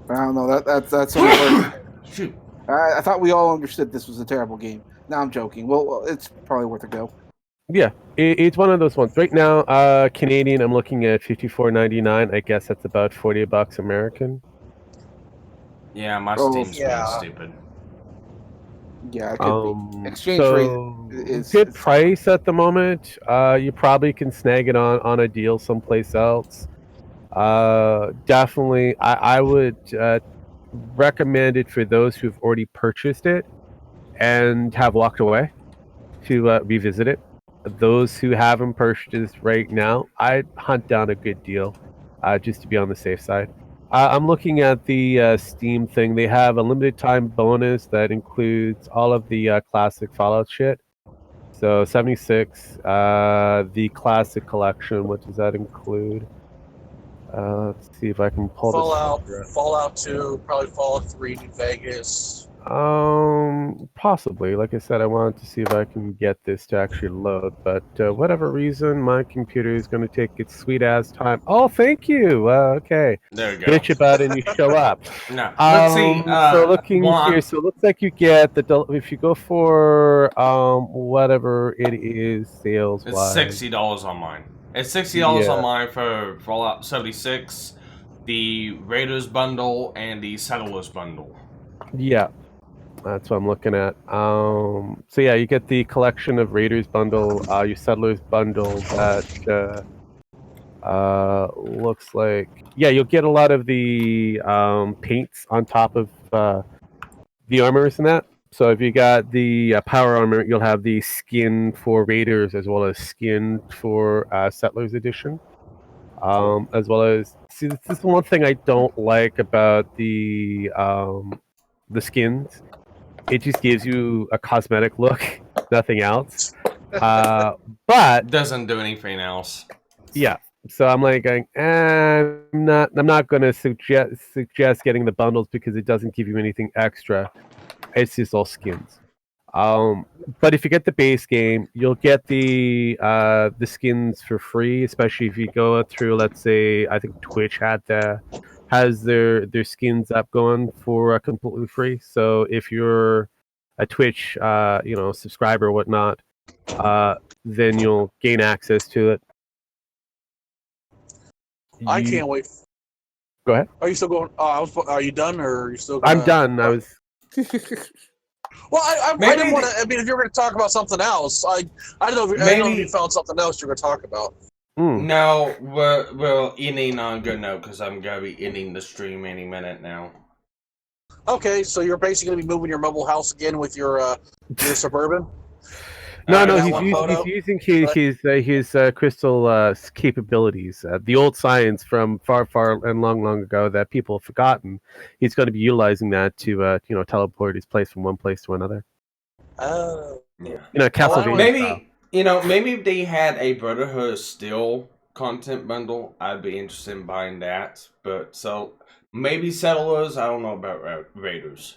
I don't know. That's only Shoot. I thought we all understood this was a terrible game. No, I'm joking. Well, it's probably worth a go. Yeah, it's one of those ones. Right now, Canadian, I'm looking at $54.99. I guess that's about $40 American. Yeah, my Oh, Steam's yeah. being stupid. Yeah, it could be. Exchange rate is good price at the moment. You probably can snag it on a deal someplace else. Definitely, I would recommend it for those who've already purchased it and have walked away to revisit it. Those who haven't purchased right now, I'd hunt down a good deal just to be on the safe side. I'm looking at the Steam thing. They have a limited time bonus that includes all of the classic Fallout shit. So 76, the classic collection. What does that include? Let's see if I can pull this. Fallout 2, probably Fallout 3, New Vegas. Possibly. Like I said, I wanted to see if I can get this to actually load, but whatever reason, my computer is going to take its sweet ass time. Oh, thank you. Okay. There you go. Bitch about it and you show up. No. Let's see. So looking here, so it looks like you get if you go for whatever it is sales wise. It's $60 on mine. It's $60 on mine for Fallout 76, the Raiders bundle, and the Settlers bundle. Yeah. That's what I'm looking at. So yeah, you get the collection of Raiders bundle, your Settlers bundle that looks like you'll get a lot of the paints on top of the armors and that. So if you got the power armor, you'll have the skin for Raiders as well as skin for Settlers edition. As well as this is one thing I don't like about the skins. It just gives you a cosmetic look, nothing else. But doesn't do anything else. Yeah, so I'm like going, I'm not going to suggest getting the bundles because it doesn't give you anything extra. It's just all skins. But if you get the base game, you'll get the skins for free, especially if you go through, let's say, I think Twitch has their skins up going for completely free. So if you're a Twitch subscriber or whatnot, then you'll gain access to it. I can't wait. Go ahead. Are you still going? Are you done, or are you still? I'm done. I was. Well, I didn't want to. I mean, if you're going to talk about something else, I don't know. I don't know if you found something else you're going to talk about. No, we're ending on good note because I'm going to be ending the stream any minute now. Okay, so you're basically going to be moving your mobile house again with your Suburban? No, Alright, no, that he's, one he's, photo? he's using his crystal capabilities, the old science from far and long ago that people have forgotten. He's going to be utilizing that to teleport his place from one place to another. Oh. Yeah. Castlevania. Maybe maybe if they had a Brotherhood of Steel content bundle, I'd be interested in buying that. But so maybe Settlers. I don't know about Raiders.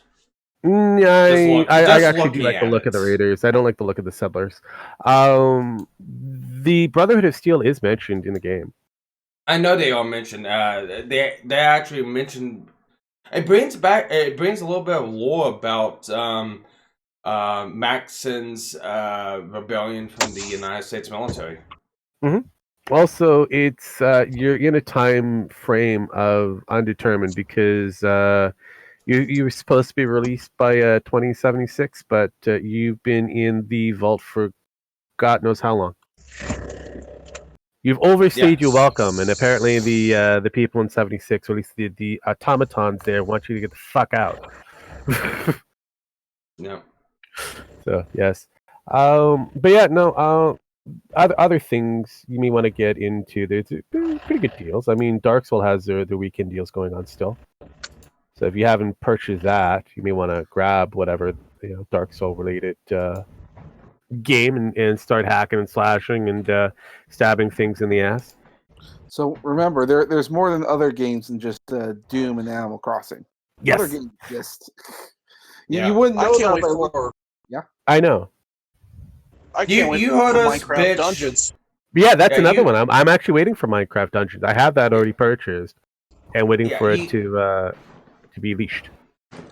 I actually do looking like the at look of the it. Raiders. I don't like the look of the Settlers. The Brotherhood of Steel is mentioned in the game. I know they all mentioned. They actually mentioned. It brings back. It brings a little bit of lore about Maxon's rebellion from the United States military. Also, it's you're in a time frame of undetermined because you were supposed to be released by 2076, but you've been in the vault for God knows how long. You've overstayed your welcome, and apparently the people in 76, or at least the automatons there, want you to get the fuck out. Yeah. So yes, but yeah, no. Other things you may want to get into. There's pretty good deals. I mean, Dark Soul has their weekend deals going on still. So if you haven't purchased that, you may want to grab whatever Dark Soul related game and start hacking and slashing and stabbing things in the ass. So remember, there's more than other games than just Doom and Animal Crossing. Yes, Other games exist. Yeah. You wouldn't know I can't that wait by look- for. I know. I can't wait You for heard us, Minecraft bitch. Dungeons. Yeah, that's Yeah, another you- one. I'm actually waiting for Minecraft Dungeons. I have that already purchased and waiting Yeah, for it to be leashed.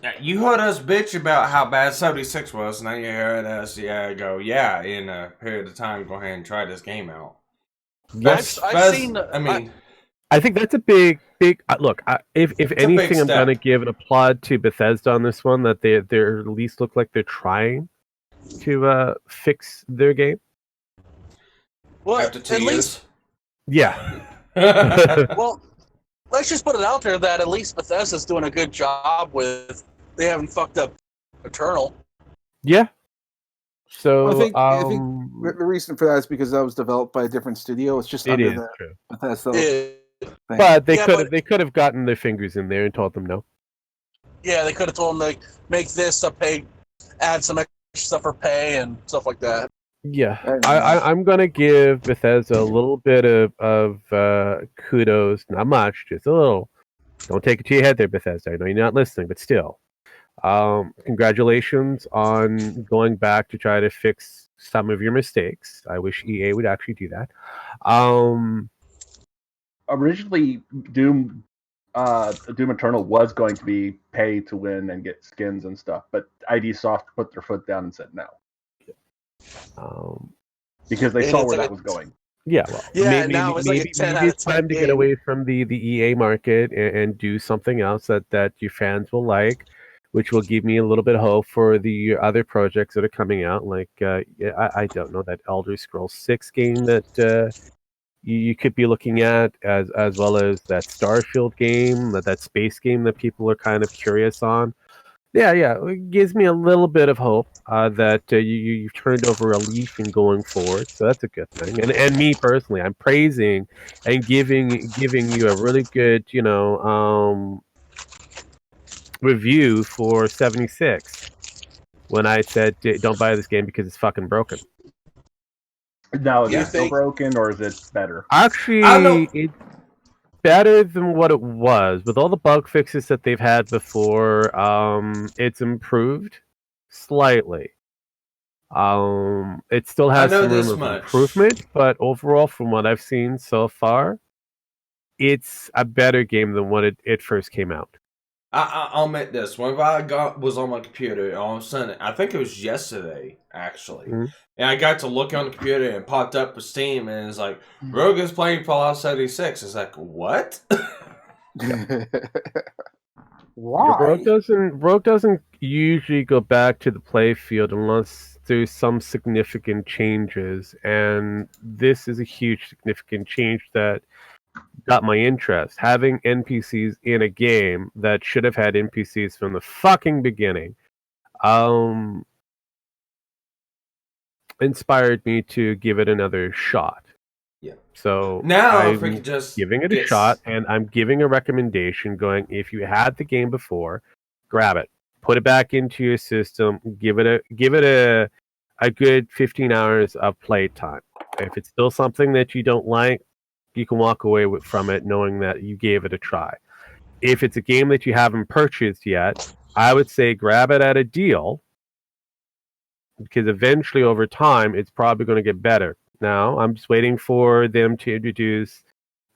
Yeah, you heard us bitch about how bad 76 was, now you heard us go, yeah, in a period of time, go ahead and try this game out. Yes, I've seen. I mean, I think that's a big look. If It's a big anything, I'm step. gonna give an applaud to Bethesda on this one, that they at least look like they're trying to fix their game. Well, after 2 at least, years. Yeah, well, let's just put it out there that at least Bethesda's doing a good job with. They haven't fucked up Eternal. yeah. So I think the reason for that is because that was developed by a different studio. It's just it under is the true, Bethesda Yeah, thing. but they Yeah, could have gotten their fingers in there and told them no. yeah, they could have told them to make this a pay, add some extra stuff for pay and stuff like that. Yeah, I- I'm gonna give Bethesda a little bit of kudos, not much, just a little. Don't take it to your head there, Bethesda. I know you're not listening, but still, congratulations on going back to try to fix some of your mistakes. I wish EA would actually do that. Originally, Doom Eternal was going to be pay to win and get skins and stuff, but ID Soft put their foot down and said no because they And saw it's where like that was going. Yeah, well, Yeah, now it's like a 10 out of it's 10 time to get game. away from the EA market and do something else that your fans will like, which will give me a little bit of hope for the other projects that are coming out. Like, I don't know, that Elder Scrolls 6 game that you could be looking at, as well as that Starfield game, that space game that people are kind of curious on. Yeah, it gives me a little bit of hope that you've turned over a leaf in going forward. So that's a good thing. And me personally, I'm praising and giving you a really good, review for 76 when I said don't buy this game because it's fucking broken. Now, is You it still think- broken or is it better? Actually, I don't know. it's better than what it was with all the bug fixes that they've had before. It's improved slightly. It still has know some room this of much. improvement, but overall, from what I've seen so far, it's a better game than when it first came out. I'll admit this. Whenever was on my computer, all of a sudden, I think it was yesterday, actually, Mhm. and I got to look on the computer and it popped up with Steam, and it's like, Rogue is playing Fallout 76. It's like, what? Why? Rogue doesn't usually go back to the playfield unless there's some significant changes, and this is a huge significant change that got my interest. Having NPCs in a game that should have had NPCs from the fucking beginning. inspired me to give it another shot. Yeah. So Now, if we I'm could just giving it a get shot, and I'm giving a recommendation going, if you had the game before, grab it. Put it back into your system. Give it a good 15 hours of play time. If it's still something that you don't like, you can walk away from it knowing that you gave it a try. If it's a game that you haven't purchased yet, I would say grab it at a deal, because eventually over time it's probably going to get better. Now I'm just waiting for them to introduce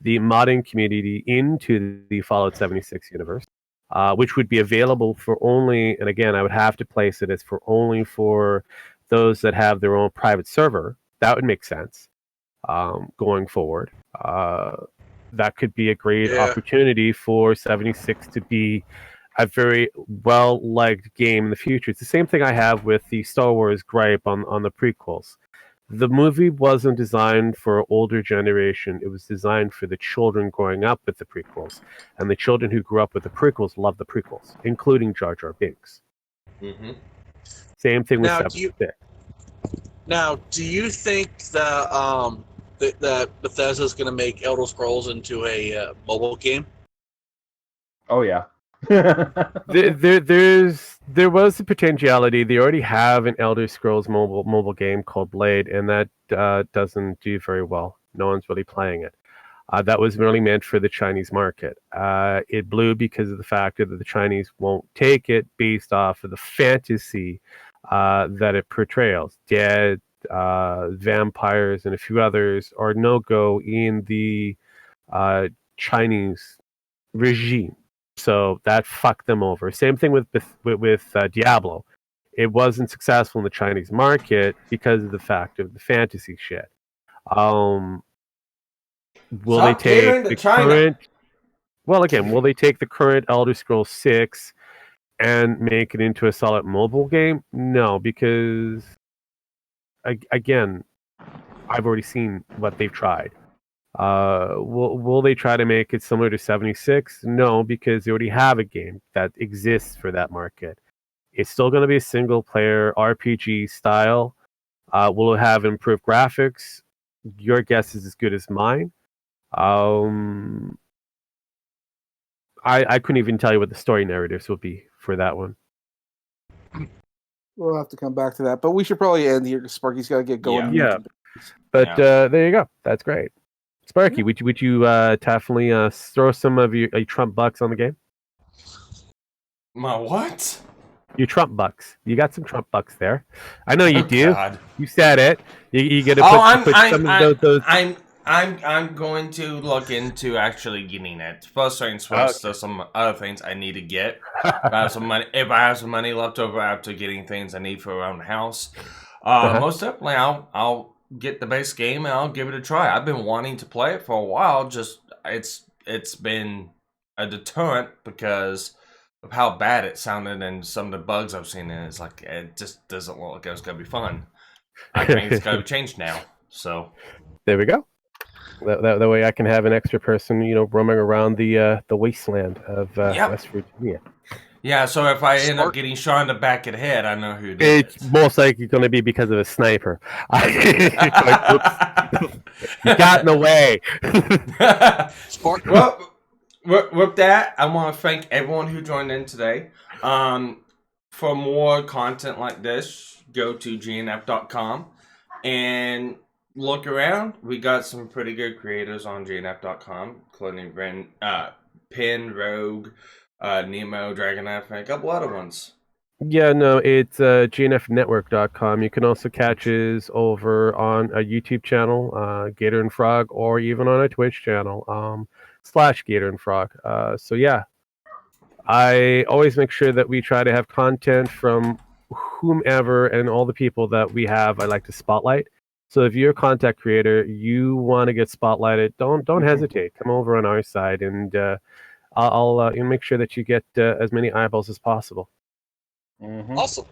the modding community into the Fallout 76 universe, which would be available for only, and again I would have to place it as for only for those that have their own private server. That would make sense going forward. That could be a great opportunity for 76 to be a very well-liked game in the future. It's the same thing I have with the Star Wars gripe on the prequels. The movie wasn't designed for older generation. It was designed for the children growing up with the prequels. And the children who grew up with the prequels love the prequels, including Jar Jar Binks. Mm-hmm. Same thing with Now, 76. Now, do you think that that Bethesda's going to make Elder Scrolls into a mobile game? Oh yeah. There was a potentiality. They already have an Elder Scrolls mobile game called Blade, and that doesn't do very well. No one's really playing it. That was really meant for the Chinese market. It blew because of the fact that the Chinese won't take it based off of the fantasy that it portrays. Dead, vampires, and a few others are no-go in the Chinese regime. So that fucked them over. Same thing with Diablo. It wasn't successful in the Chinese market because of the fact of the fantasy shit. Will Stop they take catering to the China. current? Well, again, will they take the current Elder Scrolls 6 and make it into a solid mobile game? No, because again, I've already seen what they've tried. Will they try to make it similar to 76? No, because they already have a game that exists for that market. It's still going to be a single player RPG style. Will it have improved graphics? Your guess is as good as mine. I couldn't even tell you what the story narratives will be for that one. We'll have to come back to that, but we should probably end here because Sparky's got to get going. Yeah. But there you go. That's great. Sparky, would you definitely throw some of your Trump bucks on the game? My what? Your Trump bucks. You got some Trump bucks there. I know you do. God. You said it. You got to put some of those. I'm going to look into actually getting it. First things first. There's some other things I need to get. If I have some money left over after getting things I need for around the house, most definitely I'll get the base game and I'll give it a try. I've been wanting to play it for a while. Just it's been a deterrent because of how bad it sounded and some of the bugs I've seen in it. It's like it just doesn't look like it's gonna be fun. I think it's gotta be changed now. So there we go. That way I can have an extra person, roaming around the wasteland of West Virginia. Yeah, so if I end up getting shot in the back of the head, I know who did it. It's most likely going to be because of a sniper. You got in the way. Well, with that, I want to thank everyone who joined in today. For more content like this, go to gnf.com and look around. We got some pretty good creators on gnf.com, including Pin, Rogue, Nemo, Dragonf, and a couple other ones. Yeah, no, it's gnfnetwork.com. You can also catch us over on a YouTube channel, Gator and Frog, or even on a Twitch channel, /Gator and Frog. So yeah, I always make sure that we try to have content from whomever and all the people that we have. I like to spotlight. So if you're a content creator, you want to get spotlighted, don't hesitate. Come over on our side, and I'll make sure that you get as many eyeballs as possible. Mm-hmm. Awesome.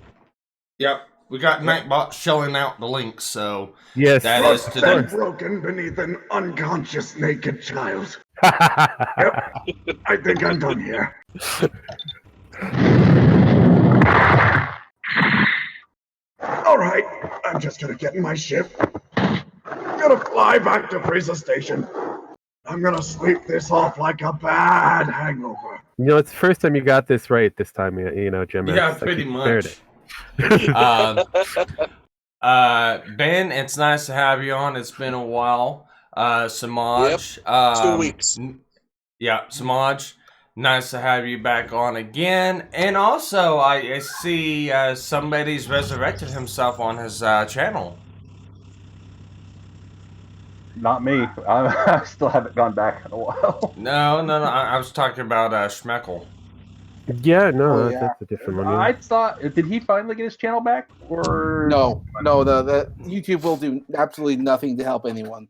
Yep, we got Nightbot shelling out the links, so yes, that is today. Broken beneath an unconscious naked child. Yep, I think I'm done here. All right, I'm just gonna get in my ship. I'm gonna fly back to Frieza Station. I'm gonna sleep this off like a bad hangover. You know, it's the first time you got this right this time, you know, Jim. Yeah, It's like pretty you prepared much. it. Ben, it's nice to have you on. It's been a while. Samaj. 2 weeks. Yeah, Samaj. Nice to have you back on again. And also, I see somebody's resurrected himself on his channel. Not me. I still haven't gone back in a while. No. I was talking about Schmeckel. Yeah, no, Oh, that's, yeah. that's a different one. I thought, did he finally get his channel back? Or No, the YouTube will do absolutely nothing to help anyone.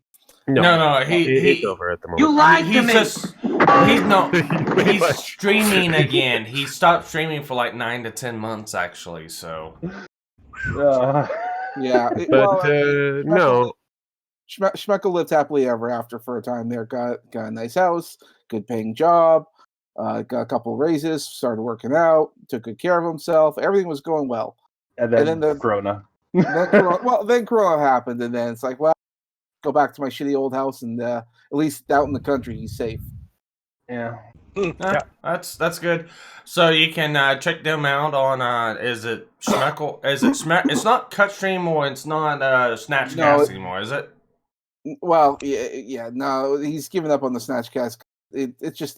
No, he's over at the moment. You lied to he's me. he's streaming again. He stopped streaming for like 9 to 10 months actually. So Yeah, But no, Schmeckel lived happily ever after for a time there. Got a nice house, good paying job, got a couple raises, started working out, took good care of himself. Everything was going well. and then, and then the- Corona. Then Corona happened, and then it's like, well, go back to my shitty old house, and at least out in the country, he's safe. Yeah. That's good. So you can check them out on is it Schmeckel? Is it It's not Cutstream or it's not Snatchcast No, anymore, is it? Well, yeah, no, he's given up on the Snatchcast. It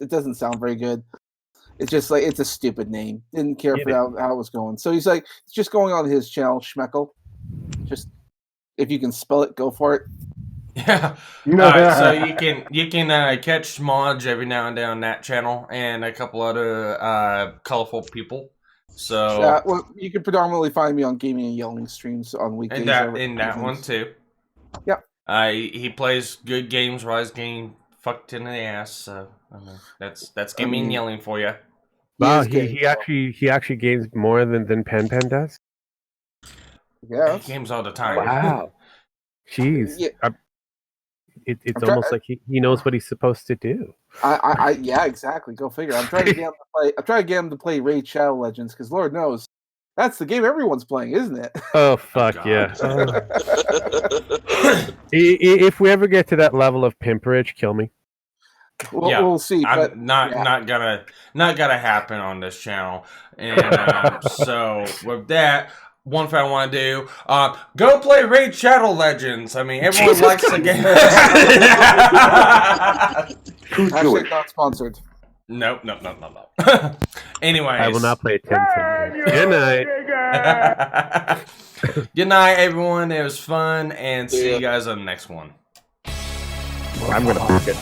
doesn't sound very good. It's just like, it's a stupid name. Didn't care for how it was going. So he's like, it's just going on his channel, Schmeckel. Just, if you can spell it, go for it. Yeah. Alright, so you can catch Smodge every now and then on that channel and a couple other colorful people. So Well, you can predominantly find me on gaming and yelling streams on weekdays. in that one too. Yep. He plays good games where he's getting fucked in the ass. So I mean, that's gaming and yelling for you. wow, he actually games more than Pen does. Yeah. He games all the time. Wow, jeez. Yeah. It's almost like he knows what he's supposed to do. Yeah, exactly. Go figure. I'm trying to get him to play. I'm trying to get him to play Raid Shadow Legends because Lord knows that's the game everyone's playing, isn't it? Oh fuck yeah! If we ever get to that level of pimperage, kill me. We'll see. But I'm not gonna happen on this channel. And so with that, one thing I want to do, go play Raid Shadow Legends. I mean, everyone likes the game. Hashtag not sponsored. Nope. Anyways, I will not play 10. Good night. Good night, everyone. It was fun, and see you guys on the next one. I'm gonna book it.